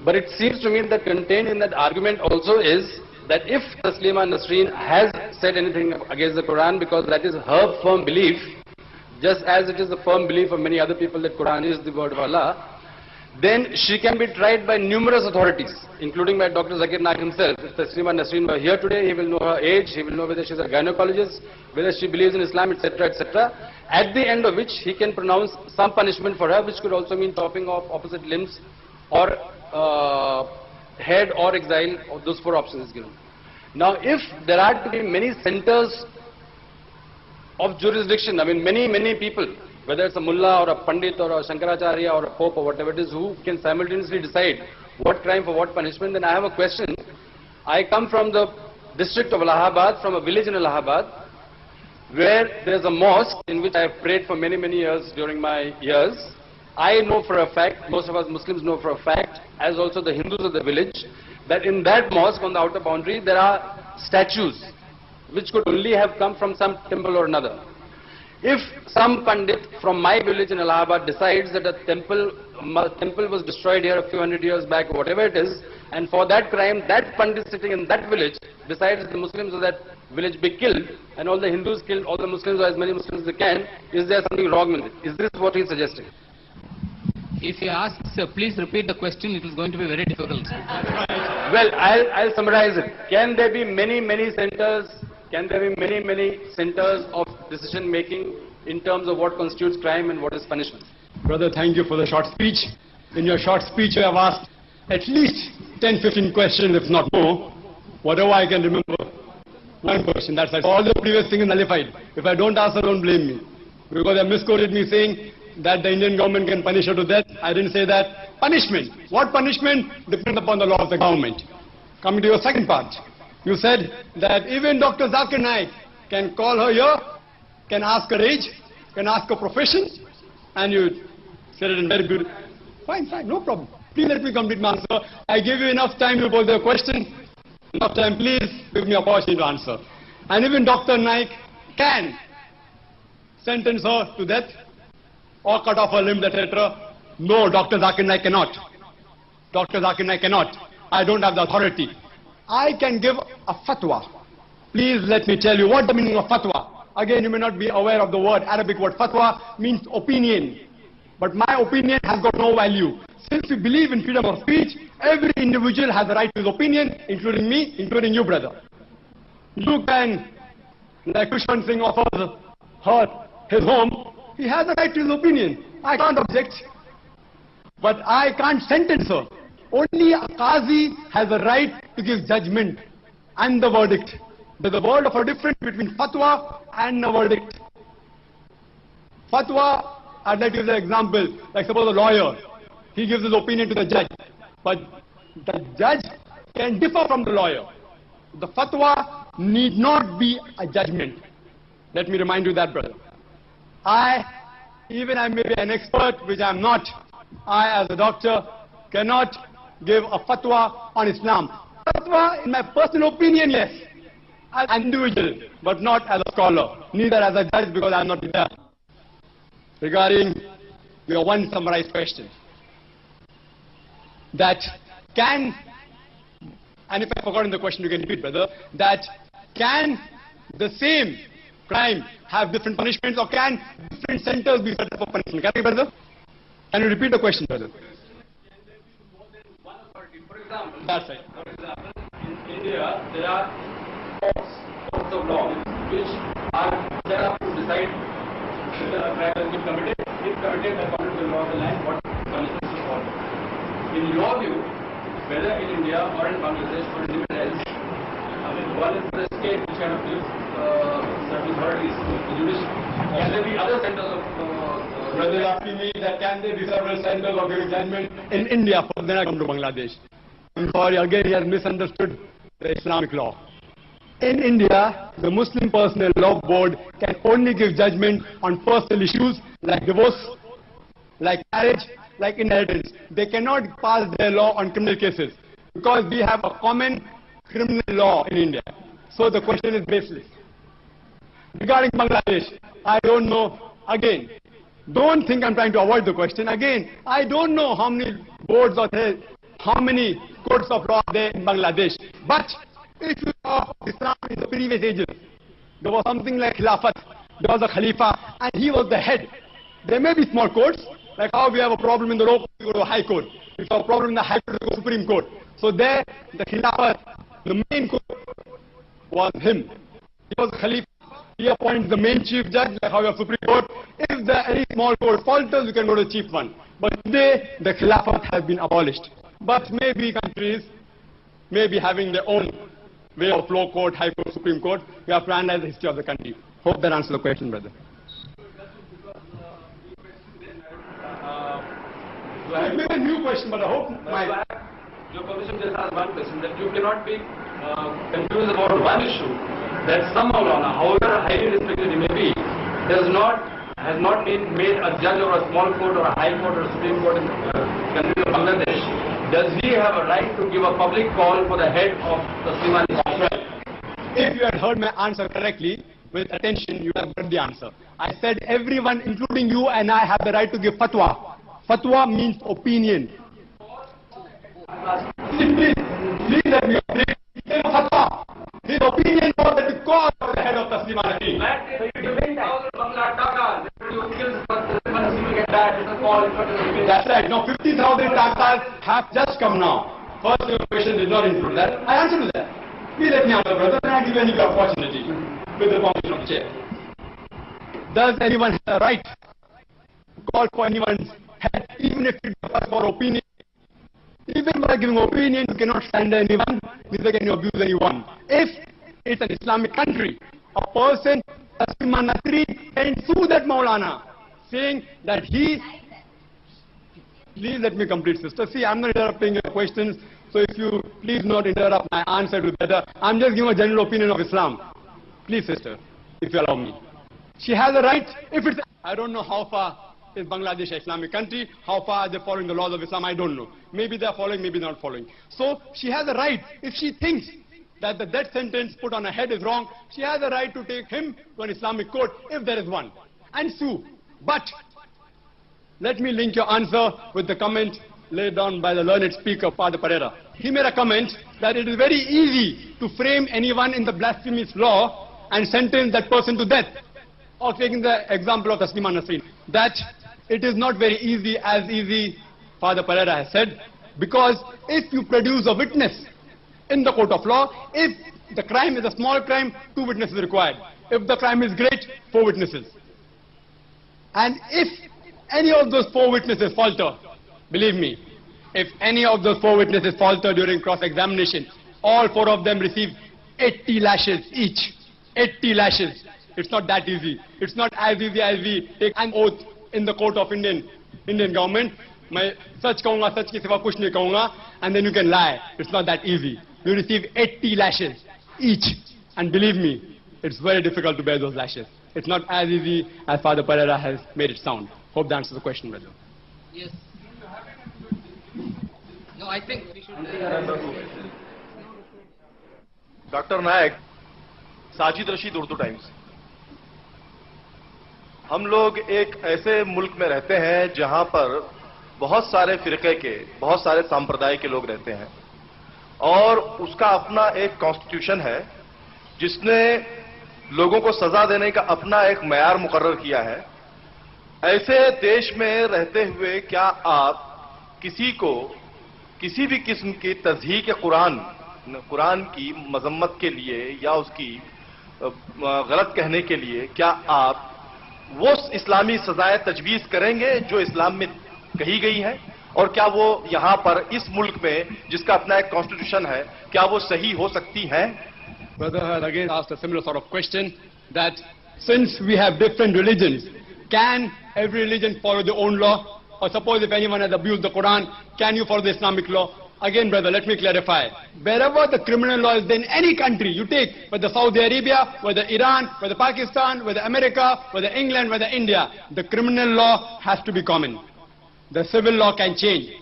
But it seems to me that contained in that argument also is that if Taslima Nasreen has said anything against the Quran, because that is her firm belief, just as it is the firm belief of many other people that Quran is the word of Allah, then she can be tried by numerous authorities, including by Dr. Zakir Naik himself. If Taslima Nasreen were here today, he will know her age, he will know whether she is a gynecologist, whether she believes in Islam, etc., etc. At the end of which, he can pronounce some punishment for her, which could also mean chopping off opposite limbs, or head, or exile, or those four options is given. Now, if there are to be many centers of jurisdiction, I mean many people, whether it's a mullah or a pandit or a Shankaracharya or a pope or whatever it is, who can simultaneously decide what crime for what punishment, then I have a question. I come from the district of Allahabad, from a village in Allahabad, where there's a mosque in which I have prayed for many years during my years. I know for a fact, most of us Muslims know for a fact, as also the Hindus of the village, that in that mosque on the outer boundary there are statues which could only have come from some temple or another. If some Pandit from my village in Allahabad decides that a temple was destroyed here a few hundred years back, or whatever it is, and for that crime, that Pandit sitting in that village decides the Muslims of that village be killed, and all the Hindus killed, all the Muslims, or as many Muslims as they can, is there something wrong with it? Is this what he is suggesting? If he asks, please repeat the question, it is going to be very difficult. Well, I'll summarize it. Can there be many centers? Can there be many centers of decision making in terms of what constitutes crime and what is punishment? Brother, thank you for the short speech. In your short speech, you have asked at least 10-15 questions, if not more. Whatever I can remember, one question. That's all the previous thing is nullified. If I don't answer, don't blame me. Because they misquoted me saying that the Indian government can punish her to death. I didn't say that. Punishment. What punishment? Depends upon the law of the government. Coming to your second part. You said that even Dr. Zakir Naik can call her here, can ask her age, can ask her profession, and you said it in very good. Fine, no problem. Please let me complete my answer. I gave you enough time to pose the question. enough time, please give me a opportunity to answer. And even Dr. Naik can sentence her to death or cut off her limbs, etc. No, Dr. Zakir Naik cannot. Dr. Zakir Naik cannot. I don't have the authority. I can give a fatwa. Please let me tell you what the meaning of fatwa. Again, you may not be aware of the word, Arabic word fatwa means opinion. But my opinion has got no value. Since we believe in freedom of speech, every individual has the right to his opinion, including me, including you, brother. You can, like Krishnan Singh offers her his home, he has a right to his opinion. I can't object. But I can't sentence her. Only a qazi has the right to give judgment and the verdict. There's a world of a difference between fatwa and a verdict. Fatwa, I'd like to give an example. Like suppose a lawyer, he gives his opinion to the judge. But the judge can differ from the lawyer. The fatwa need not be a judgment. Let me remind you that, brother. I may be an expert, which I am not. I, as a doctor, cannot give a fatwa on Islam. Fatwa, in my personal opinion, yes, as an individual, but not as a scholar, neither as a judge, because I am not there. Regarding your one summarized question, that can, and if I've forgotten the question, you can repeat, brother, that can the same crime have different punishments, or can different centers be set up for punishment? Can you, brother? Can you repeat the question, brother? For example, that's right. For example, in India, there are courts of law which are set up to decide whether a crime has been committed. If committed, according to the law of the land, what punishment is followed. In your view, whether in India or in Bangladesh or anywhere else, one is the state which kind of gives certain authorities to the judiciary. Can there be other centers of brother asking me that can there be several centers of giving judgment in India, first then I come to Bangladesh. I'm sorry, again he has misunderstood the Islamic law. In India, the Muslim Personal Law Board can only give judgment on personal issues like divorce, like marriage, like inheritance. They cannot pass their law on criminal cases because we have a common criminal law in India. So the question is baseless. Regarding Bangladesh, I don't know. Again, don't think I'm trying to avoid the question. Again, I don't know how many boards are there, how many courts of law are there in Bangladesh. But if you talk of Islam in the previous ages, there was something like Khilafat, there was a Khalifa, and he was the head. There may be small courts, like how we have a problem in the low court, we go to the high court. If you have a problem in the high court, we go to the Supreme Court. So there, the Khilafat, the main court was him. He was Khalifa. He appoints the main chief judge, like how you have Supreme Court. If there any small court falters, you can go to the chief one. But today, the Khilafat has been abolished. But maybe countries may be having their own way of low court, high court, Supreme Court. We have to analyze the history of the country. Hope that answers the question, brother. I made a new question, but I hope your permission just ask one question, that you cannot be confused about one issue, that some Maulana, however highly respected he may be, has not been made a judge or a small court or a high court or a Supreme Court in the country of Bangladesh. Does he have a right to give a public call for the head of the Slimani? If you had heard my answer correctly, with attention, you would have heard the answer. I said everyone, including you and I, have the right to give fatwa. Fatwa means opinion. Please let me update. Fatwa. His opinion was that the cause of the head of the Slimani. That's right. Now 50,000 takas have just come now. First your question did not include that. I answered to that. Please let me answer, brother, and I give any opportunity with the permission of the chair. Does anyone have a right to call for anyone's head, even if it was for opinion? Even by giving opinion, you cannot slander anyone, neither can you abuse anyone. If it's an Islamic country, a person, Tasliman Nasri, can sue that Maulana, saying that he... Please let me complete, sister. See, I'm not interrupting your questions, so if you please not interrupt my answer to that. I'm just giving a general opinion of Islam. Please, sister, if you allow me. She has a right, if it's... I don't know how far is Bangladesh an Islamic country, how far are they following the laws of Islam, I don't know. Maybe they are following, maybe not following. So, she has a right, if she thinks that the death sentence put on her head is wrong, she has a right to take him to an Islamic court, if there is one, and sue. But let me link your answer with the comment laid down by the learned speaker, Father Pereira. He made a comment that it is very easy to frame anyone in the blasphemous law and sentence that person to death. Or taking the example of Taslima Nasreen, that it is not very easy, as easy, Father Pereira has said, because if you produce a witness in the court of law, if the crime is a small crime, 2 witnesses are required. If the crime is great, 4 witnesses. And if any of those 4 witnesses falter, believe me, if any of those 4 witnesses falter during cross-examination, all 4 of them receive 80 lashes each. 80 lashes. It's not that easy. It's not as easy as we take an oath in the court of Indian government. मैं सच कहूंगा, सच के सिवा कुछ नहीं कहूंगा, and then you can lie. It's not that easy. You receive 80 lashes each, and believe me, it's very difficult to bear those lashes. It's not as easy as Father Pereira has made it sound. Hope that answers the question, brother. Yes. No, I think we should. Dr. Naik, Sajid Rashid Urdu times. हम लोग एक ऐसे मुल्क में रहते हैं जहां पर बहुत सारे फिरके के, बहुत सारे संप्रदाय के लोग रहते हैं और उसका अपना एक कॉन्स्टिट्यूशन है जिसने लोगों को सजा देने का अपना एक मयार मुकर्रर किया है। ऐसे देश में रहते हुए क्या आप किसी को किसी भी किस्म की तज़हीक कुरान की मजम्मत के लिए या उसकी गलत कहने के लिए क्या आप वो इस्लामी सजाएं तजवीज करेंगे जो इस्लाम में कही गई है, और क्या वो यहां पर इस मुल्क में जिसका अपना एक कॉन्स्टिट्यूशन है क्या वो सही हो सकती हैं? Brother has again asked a similar sort of question, that since we have different religions, can every religion follow their own law? Or suppose if anyone has abused the Quran, can you follow the Islamic law? Again, brother, let me clarify. Wherever the criminal law is in any country, you take whether Saudi Arabia, whether Iran, whether Pakistan, whether America, whether England, whether India, the criminal law has to be common. The civil law can change.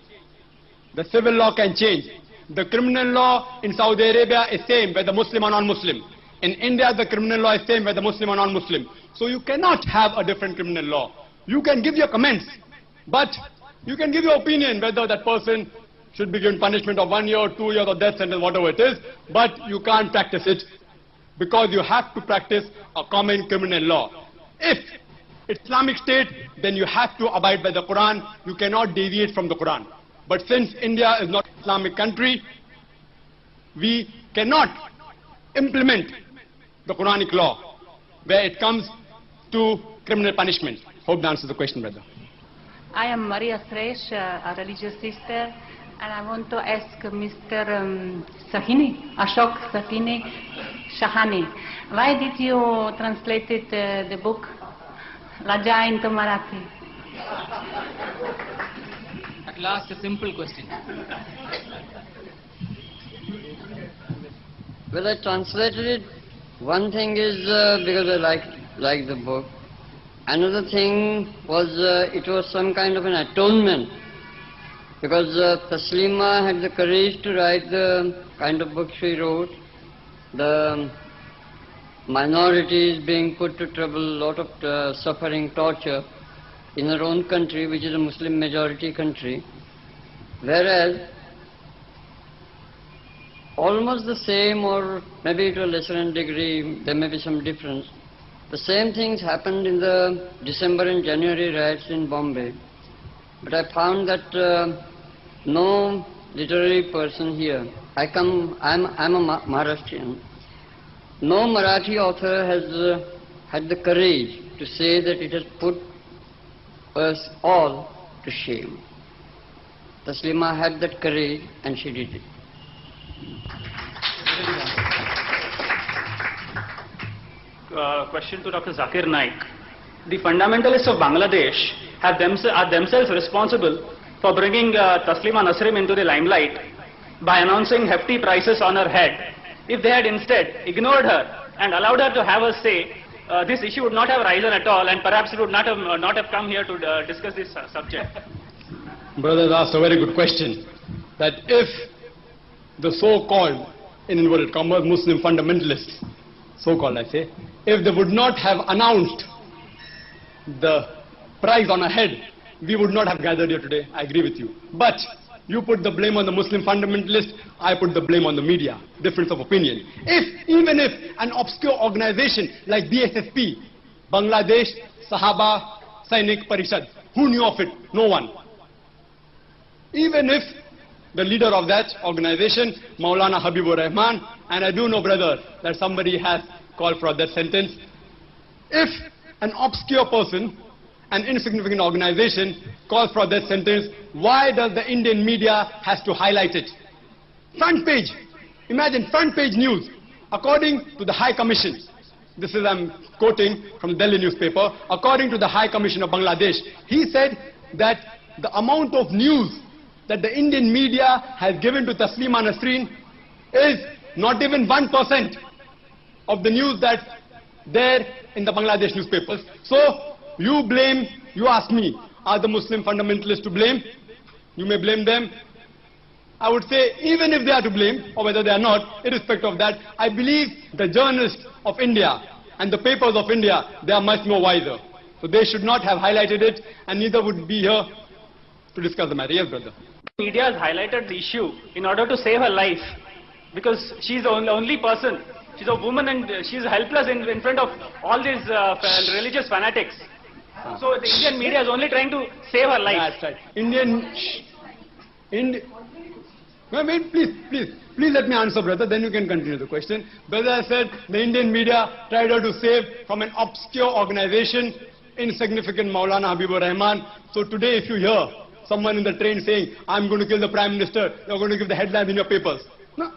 The civil law can change. The criminal law in Saudi Arabia is same whether Muslim or non-Muslim. In India, the criminal law is same whether Muslim or non-Muslim. So you cannot have a different criminal law. You can give your comments, but you can give your opinion whether that person should be given punishment of 1 year, 2 years, or death sentence, whatever it is, but you can't practice it because you have to practice a common criminal law. If it's Islamic State, then you have to abide by the Quran. You cannot deviate from the Quran. But since India is not an Islamic country, we cannot implement the Quranic law where it comes to criminal punishment. Hope that answers the question, brother. I am Maria Fresh, a religious sister, and I want to ask Mr. Sahini, Ashok Sahini Shahani, why did you translate the book Raja into Marathi? At last, a simple question. Well, I translated it. One thing is because I like the book. Another thing was it was some kind of an atonement, because Taslima had the courage to write the kind of book she wrote. The minorities being put to trouble, a lot of suffering, torture in her own country, which is a Muslim majority country, whereas almost the same, or maybe to a lesser degree, there may be some difference. The same things happened in the December and January riots in Bombay. But I found that no literary person here, I'm a Maharashtrian, no Marathi author has had the courage to say that it has put us all to shame. Taslima had that courage and she did it. Question to Dr. Zakir Naik. The fundamentalists of Bangladesh are themselves responsible for bringing Taslima Nasrim into the limelight by announcing hefty prices on her head. If they had instead ignored her and allowed her to have a say, this issue would not have risen at all, and perhaps it would not have come here to discuss this subject. Brother asked a very good question, that if the so-called in inverted commas, Muslim fundamentalists, so-called I say, if they would not have announced the price on our head, we would not have gathered here today. I agree with you. But you put the blame on the Muslim fundamentalist, I put the blame on the media. Difference of opinion. Even if an obscure organization like BSSP, Bangladesh Sahaba Sainik Parishad, who knew of it? No one. Even if the leader of that organization, Maulana Habibur Rahman, and I do know, brother, that somebody has called for that sentence. If an obscure person, an insignificant organization calls for that sentence, why does the Indian media has to highlight it? Front page. Imagine front page news. According to the High Commission, this is I'm quoting from the Delhi newspaper, according to the High Commission of Bangladesh, he said that the amount of news that the Indian media has given to Taslima Nasreen is not even 1% of the news that's there in the Bangladesh newspapers. So, you ask me, are the Muslim fundamentalists to blame? You may blame them. I would say, even if they are to blame, or whether they are not, irrespective of that, I believe the journalists of India and the papers of India, they are much more wiser. So they should not have highlighted it, and neither would be here to discuss the matter. Yes, brother. Media has highlighted the issue in order to save her life, because she's the only person. She's a woman and she's helpless in front of all these religious fanatics. So the Indian media is only trying to save her life. That's right. Wait, please let me answer, brother, then you can continue the question. Brother, I said the Indian media tried to save from an obscure organization, insignificant Maulana Habibur Rahman. So today if you hear someone in the train saying, I'm going to kill the Prime Minister, you're going to give the headlines in your papers. No,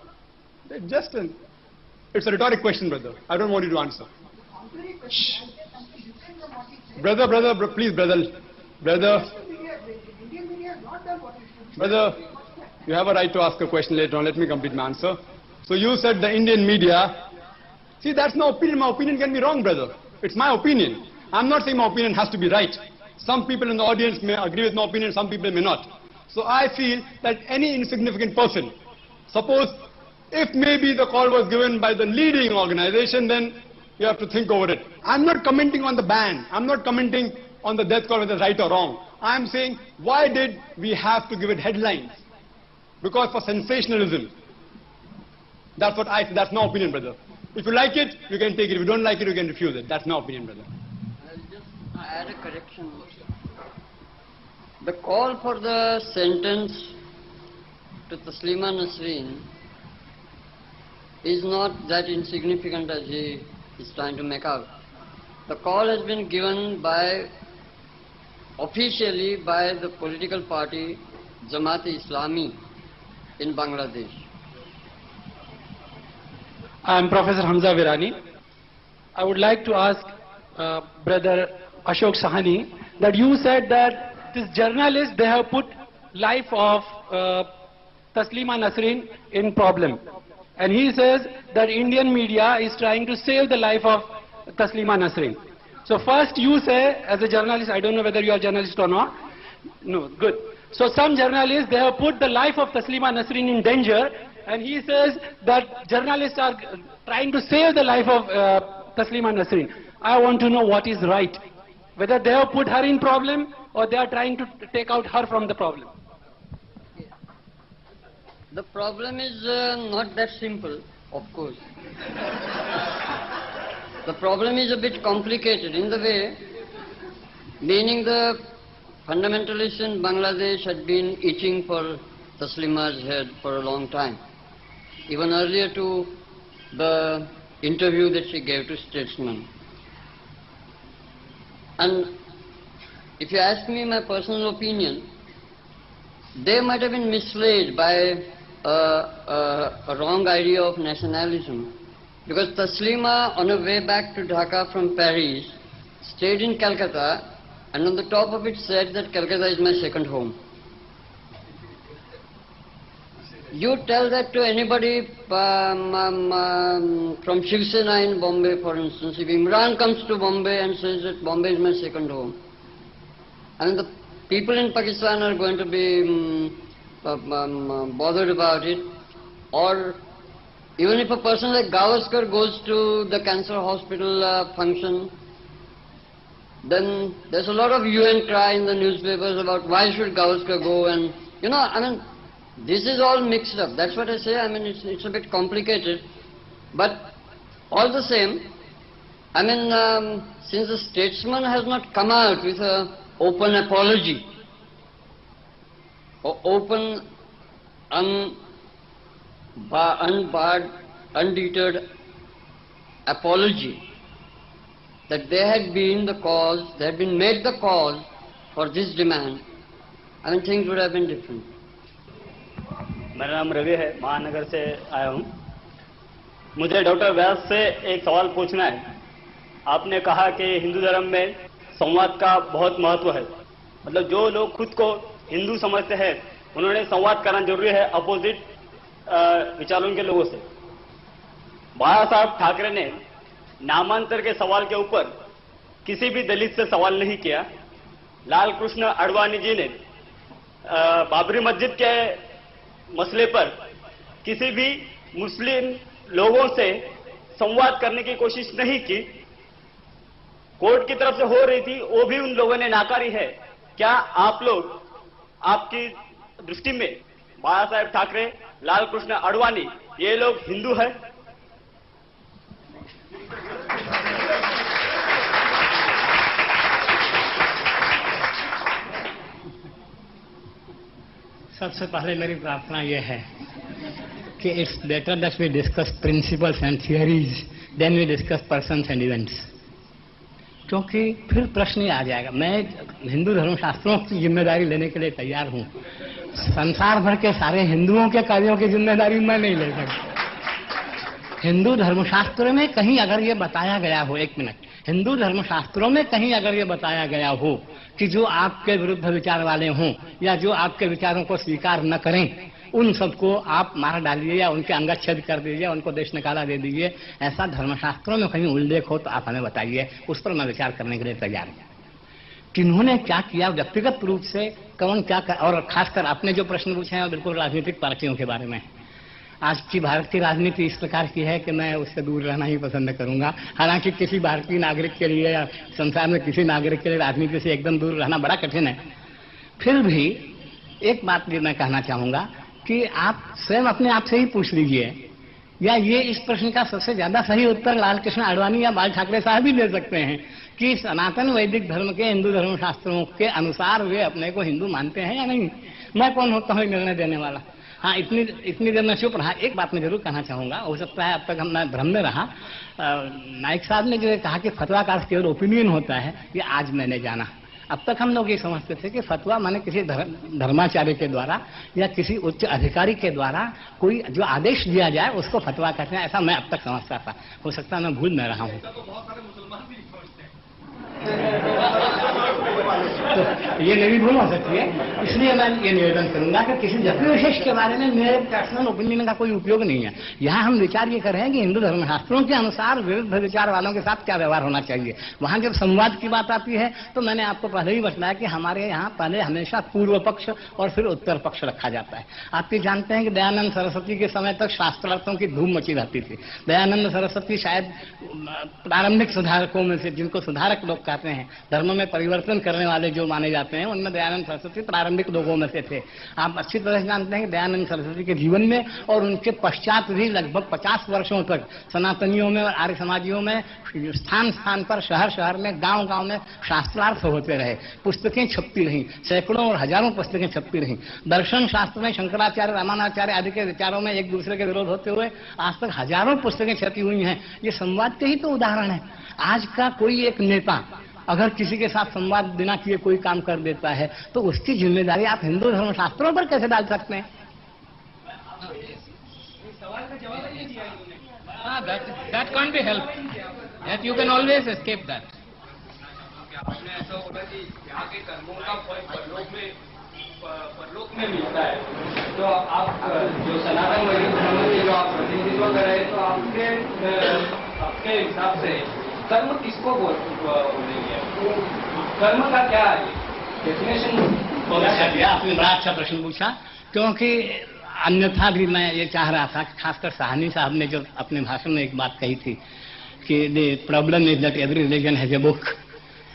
it's a rhetoric question, brother. I don't want you to answer. Shh. Brother, please, brother, you have a right to ask a question later on. Let me complete my answer. So you said the Indian media. See, that's my opinion. My opinion can be wrong, brother. It's my opinion. I'm not saying my opinion has to be right. Some people in the audience may agree with my opinion, some people may not. So I feel that any insignificant person, suppose if maybe the call was given by the leading organization, then you have to think over it. I'm not commenting on the ban. I'm not commenting on the death call whether it's right or wrong. I'm saying, why did we have to give it headlines? Because for sensationalism. That's my opinion, brother. If you like it, you can take it. If you don't like it, you can refuse it. That's my opinion, brother. I'll just add a correction. The call for the sentence to Taslima Nasreen is not that insignificant as he is trying to make out. The call has been given officially by the political party Jamaat-e-Islami in Bangladesh. I am Professor Hamza Virani. I would like to ask Brother Ashok Sahani that you said that this journalist, they have put life of Taslima Nasreen in problem. And he says that Indian media is trying to save the life of Taslima Nasreen. So first you say, as a journalist, I don't know whether you are a journalist or not. No, good. So some journalists, they have put the life of Taslima Nasreen in danger, and he says that journalists are trying to save the life of Taslima Nasreen. I want to know what is right. Whether they have put her in problem or they are trying to take out her from the problem. The problem is not that simple, of course. The problem is a bit complicated in the way, meaning the fundamentalists in Bangladesh had been itching for Taslima's head for a long time, even earlier to the interview that she gave to Statesman. And if you ask me my personal opinion, they might have been misled by a wrong idea of nationalism, because Taslima, on her way back to Dhaka from Paris, stayed in Calcutta, and on the top of it said that Calcutta is my second home. You tell that to anybody from Shiv Sena in Bombay, for instance. If Imran comes to Bombay and says that Bombay is my second home, and the people in Pakistan are going to be bothered about it, or Even if a person like Gavaskar goes to the cancer hospital function, then there's a lot of hue and cry in the newspapers about why should Gavaskar go, and I mean, this is all mixed up. That's what I say. I mean, it's a bit complicated, but all the same, I mean, since the statesman has not come out with an open apology, or open, unbarred, undeterred apology, that they had been the cause, they had been made the cause for this demand, I mean, things would have been different. मेरा नाम रवि है, महानगर से आया हूँ। मुझे doctor व्यास से एक सवाल पूछना है। आपने कहा कि हिंदू धर्म में संवाद का बहुत महत्व है, मतलब जो लोग खुद को हिंदू समझते हैं उन्होंने संवाद करना जरूरी है अपोजिट विचारों के लोगों से। बाला साहब ठाकरे ने नामांतर के सवाल के ऊपर किसी भी दलित से सवाल नहीं किया। लाल कृष्ण आडवाणी जी ने बाबरी मस्जिद के मसले पर किसी भी मुस्लिम लोगों से संवाद करने की कोशिश नहीं की। कोर्ट की तरफ से हो रही थी, वो भी उन लोगों ने नाकारी है। क्या आप लोग, आपकी दृष्टि में बाला साहेब ठाकरे, लाल कृष्ण आडवाणी, ये लोग हिंदू है? सबसे पहले मेरी प्रार्थना यह है कि it's better that we discuss principles and theories than we discuss persons and events, क्योंकि फिर प्रश्न ही आ जाएगा। मैं हिंदू धर्मशास्त्रों की जिम्मेदारी लेने के लिए तैयार हूं। संसार भर के सारे हिंदुओं के कार्यों की जिम्मेदारी मैं नहीं ले सकता। हिंदू धर्मशास्त्र में कहीं अगर ये बताया गया हो, एक मिनट, हिंदू धर्मशास्त्रों में कहीं अगर ये बताया गया हो कि जो आपके विरुद्ध विचार वाले हों या जो आपके विचारों को स्वीकार न करें, उन सबको आप मार डालिए या उनके अंगच्छेद कर दीजिए, उनको देश निकाला दे दीजिए, ऐसा धर्मशास्त्रों में कहीं उल्लेख हो तो आप हमें बताइए, उस पर मैं विचार करने के लिए तैयार हूं। किन्होंने क्या किया व्यक्तिगत रूप से, कौन क्या कर, और खासकर आपने जो प्रश्न पूछे हैं बिल्कुल राजनीतिक पार्टियों के बारे में। आज की भारत की राजनीति इस प्रकार की है कि मैं उससे दूर रहना ही पसंद करूंगा। हालांकि किसी भारतीय नागरिक के लिए या संसार में किसी नागरिक के लिए राजनीति से एकदम दूर रहना बड़ा कठिन है। फिर भी एक बात भी मैं कहना चाहूंगा कि आप स्वयं अपने आप से ही पूछ लीजिए, या ये इस प्रश्न का सबसे ज्यादा सही उत्तर लाल कृष्ण आडवाणी या बाल ठाकरे साहब ही दे सकते हैं कि सनातन वैदिक धर्म के हिंदू धर्मशास्त्रों के अनुसार वे अपने को हिंदू मानते हैं या नहीं। मैं कौन होता हूँ निर्णय देने वाला। हाँ, इतनी देर में चुप रहा। एक बात मैं जरूर कहना चाहूंगा, हो सकता है अब तक मैं भ्रम में रहा। नाइक साहब ने जो कहा कि फतवा का केवल ओपिनियन होता है, ये आज मैंने जाना। अब तक हम लोग ये समझते थे कि फतवा माने किसी धर्माचार्य के द्वारा या किसी उच्च अधिकारी के द्वारा कोई जो आदेश दिया जाए उसको फतवा कहते हैं, ऐसा मैं अब तक समझता था। हो सकता है मैं भूल में रहा हूँ। तो ये मेरी भूल हो सकती है, इसलिए मैं ये निवेदन करूंगा कि किसी व्यक्ति विशेष के बारे में मेरे पर्सनल ओपिनियन का कोई उपयोग नहीं है। यहाँ हम विचार ये कर रहे हैं कि हिंदू धर्मशास्त्रों के अनुसार विरुद्ध विचार वालों के साथ क्या व्यवहार होना चाहिए। वहाँ जब संवाद की बात आती है तो मैंने आपको पहले ही बताया कि हमारे यहाँ पहले हमेशा पूर्व पक्ष और फिर उत्तर पक्ष रखा जाता है। आप ये जानते हैं कि दयानंद सरस्वती के समय तक शास्त्रार्थों की धूम मची रहती थी। दयानंद सरस्वती शायद प्रारंभिक सुधारकों में से, जिनको सुधारक लोग कहते हैं, धर्म में परिवर्तन करने वाले जो माने जाते हैं, उनमें दयानंद सरस्वती प्रारंभिक लोगों में से थे। आप अच्छी तरह से जानते हैं कि दयानंद सरस्वती के जीवन में और उनके पश्चात भी लगभग 50 वर्षों तक सनातनियों में और आर्य समाजियों में स्थान स्थान पर, शहर शहर में, गांव गांव में शास्त्रार्थ होते रहे। पुस्तकें छपती रहीं, सैकड़ों और हजारों पुस्तकें छपती रहीं। दर्शन शास्त्र में शंकराचार्य, रामानुजाचार्य आदि के विचारों में एक दूसरे के विरोध होते हुए आज तक हजारों पुस्तकें छपी हुई हैं। ये संवाद के ही तो उदाहरण है। आज का कोई एक नेता अगर किसी के साथ संवाद बिना किए कोई काम कर देता है तो उसकी जिम्मेदारी आप हिंदू धर्मशास्त्रों पर कैसे डाल सकते हैं? That can't be helped. That you can always escape that. आपने ऐसा बोला कि यहाँ के कर्मों का फल परलोक में मिलता है, तो आप जो सनातन वैदिक धर्म के जो आप प्रतिनिधित्व कर रहे हैं, तो आपके हिसाब से कर्म किसको बोलेंगे? कर्म का क्या डेफिनेशन? आपने बड़ा अच्छा प्रश्न पूछा, क्योंकि अन्यथा भी मैं ये चाह रहा था कि खासकर साहनी साहब ने जो अपने भाषण में एक बात कही थी कि the problem is that every religion has a book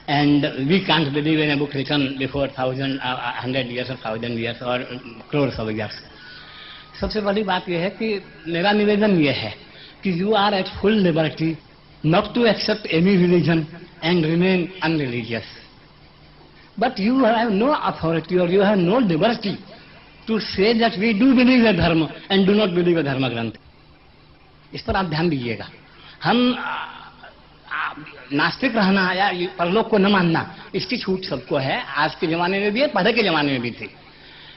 and we can't believe in a book written before 100 years or 1000 years और crores of years। सबसे बड़ी बात यह है कि मेरा निवेदन यह है कि you are at full liberty not to accept any religion and remain unreligious, but you have no authority और you have no liberty to say that we do believe a dharma and do not believe a dharma granth. इस पर आप ध्यान दीजिएगा। हम नास्तिक रहना या परलोक को न मानना, इसकी छूट सबको है। आज के जमाने में भी है, पहले के जमाने में भी थी।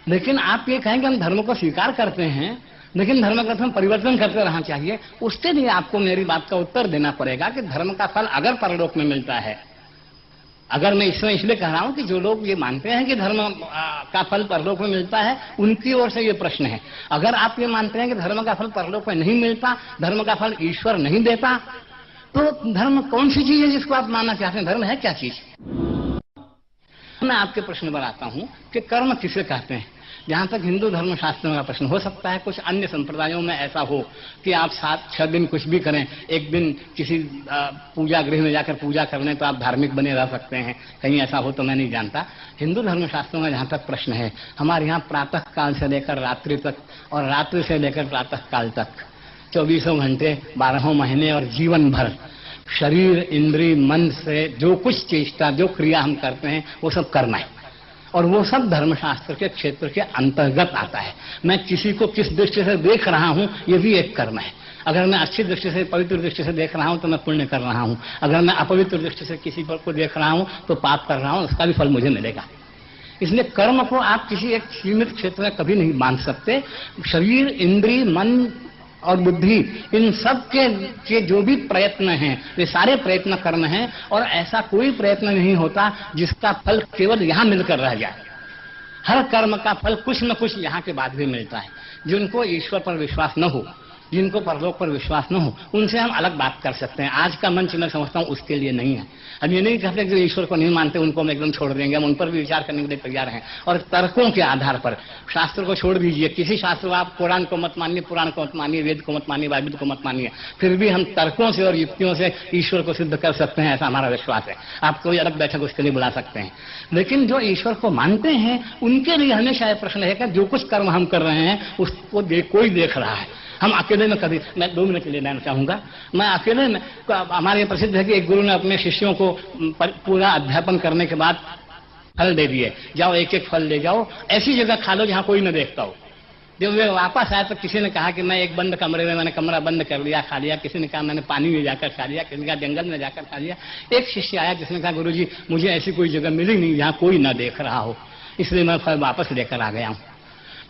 लेकिन आप ये कहें कि हम धर्म को स्वीकार करते हैं लेकिन धर्म ग्रंथ में परिवर्तन करते रहना चाहिए, उसके लिए आपको मेरी बात का उत्तर देना पड़ेगा कि धर्म का फल अगर परलोक में मिलता है, अगर मैं इसमें इसलिए कह रहा हूं कि जो लोग ये मानते हैं कि धर्म का फल परलोक में मिलता है, उनकी ओर से ये प्रश्न है। अगर आप ये मानते हैं कि धर्म का फल परलोक में नहीं मिलता, धर्म का फल ईश्वर नहीं देता, तो धर्म कौन सी चीज है जिसको आप मानना चाहते हैं? धर्म है क्या चीज? मैं आपके प्रश्न पर आता हूं कि कर्म किसे कहते हैं। जहां तक हिंदू धर्म शास्त्रों का प्रश्न, हो सकता है कुछ अन्य संप्रदायों में ऐसा हो कि आप 7-6 दिन कुछ भी करें, एक दिन किसी पूजा गृह में जाकर पूजा करने तो आप धार्मिक बने रह सकते हैं, कहीं ऐसा हो तो मैं नहीं जानता। हिंदू धर्म शास्त्रों में जहां तक प्रश्न है, हमारे यहाँ प्रातः काल से लेकर रात्रि तक और रात्रि से लेकर प्रातः काल तक 24 घंटे 12 महीने और जीवन भर शरीर इंद्रिय मन से जो कुछ चेष्टा जो क्रिया हम करते हैं वो सब करना है, और वो सब धर्मशास्त्र के क्षेत्र के अंतर्गत आता है। मैं किसी को किस दृष्टि से देख रहा हूं ये भी एक कर्म है। अगर मैं अच्छी दृष्टि से पवित्र दृष्टि से देख रहा हूं तो मैं पुण्य कर रहा हूं, अगर मैं अपवित्र दृष्टि से किसी पर को देख रहा हूं तो पाप कर रहा हूं, उसका भी फल मुझे मिलेगा। इसलिए कर्म को आप किसी एक सीमित क्षेत्र में कभी नहीं बांध सकते। शरीर इंद्रिय मन और बुद्धि, इन सब के जो भी प्रयत्न हैं वे सारे प्रयत्न कर्म हैं, और ऐसा कोई प्रयत्न नहीं होता जिसका फल केवल यहां मिलकर रह जाए। हर कर्म का फल कुछ न कुछ यहां के बाद भी मिलता है। जिनको ईश्वर पर विश्वास न हो, जिनको परलोक पर विश्वास न हो, उनसे हम अलग बात कर सकते हैं। आज का मंच मैं समझता हूं उसके लिए नहीं है। हम ये नहीं कहते कि ईश्वर को नहीं मानते उनको हम एकदम छोड़ देंगे, हम उन पर भी विचार करने के लिए तैयार हैं, और तर्कों के आधार पर। शास्त्र को छोड़ दीजिए, किसी शास्त्र को आप कुरान को मत मानिए, पुराण को मत मानिए, वेद को मत मानिए, बाइबल को मत मानिए, फिर भी हम तर्कों से और युक्तियों से ईश्वर को सिद्ध कर सकते हैं, ऐसा हमारा विश्वास है। आप कोई अलग बैठक उसके लिए बुला सकते हैं। लेकिन जो ईश्वर को मानते हैं उनके लिए हमेशा यह प्रश्न है कि जो कुछ कर्म हम कर रहे हैं उसको कोई देख रहा है। हम अकेले में कभी, मैं 2 मिनट के लिए लेना चाहूंगा, मैं अकेले में, हमारे प्रसिद्ध है कि एक गुरु ने अपने शिष्यों को पूरा अध्यापन करने के बाद फल दे दिए, जाओ एक एक फल ले जाओ, ऐसी जगह खा लो जहां कोई न देखता हो। जब वे वापस आए तो किसी ने कहा कि मैं एक बंद कमरे में, मैंने कमरा बंद कर लिया, खा लिया। किसी ने कहा मैंने पानी में जाकर खा लिया, किसी ने कहा जंगल में जाकर खा लिया। एक शिष्य आया जिसने कहा गुरुजी मुझे ऐसी कोई जगह मिली नहीं जहां कोई न देख रहा हो, इसलिए मैं फल वापस लेकर आ गया हूं।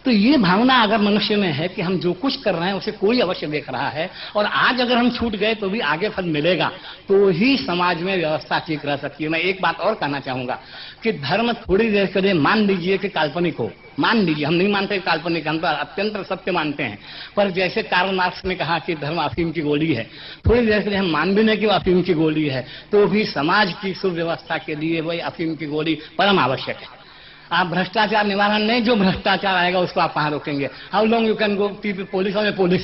तो ये भावना अगर मनुष्य में है कि हम जो कुछ कर रहे हैं उसे कोई अवश्य देख रहा है, और आज अगर हम छूट गए तो भी आगे फल मिलेगा, तो ही समाज में व्यवस्था ठीक रह सकती है। मैं एक बात और कहना चाहूंगा कि धर्म थोड़ी देर के लिए मान लीजिए कि काल्पनिक हो, मान लीजिए, हम नहीं मानते काल्पनिक, हम तो अत्यंत सत्य मानते हैं, पर जैसे कार्ल मार्क्स ने कहा कि धर्म अफीम की गोली है, थोड़ी देर के लिए हम मान भी नहीं कि वो अफीम की गोली है, तो भी समाज की सुव्यवस्था के लिए वही अफीम की गोली परम आवश्यक है। आप भ्रष्टाचार निवारण नहीं, जो भ्रष्टाचार आएगा उसको आप कहां रोकेंगे? How long you can go police और पुलिस।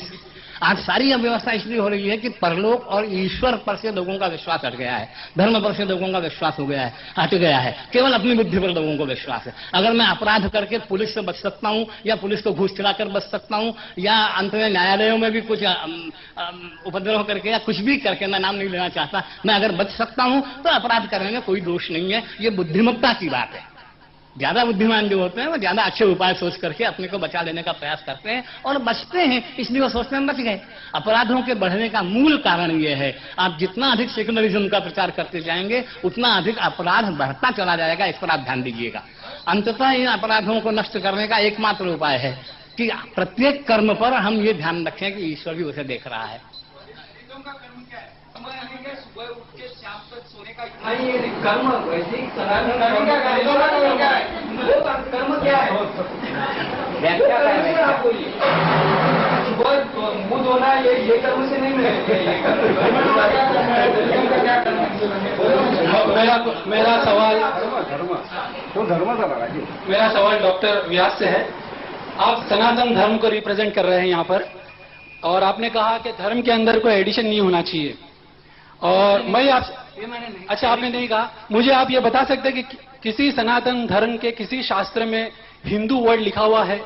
आज सारी व्यवस्था इसलिए हो रही है कि परलोक और ईश्वर पर से लोगों का विश्वास हट गया है, धर्म पर से लोगों का विश्वास हो गया है, हट गया है, केवल अपनी बुद्धि पर लोगों को विश्वास है। अगर मैं अपराध करके पुलिस से बच सकता हूं, या पुलिस को घूस खिलाकर बच सकता हूं, या अंत में न्यायालयों में भी कुछ उपद्रव करके या कुछ भी करके, मैं नाम नहीं लेना चाहता, मैं अगर बच सकता हूं तो अपराध करने में कोई दोष नहीं है। ये बुद्धिमत्ता की बात है। ज्यादा बुद्धिमान जो होते हैं वो ज्यादा अच्छे उपाय सोच करके अपने को बचा लेने का प्रयास करते हैं और बचते हैं, इसलिए वो सोचते हैं बच गए। अपराधों के बढ़ने का मूल कारण ये है, आप जितना अधिक सेकुलरिज्म का प्रचार करते जाएंगे उतना अधिक अपराध बढ़ता चला जाएगा, इस पर आप ध्यान दीजिएगा। अंततः इन अपराधों को नष्ट करने का एकमात्र उपाय है कि प्रत्येक कर्म पर हम ये ध्यान रखें कि ईश्वर भी उसे देख रहा है। कर्म वैदिक कर्म क्या है? व्याख्या मुंह धोना ये कर्म से नहीं मिलेगा। मेरा सवाल डॉक्टर व्यास से है आप सनातन धर्म को रिप्रेजेंट कर रहे हैं यहाँ पर, और आपने कहा कि धर्म के अंदर कोई एडिशन नहीं होना चाहिए। और मैं आप अच्छा, आपने नहीं कहा। मुझे आप ये बता सकते हैं कि किसी सनातन धर्म के किसी शास्त्र में हिंदू वर्ड लिखा हुआ है,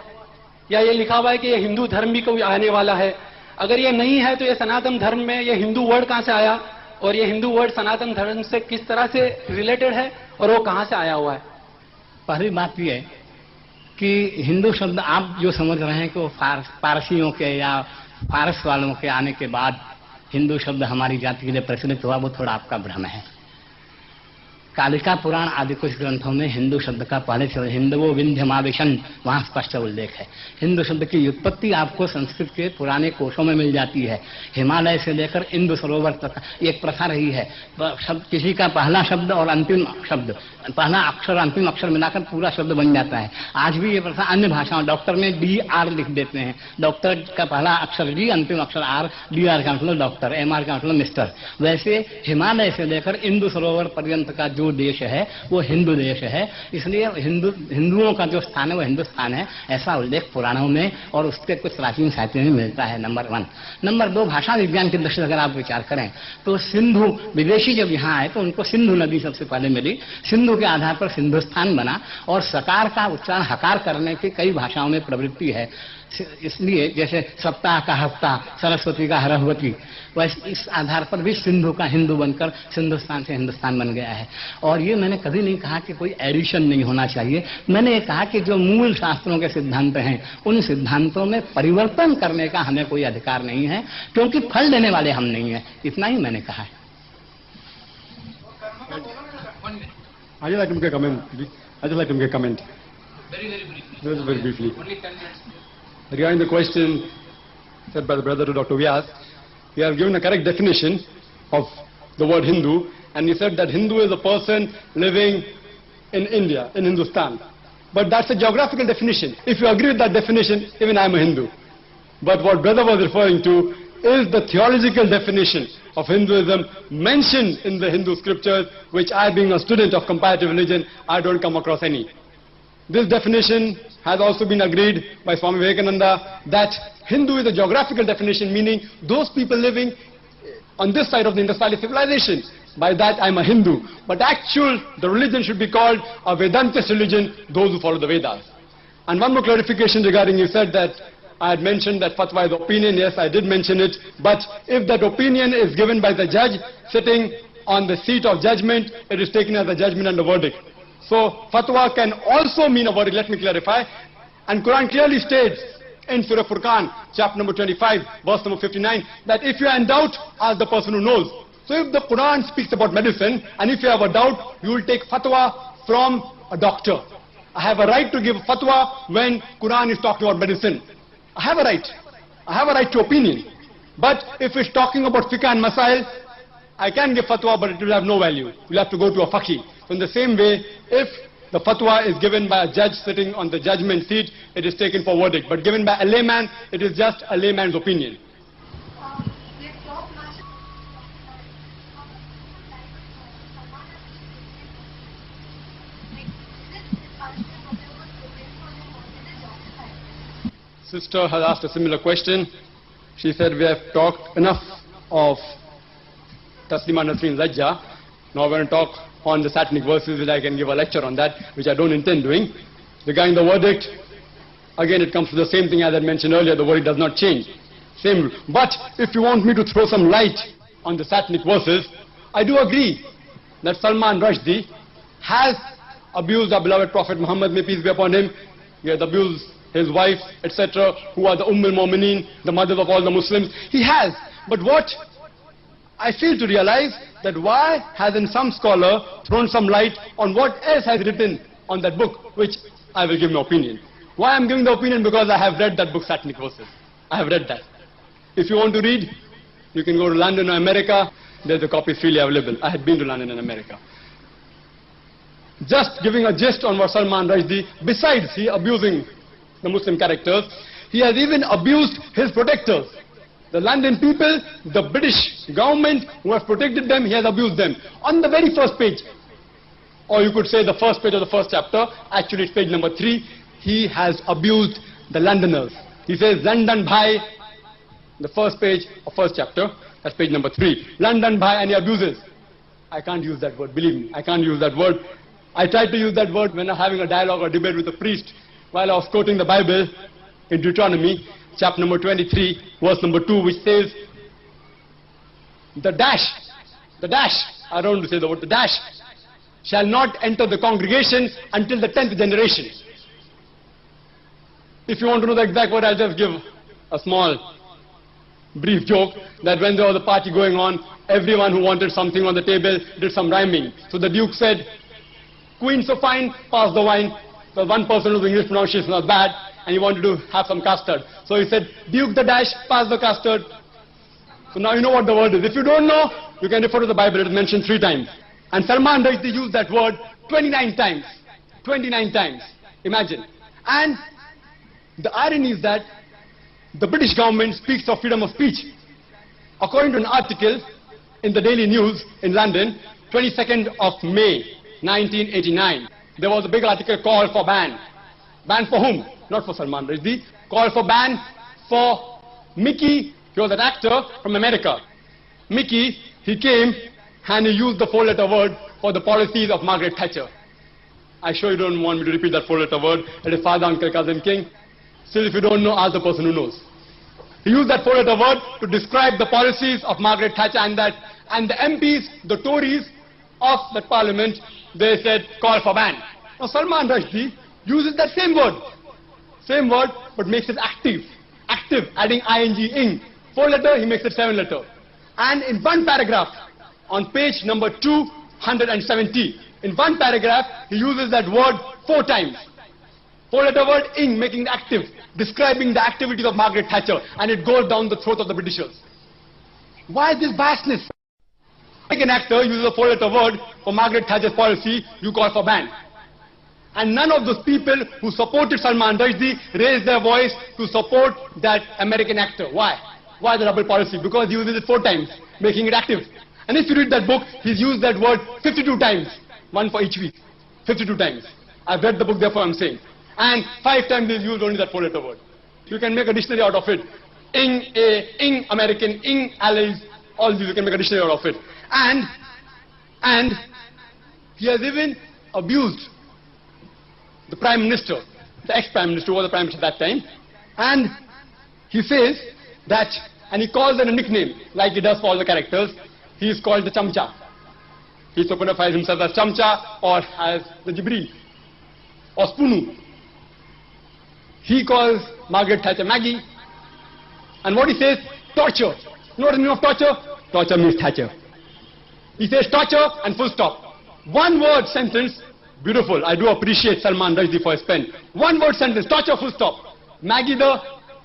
या ये लिखा हुआ है कि ये हिंदू धर्म भी कोई आने वाला है? अगर ये नहीं है तो ये सनातन धर्म में ये हिंदू वर्ड कहाँ से आया, और ये हिंदू वर्ड सनातन धर्म से किस तरह से रिलेटेड है, और वो कहाँ से आया हुआ है? पहली बात यह है कि हिंदू शब्द आप जो समझ रहे हैं कि वो पारसियों के या फारस वालों के आने के बाद हिंदू शब्द हमारी जाति के लिए प्रचलित हुआ, वो थोड़ा आपका भ्रम है। कालिका पुराण आदि कुछ ग्रंथों में हिंदू शब्द का पहले से हिंदवो विंध्यमाविशन वहां स्पष्ट उल्लेख है। हिंदू शब्द की उत्पत्ति आपको संस्कृत के पुराने कोशों में मिल जाती है। हिमालय से लेकर इंदु सरोवर तक एक प्रथा रही है, शब्द किसी का पहला शब्द और अंतिम शब्द, पहला अक्षर अंतिम अक्षर मिलाकर पूरा शब्द बन जाता है। आज भी ये प्रथा अन्य भाषाओं, डॉक्टर में DR लिख देते हैं, डॉक्टर का पहला अक्षर D, अंतिम अक्षर R, DR का मतलब डॉक्टर, MR का मतलब मिस्टर। वैसे हिमालय से लेकर इंदु सरोवर पर्यंत का जो देश है वो हिंदू देश है, इसलिए हिंदुओं का जो स्थान है वो हिंदुस्तान है, ऐसा उल्लेख पुराणों में और उसके कुछ प्राचीन साहित्य में मिलता है। नंबर 1। नंबर 2, भाषा विज्ञान की दृष्टि से अगर आप विचार करें तो सिंधु विदेशी जब यहाँ आए तो उनको सिंधु नदी सबसे पहले मिली, सिंधु के आधार पर सिंधुस्तान बना, और सकार का उच्चारण हकार करने की कई भाषाओं में प्रवृत्ति है। इसलिए जैसे सप्ताह का हफ्ता, सरस्वती का हरहवती, वैसे इस आधार पर भी सिंधु का हिंदू बनकर सिंधुस्तान से हिंदुस्तान बन गया है। और ये मैंने कभी नहीं कहा कि कोई एडिशन नहीं होना चाहिए, मैंने ये कहा कि जो मूल शास्त्रों के सिद्धांत हैं उन सिद्धांतों में परिवर्तन करने का हमें कोई अधिकार नहीं है, क्योंकि फल देने वाले हम नहीं है। इतना ही मैंने कहा है। I'd like to make a comment, please. I'd like to make a comment. Very briefly. Only 10 minutes. Regarding the question said by the brother to Dr. Vyas, he has given a correct definition of the word Hindu, and he said that Hindu is a person living in India, in Hindustan. But that's a geographical definition. If you agree with that definition, even I am a Hindu. But what brother was referring to is the theological definition of Hinduism mentioned in the Hindu scriptures, which I, being a student of comparative religion, I don't come across any. This definition has also been agreed by Swami Vivekananda, that Hindu is a geographical definition, meaning those people living on this side of the Indus-Valley civilization. By that I am a Hindu. But the religion should be called a Vedantist religion, those who follow the Vedas. And one more clarification regarding, you said that I had mentioned that fatwa is opinion. Yes, I did mention it. But if that opinion is given by the judge sitting on the seat of judgment, it is taken as a judgment and a verdict. So fatwa can also mean a verdict. Let me clarify. And Quran clearly states in Surah Furqan, chapter number 25, verse number 59, that if you are in doubt, ask the person who knows. So if the Quran speaks about medicine, and if you have a doubt, you will take fatwa from a doctor. I have a right to give fatwa when Quran is talking about medicine. I have a right. I have a right to opinion. But if it's talking about fiqh and masail, I can give fatwa, but it will have no value. You'll have to go to a faqih. So in the same way, if the fatwa is given by a judge sitting on the judgment seat, it is taken for verdict. But given by a layman, it is just a layman's opinion. Sister has asked a similar question. She said, we have talked enough of Taslima Nasreen Zajja. Now we're going to talk on the satanic verses, which I can give a lecture on that, which I don't intend doing. Regarding the verdict, again it comes to the same thing as I mentioned earlier, the verdict does not change. Same. But if you want me to throw some light on the satanic verses, I do agree that Salman Rushdie has abused our beloved Prophet Muhammad, may peace be upon him. He has abused his wife, etc., who are the al-Mu'mineen, the mothers of all the Muslims. He has. But what I fail to realize, that why hasn't some scholar thrown some light on what else has written on that book, which I will give my opinion. Why I'm giving the opinion? Because I have read that book, Satanic Verses. I have read that. If you want to read, you can go to London or America. There's a copy freely available. I had been to London and America. Just giving a gist on what Salman Rushdie, besides he abusing the Muslim characters, he has even abused his protectors. The London people, the British government who has protected them, he has abused them. On the very first page, or you could say the first page of the first chapter, actually it's page number 3, he has abused the Londoners. He says, London bhai, the first page of first chapter, that's page number 3. London bhai, and he abuses. I can't use that word, believe me, I can't use that word. I tried to use that word when I'm having a dialogue or debate with a priest while I was quoting the Bible in Deuteronomy, chapter number 23, verse number 2, which says, the dash, I don't want to say the word, the dash, shall not enter the congregation until the 10th generation. If you want to know the exact word, I'll just give a small, brief joke that when there was a party going on, everyone who wanted something on the table did some rhyming. So the Duke said, Queen so fine, pass the wine. So one person whose English pronunciation was bad, and he wanted to have some custard. So he said, Duke the dash, pass the custard. So now you know what the word is. If you don't know, you can refer to the Bible. It is mentioned 3 times. And Salman Rushdie used that word 29 times. 29 times. Imagine. And the irony is that the British government speaks of freedom of speech. According to an article in the Daily News in London, 22nd of May, 1989, there was a big article called for ban. Ban for whom? Not for Salman Rushdie. Call for ban for Mickey. He was an actor from America. Mickey, he came and he used the 4-letter word for the policies of Margaret Thatcher. I'm sure you don't want me to repeat that 4-letter word. It is father, uncle, cousin, king. Still, if you don't know, ask the person who knows. He used that 4-letter word to describe the policies of Margaret Thatcher, and the MPs, the Tories of that parliament, they said, call for ban. Now Salman Rushdie uses that same word, but makes it active, adding ing. 4-letter, he makes it 7-letter. And in one paragraph, on page number 270, in one paragraph, he uses that word 4 times. 4-letter word, ing, making it active, describing the activities of Margaret Thatcher, and it goes down the throat of the Britishers. Why this biasness? Like an actor uses a 4-letter word for Margaret Thatcher's policy, you call for ban. And none of those people who supported Salman Rushdie raised their voice to support that American actor. Why? Why the double policy? Because he uses it 4 times, making it active. And if you read that book, he's used that word 52 times, 1 for each week, 52 times. I've read the book, therefore I'm saying. And 5 times he's used only that 4-letter word. You can make a dictionary out of it. Ing American, ing allies, all these you can make a dictionary out of it. And he has even abused the Prime Minister, the ex-Prime Minister, who was the Prime Minister at that time. And he says that, and he calls it a nickname, like he does for all the characters. He is called the Chamcha. He personifies himself as Chamcha or as the Jibreel or Spoonu. He calls Margaret Thatcher Maggie. And what he says, torture. You know what the meaning of torture? Torture means Thatcher. He says torture and full stop. 1 word sentence, beautiful. I do appreciate Salman Rushdie for his pen. 1 word sentence, torture, full stop. Maggie the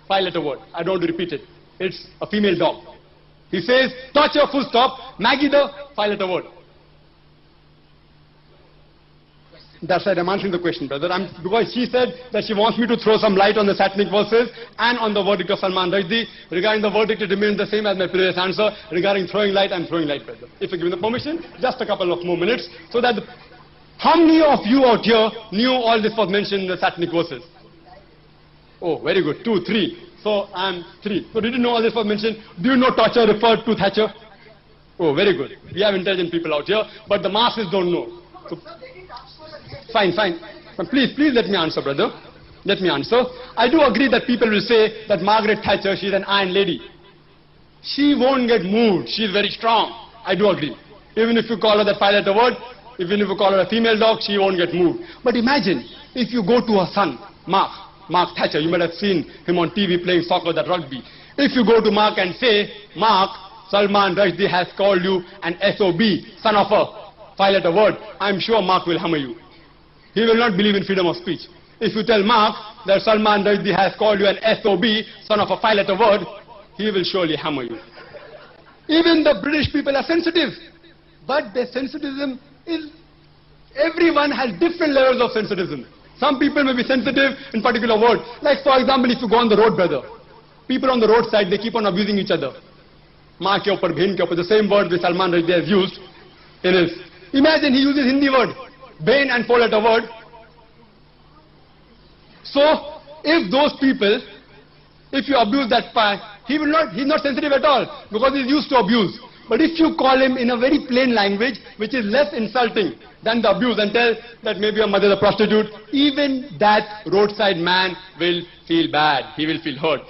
5-letter word. I don't want to repeat it. It's a female dog. He says torture, full stop. Maggie the 5-letter word. That's right, I'm answering the question, brother. Because she said that she wants me to throw some light on the satanic verses and on the verdict of Salman Rushdie. Regarding the verdict, it remains the same as my previous answer. Regarding throwing light, I'm throwing light, brother. If you give me the permission, just a couple of more minutes, so that how many of you out here knew all this was mentioned in the satanic verses? Oh, very good. 2, 3. So I'm 3. So did you know all this was mentioned? Do you know torture referred to Thatcher? Oh, very good. We have intelligent people out here, but the masses don't know. So, fine. Please let me answer, brother. Let me answer. I do agree that people will say that Margaret Thatcher, she's an iron lady. She won't get moved. She's very strong. I do agree. Even if you call her that 5-letter word, even if you call her a female dog, she won't get moved. But imagine if you go to her son, Mark Thatcher. You might have seen him on TV playing soccer, that rugby. If you go to Mark and say, Mark, Salman Rushdie has called you an SOB, son of a 5-letter word, I'm sure Mark will hammer you. He will not believe in freedom of speech. If you tell Mark that Salman Rushdie has called you an SOB, son of a 5-letter word, he will surely hammer you. Even the British people are sensitive. But their sensitivism is, everyone has different levels of sensitivism. Some people may be sensitive in particular words. Like for example, if you go on the road, brother, people on the roadside, they keep on abusing each other. Maa ke upar, bhin ke upar, the same word which Salman Rushdie has used in his. Imagine he uses Hindi word, bhin and 4-letter word. So, if those people, if you abuse that spy, he's not sensitive at all because he's used to abuse. But if you call him in a very plain language, which is less insulting than the abuse, and tell that maybe your mother is a prostitute, even that roadside man will feel bad. He will feel hurt.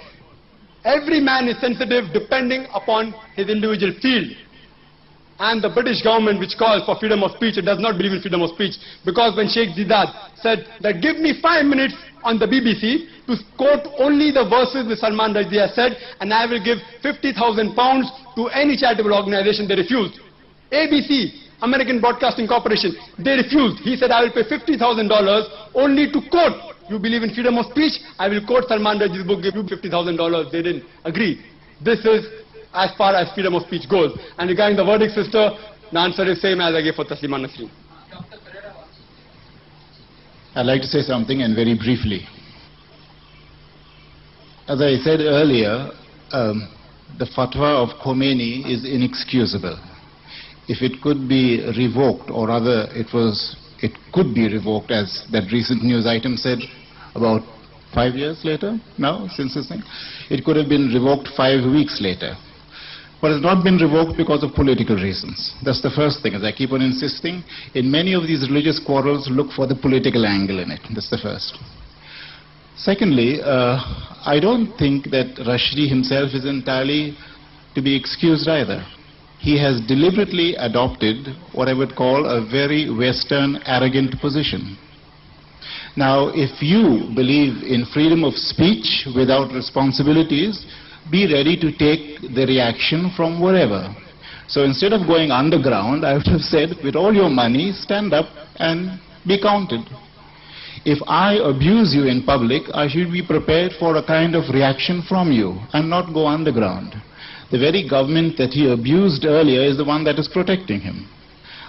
Every man is sensitive depending upon his individual field. And the British government, which calls for freedom of speech, it does not believe in freedom of speech. Because when Sheikh Zidad said that give me 5 minutes on the BBC to quote only the verses which Salman Rushdie has said, and I will give 50,000 pounds to any charitable organization, they refused. ABC, American Broadcasting Corporation, they refused. He said, I will pay $50,000 only to quote. You believe in freedom of speech? I will quote Salman Rushdie's book, give you $50,000. They didn't agree. This is as far as freedom of speech goes. And regarding the verdict, sister, the answer is same as I gave for Taslima Nasreen. I'd like to say something, and very briefly. As I said earlier, the fatwa of Khomeini is inexcusable. If it could be revoked, or rather it could be revoked, as that recent news item said, about 5 years later now, since this thing, it could have been revoked 5 weeks later. But it's not been revoked because of political reasons. That's the first thing, as I keep on insisting. In many of these religious quarrels, look for the political angle in it. That's the first. Secondly, I don't think that Rushdie himself is entirely to be excused either. He has deliberately adopted what I would call a very Western, arrogant position. Now, if you believe in freedom of speech without responsibilities, be ready to take the reaction from wherever. So instead of going underground, I would have said, with all your money, stand up and be counted. If I abuse you in public, I should be prepared for a kind of reaction from you and not go underground. The very government that he abused earlier is the one that is protecting him.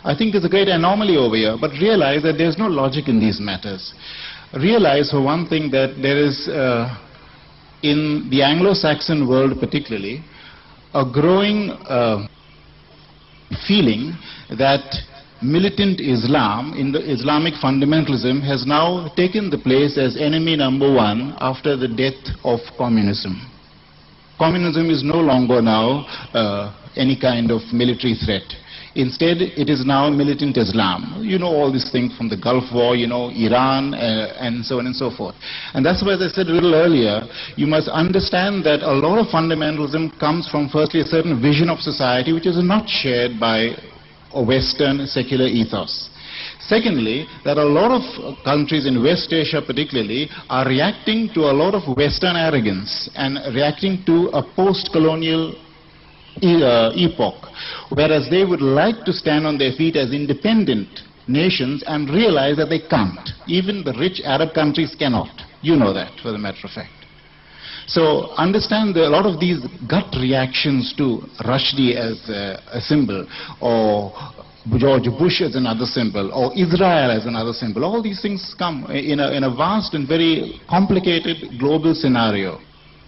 I think there's a great anomaly over here, but realize that there's no logic in these matters. Realize, for one thing, that there is in the Anglo-Saxon world particularly, a growing feeling that militant Islam, in the Islamic fundamentalism, has now taken the place as enemy number one after the death of communism. Communism is no longer now any kind of military threat. Instead, it is now militant Islam. You know all these things from the Gulf War, you know, Iran, and so on and so forth. And that's why, as I said a little earlier, you must understand that a lot of fundamentalism comes from, firstly, a certain vision of society which is not shared by a Western secular ethos. Secondly, that a lot of countries in West Asia particularly are reacting to a lot of Western arrogance and reacting to a post-colonial epoch, whereas they would like to stand on their feet as independent nations and realize that they can't. Even the rich Arab countries cannot. You know that, for the matter of fact. So understand that a lot of these gut reactions to Rushdie as a symbol, or George Bush as another symbol, or Israel as another symbol, all these things come in a vast and very complicated global scenario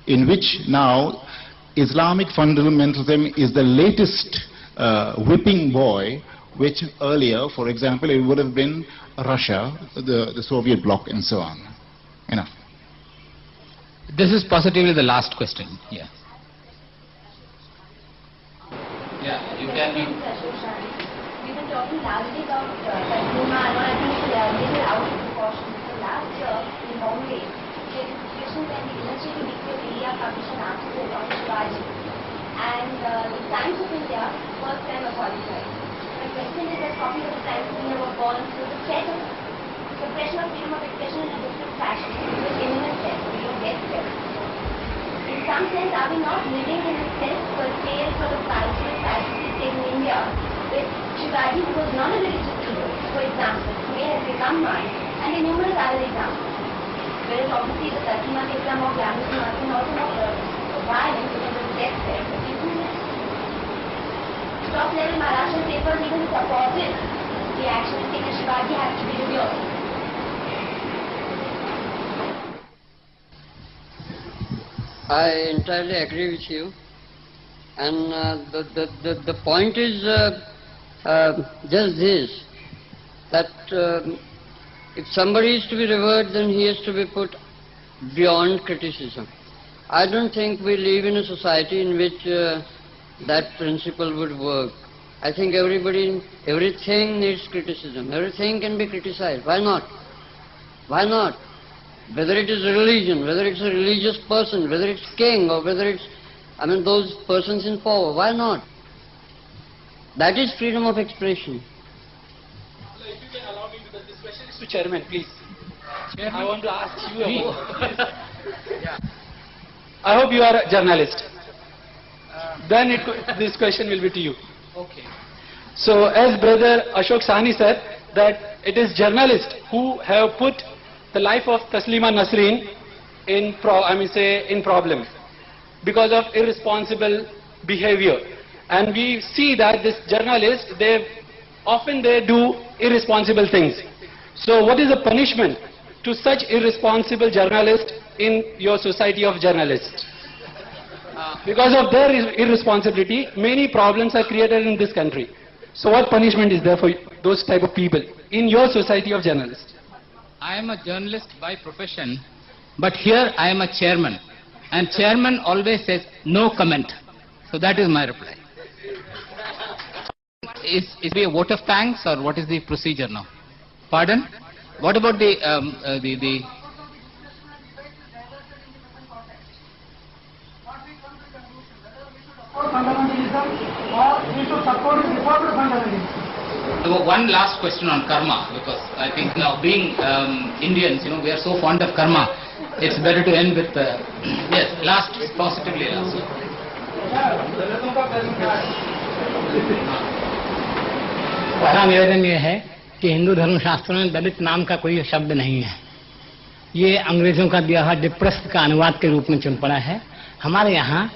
in which now Islamic fundamentalism is the latest whipping boy, which earlier, for example, it would have been Russia, the Soviet bloc, and so on. Enough. This is positively the last question. Yeah. Yeah, you can. We've been talking largely about Taslima, and I think it's a little out of proportion. So last year in Bombay, the institution when the illustrated Weekly of India published an article on Shivaji, and the Times of India first time apologized. My question is that copies of the Times of India were born through the threat of suppression of freedom of expression in a different fashion, which imminent threat, we don't get threat. In some sense, are we not living in a self-curtailed sort of cultural fascist state in India, with Shivaji, who was not a religious hero, for example, may have become one, and in numerous other examples. Whereas obviously the Taslima Islam of Glamorous and also not violent because of the death threat, but isn't it? Top level Maharashtra papers even supported the action and saying that Shivaji has to be revealed. I entirely agree with you, and the point is just this, that if somebody is to be revered, then he has to be put beyond criticism. I don't think we live in a society in which that principle would work. I think everything needs criticism. Everything can be criticized. Why not? Why not? Whether it is religion, whether it's a religious person, whether it's king, or whether it's, those persons in power, why not? That is freedom of expression. If you can allow me, because this question is to Chairman, please. Chairman? I want to ask you about I hope you are a journalist. Then this question will be to you. Okay. So, as Brother Ashok Sahni said, that it is journalists who have put the life of Taslima Nasreen in problems because of irresponsible behavior. And we see that this journalists, they do irresponsible things. So what is the punishment to such irresponsible journalists in your society of journalists? Because of their irresponsibility, many problems are created in this country. So what punishment is there for those type of people in your society of journalists? I am a journalist by profession, but here I am a chairman. And chairman always says, no comment. So that is my reply. Is it a vote of thanks, or what is the procedure now? Pardon? What about the one last question on karma, because I think now being Indians, we are so fond of karma. It's better to end with yes, last, positively last. पहला निवेदन ये है कि हिंदू धर्मशास्त्रों में दलित नाम का कोई शब्द नहीं है। ये अंग्रेजों का दिया हुआ डिप्रेस्ड का अनुवाद के रूप में चल पड़ा है। हमारे यहाँ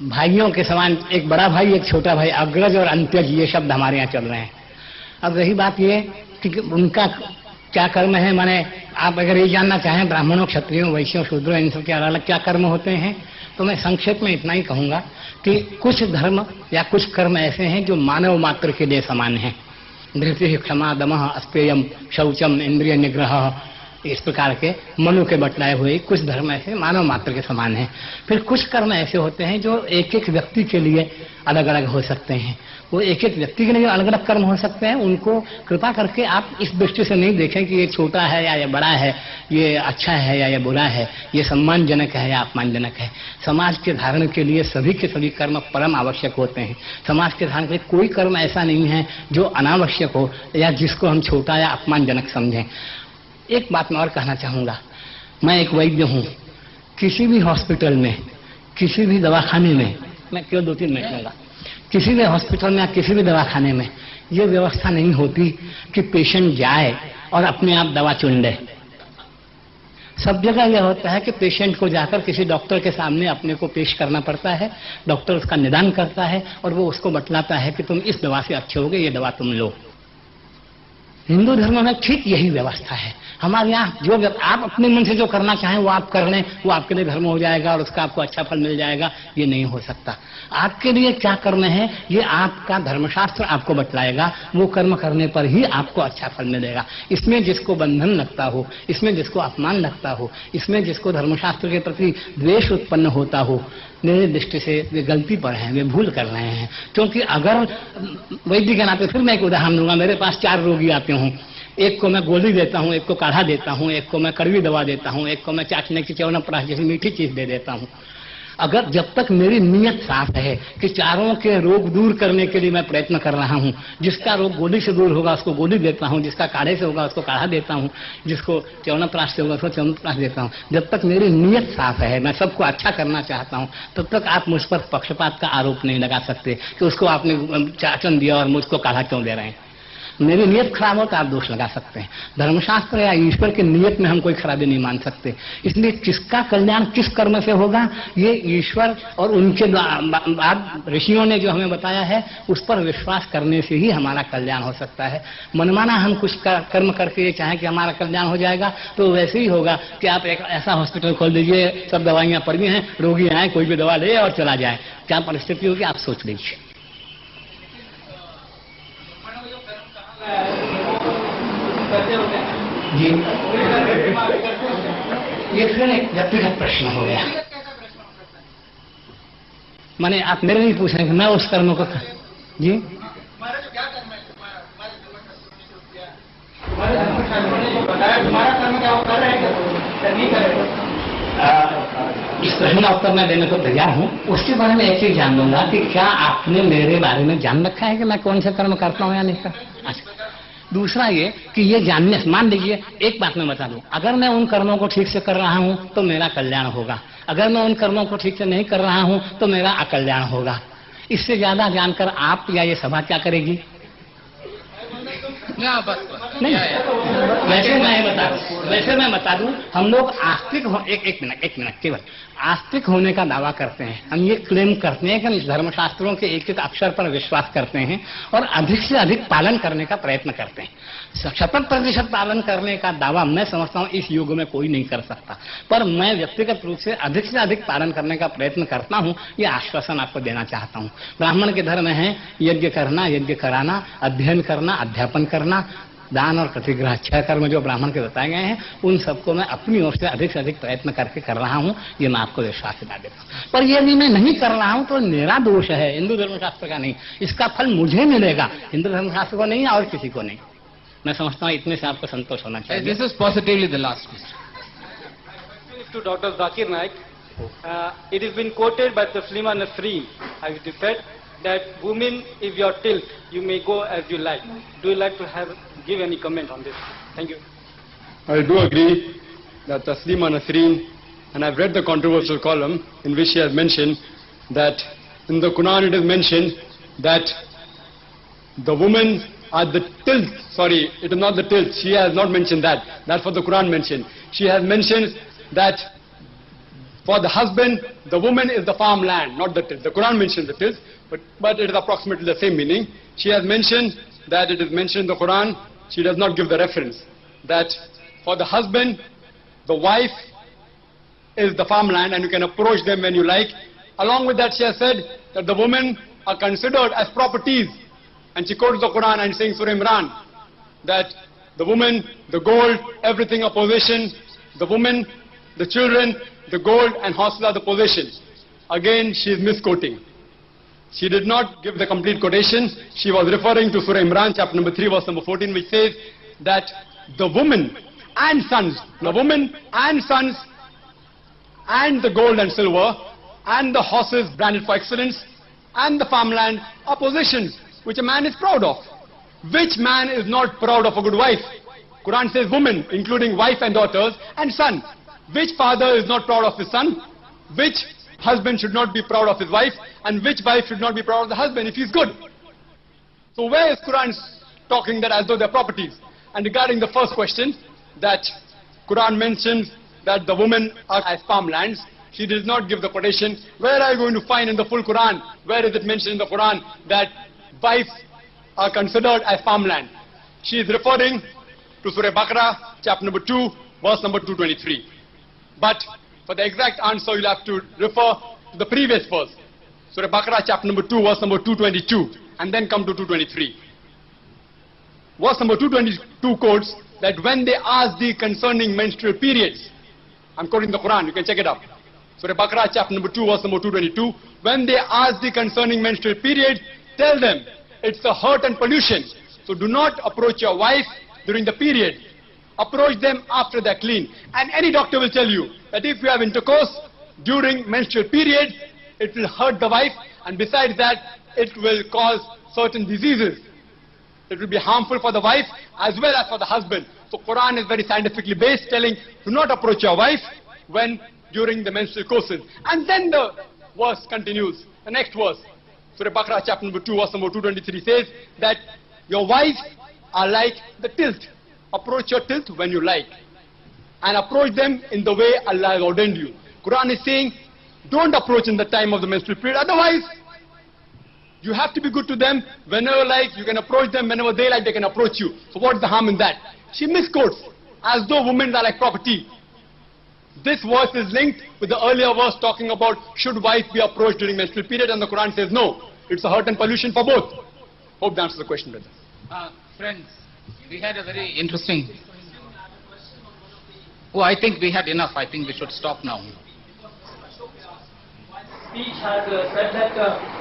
भाइयों के समान एक बड़ा भाई, एक छोटा भाई, अग्रज और अंत्यज, ये शब्द हमारे यहाँ चल रहे हैं। अब रही बात ये कि उनका क्या कर्म है, माने आप अगर ये जानना चाहें ब्राह्मणों, क्षत्रियों, वैश्यों, शूद्रों, इन सब के अलग अलग क्या कर्म होते हैं, तो मैं संक्षेप में इतना ही कहूंगा कि कुछ धर्म या कुछ कर्म ऐसे हैं जो मानव मात्र के लिए समान हैं। धृति, क्षमा, दमः, अस्तेयम, शौचम, इंद्रिय निग्रह, इस प्रकार के मनु के बतलाए हुए कुछ धर्म ऐसे मानव मात्र के समान हैं। फिर कुछ कर्म ऐसे होते हैं जो एक एक व्यक्ति के लिए अलग अलग हो सकते हैं। वो एक एक व्यक्ति के लिए अलग अलग कर्म हो सकते हैं। उनको कृपा करके आप इस दृष्टि से नहीं देखें कि ये छोटा है या ये बड़ा है, ये अच्छा है या ये बुरा है, ये सम्मानजनक है या अपमानजनक है। समाज के धारण के लिए सभी के सभी कर्म परम आवश्यक होते हैं। समाज के धारण के लिए कोई कर्म ऐसा नहीं है जो अनावश्यक हो या जिसको हम छोटा या अपमानजनक समझें। एक बात मैं और कहना चाहूंगा, मैं एक वैद्य हूँ। किसी भी हॉस्पिटल में, किसी भी दवाखाने में, मैं केवल 2-3 मिनट लूंगा, किसी भी हॉस्पिटल में या किसी भी दवाखाने में ये व्यवस्था नहीं होती कि पेशेंट जाए और अपने आप दवा चुन ले। सब जगह यह होता है कि पेशेंट को जाकर किसी डॉक्टर के सामने अपने को पेश करना पड़ता है। डॉक्टर उसका निदान करता है और वो उसको बतलाता है कि तुम इस दवा से अच्छे होगे, ये दवा तुम लो। हिंदू धर्म में ठीक यही व्यवस्था है। हमारे यहाँ जो आप अपने मन से जो करना चाहें वो आप कर लें, वो आपके लिए धर्म हो जाएगा और उसका आपको अच्छा फल मिल जाएगा, ये नहीं हो सकता। आपके लिए क्या कर्म है ये आपका धर्मशास्त्र आपको बतलाएगा। वो कर्म करने पर ही आपको अच्छा फल मिलेगा। इसमें जिसको बंधन लगता हो, इसमें जिसको अपमान लगता हो, इसमें जिसको धर्मशास्त्र के प्रति द्वेष उत्पन्न होता हो, मेरे दृष्टि से वे गलती पर हैं, वे भूल कर रहे हैं। क्योंकि अगर वैद्य के नाते फिर मैं एक उदाहरण दूंगा। मेरे पास 4 रोगी आते हों, एक को मैं गोली देता हूँ, एक को काढ़ा देता हूँ, एक को मैं कड़वी दवा देता हूँ, एक को मैं चाटने की च्यवनप्राश जैसी मीठी चीज दे देता हूँ। अगर जब तक मेरी नीयत साफ है कि चारों के रोग दूर करने के लिए मैं प्रयत्न कर रहा हूँ, जिसका रोग गोली से दूर होगा उसको गोली देता हूँ, जिसका काढ़े से होगा उसको काढ़ा देता हूँ, जिसको च्यवनप्राश से होगा उसको च्यवनप्राश देता हूँ, जब तक मेरी नीयत साफ है, मैं सबको अच्छा करना चाहता हूँ, तब तक आप मुझ पर पक्षपात का आरोप नहीं लगा सकते कि उसको आपने चाचन दिया और मुझको काढ़ा क्यों दे रहे हैं। मेरी नियत खराब हो तो आप दोष लगा सकते हैं। धर्मशास्त्र या ईश्वर की नियत में हम कोई खराबी नहीं मान सकते। इसलिए किसका कल्याण किस कर्म से होगा ये ईश्वर और उनके बाद ऋषियों ने जो हमें बताया है उस पर विश्वास करने से ही हमारा कल्याण हो सकता है। मनमाना हम कुछ कर्म करके ये चाहें कि हमारा कल्याण हो जाएगा तो वैसे ही होगा कि आप एक ऐसा हॉस्पिटल खोल दीजिए, सब दवाइयां पड़ी हैं, रोगी आए कोई भी दवा ले और चला जाए। क्या परिस्थिति होगी आप सोच लीजिए। जी ये फिर एक व्यक्तिगत प्रश्न हो गया। माने आप मेरे नहीं पूछ रहे कि मैं उस कर्म को जी इस प्रश्न का उत्तर मैं देने को तैयार हूँ। उसके बारे में एक चीज जान लूंगा कि क्या आपने मेरे बारे में जान रखा है कि मैं कौन से कर्म करता हूँ या नहीं करता। अच्छा, दूसरा ये कि ये जानने, मान लीजिए एक बात मैं बता दूं, अगर मैं उन कर्मों को ठीक से कर रहा हूं तो मेरा कल्याण होगा, अगर मैं उन कर्मों को ठीक से नहीं कर रहा हूं तो मेरा अकल्याण होगा। इससे ज्यादा जानकर आप या ये सभा क्या करेगी? नहीं, वैसे मैं बता दूं, हम लोग आस्तिक हो, एक मिनट केवल आस्तिक होने का दावा करते हैं। हम ये क्लेम करते हैं कि हम धर्मशास्त्रों के एक एक अक्षर पर विश्वास करते हैं और अधिक से अधिक पालन करने का प्रयत्न करते हैं। 100% पालन करने का दावा मैं समझता हूँ इस युग में कोई नहीं कर सकता, पर मैं व्यक्तिगत रूप से अधिक पालन करने का प्रयत्न करता हूँ। ये आश्वासन आपको देना चाहता हूँ। ब्राह्मण के धर्म है यज्ञ करना, यज्ञ कराना, अध्ययन करना, अध्यापन करना, दान और प्रतिग्रह, 6 कर्म जो ब्राह्मण के बताए गए हैं, उन सबको मैं अपनी ओर से अधिक प्रयत्न करके कर रहा हूँ। ये मैं आपको विश्वास दिला देता हूँ। पर यदि मैं नहीं कर रहा हूँ तो मेरा दोष है, हिंदू धर्मशास्त्र का नहीं। इसका फल मुझे मिलेगा, हिंदू धर्मशास्त्र को नहीं और किसी को नहीं। मैं समझता हूँ इतने से आपको संतोष होना चाहिए। This is positively the last question. To Dr. Zakir Naik, it has been quoted by Taslima Nasreen, as it is said, that women, if you are tilt, you may go as you like. Do you like to give any comment on this? Thank you. I do agree that Taslima Nasreen, and I've read the controversial column in which she has mentioned that in the Quran it is mentioned that the women are the tilt. Sorry, it is not the tilt. She has not mentioned that. That's what the Quran mentioned. She has mentioned that for the husband, the woman is the farmland, not the tilt. The Quran mentioned the tilt, but it is approximately the same meaning. She has mentioned that it is mentioned in the Quran. She does not give the reference. That for the husband, the wife is the farmland and you can approach them when you like. Along with that, she has said that the women are considered as properties. And she quotes the Quran and saying Surah Imran that the woman, the gold, everything are possession. The woman, the children, the gold and horses are the possession. Again, she is misquoting. She did not give the complete quotation. She was referring to Surah Imran, chapter number 3, verse number 14, which says that the woman and sons, the woman and sons and the gold and silver and the horses branded for excellence and the farmland are possessions which a man is proud of. Which man is not proud of a good wife? Quran says woman, including wife and daughters and son. Which father is not proud of his son? Which husband should not be proud of his wife? And which wife should not be proud of the husband if he's good? So where is Quran talking that as though they're properties? And regarding the first question, that Quran mentions that the women are as farmlands. She does not give the quotation. Where are you going to find in the full Quran? Where is it mentioned in the Quran that wives are considered as farmland? She is referring to Surah Baqarah, chapter number 2, verse number 223. But for the exact answer, you'll have to refer to the previous verse. Surah Baqarah, chapter number 2, verse number 222, and then come to 223. Verse number 222 quotes that when they ask thee concerning menstrual periods, I'm quoting the Quran, you can check it up. Surah Baqarah, chapter number 2, verse number 222, when they ask thee concerning menstrual periods, tell them it's a hurt and pollution. So do not approach your wife during the period. Approach them after they're clean. And any doctor will tell you that if you have intercourse during menstrual period, it will hurt the wife, and besides that, it will cause certain diseases. It will be harmful for the wife as well as for the husband. So Quran is very scientifically based, telling do not approach your wife when during the menstrual courses. And then the verse continues. The next verse, Surah Baqarah chapter number 2, verse number 223 says that your wives are like the tilt. Approach your tilt when you like. And approach them in the way Allah has ordained you. Quran is saying, don't approach in the time of the menstrual period. Otherwise, you have to be good to them whenever like. You can approach them whenever they like, they can approach you. So what's the harm in that? She misquotes as though women are like property. This verse is linked with the earlier verse talking about should wife be approached during menstrual period, and the Quran says no. It's a hurt and pollution for both. Hope that answers the question, brother. Friends, we had a very interesting... Oh, I think we had enough. I think we should stop now. Speech has said that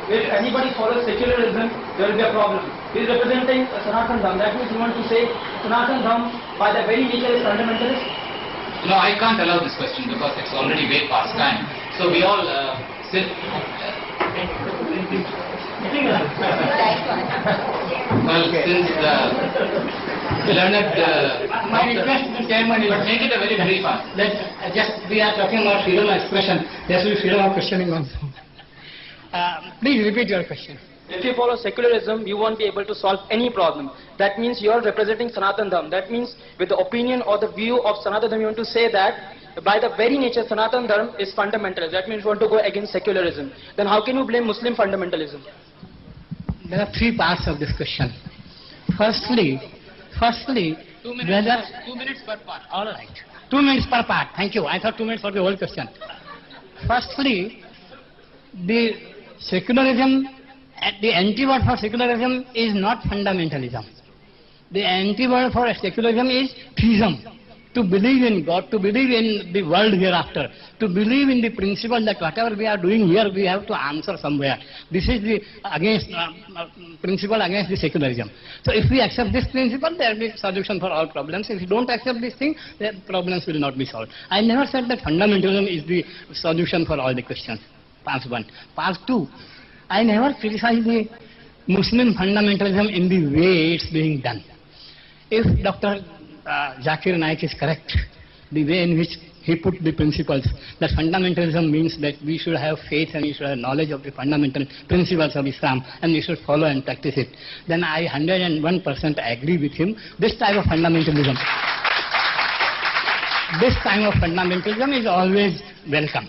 if anybody follows secularism, there will be a problem. He is representing Sanatan Dham. That means you want to say Sanatan Dham by the very nature is fundamentalist? No, I can't allow this question because it's already way past time. So we all sit. Well, since learned my request to the chairman is make it a very brief one. We are talking about freedom of expression. There should be freedom of questioning also. Please repeat your question. If you follow secularism, you won't be able to solve any problem. That means you are representing Sanatan Dham. That means with the opinion or the view of Sanatan Dham, you want to say that by the very nature Sanatan Dham is fundamentalist. That means you want to go against secularism. Then how can you blame Muslim fundamentalism? There are three parts of this question. Firstly, 2 minutes, 2 minutes per part. All right. 2 minutes per part. Thank you. I thought 2 minutes for the whole question. Firstly, the secularism, the anti-word for secularism is not fundamentalism. The anti-word for secularism is theism. To believe in God, to believe in the world hereafter, to believe in the principle that whatever we are doing here, we have to answer somewhere. This is the principle against the secularism. So if we accept this principle, there will be solution for all problems. If we don't accept this thing, the problems will not be solved. I never said that fundamentalism is the solution for all the questions. Part 1. Part 2, I never criticized the Muslim fundamentalism in the way it's being done. If Dr. Zakir Naik is correct, the way in which he put the principles, that fundamentalism means that we should have faith and we should have knowledge of the fundamental principles of Islam and we should follow and practice it, then I 101% agree with him. This type of fundamentalism is always welcome.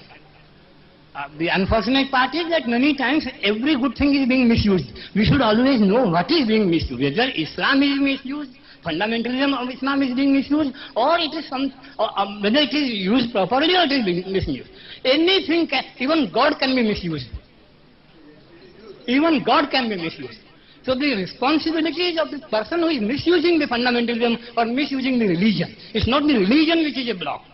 The unfortunate part is that many times every good thing is being misused. We should always know what is being misused. Whether Islam is misused, fundamentalism of Islam is being misused, or it is whether it is used properly or it is being misused. Anything even God can be misused. Even God can be misused. So the responsibility is of the person who is misusing the fundamentalism or misusing the religion. It's not the religion which is a block.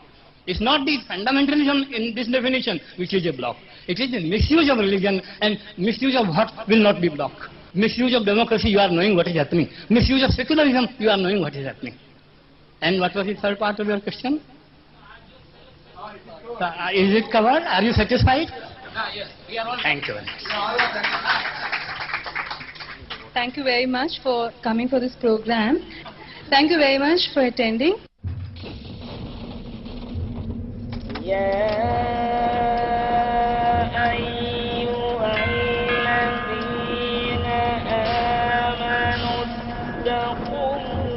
It's not the fundamentalism in this definition which is a block. It is the misuse of religion, and misuse of what will not be blocked. Misuse of democracy, you are knowing what is happening. Misuse of secularism, you are knowing what is happening. And what was the third part of your question? Is it covered? Are you satisfied? Yes, we are all. Thank you very much. Thank you very much for coming for this program. Thank you very much for attending. أيها الذين آمنوا اتقوا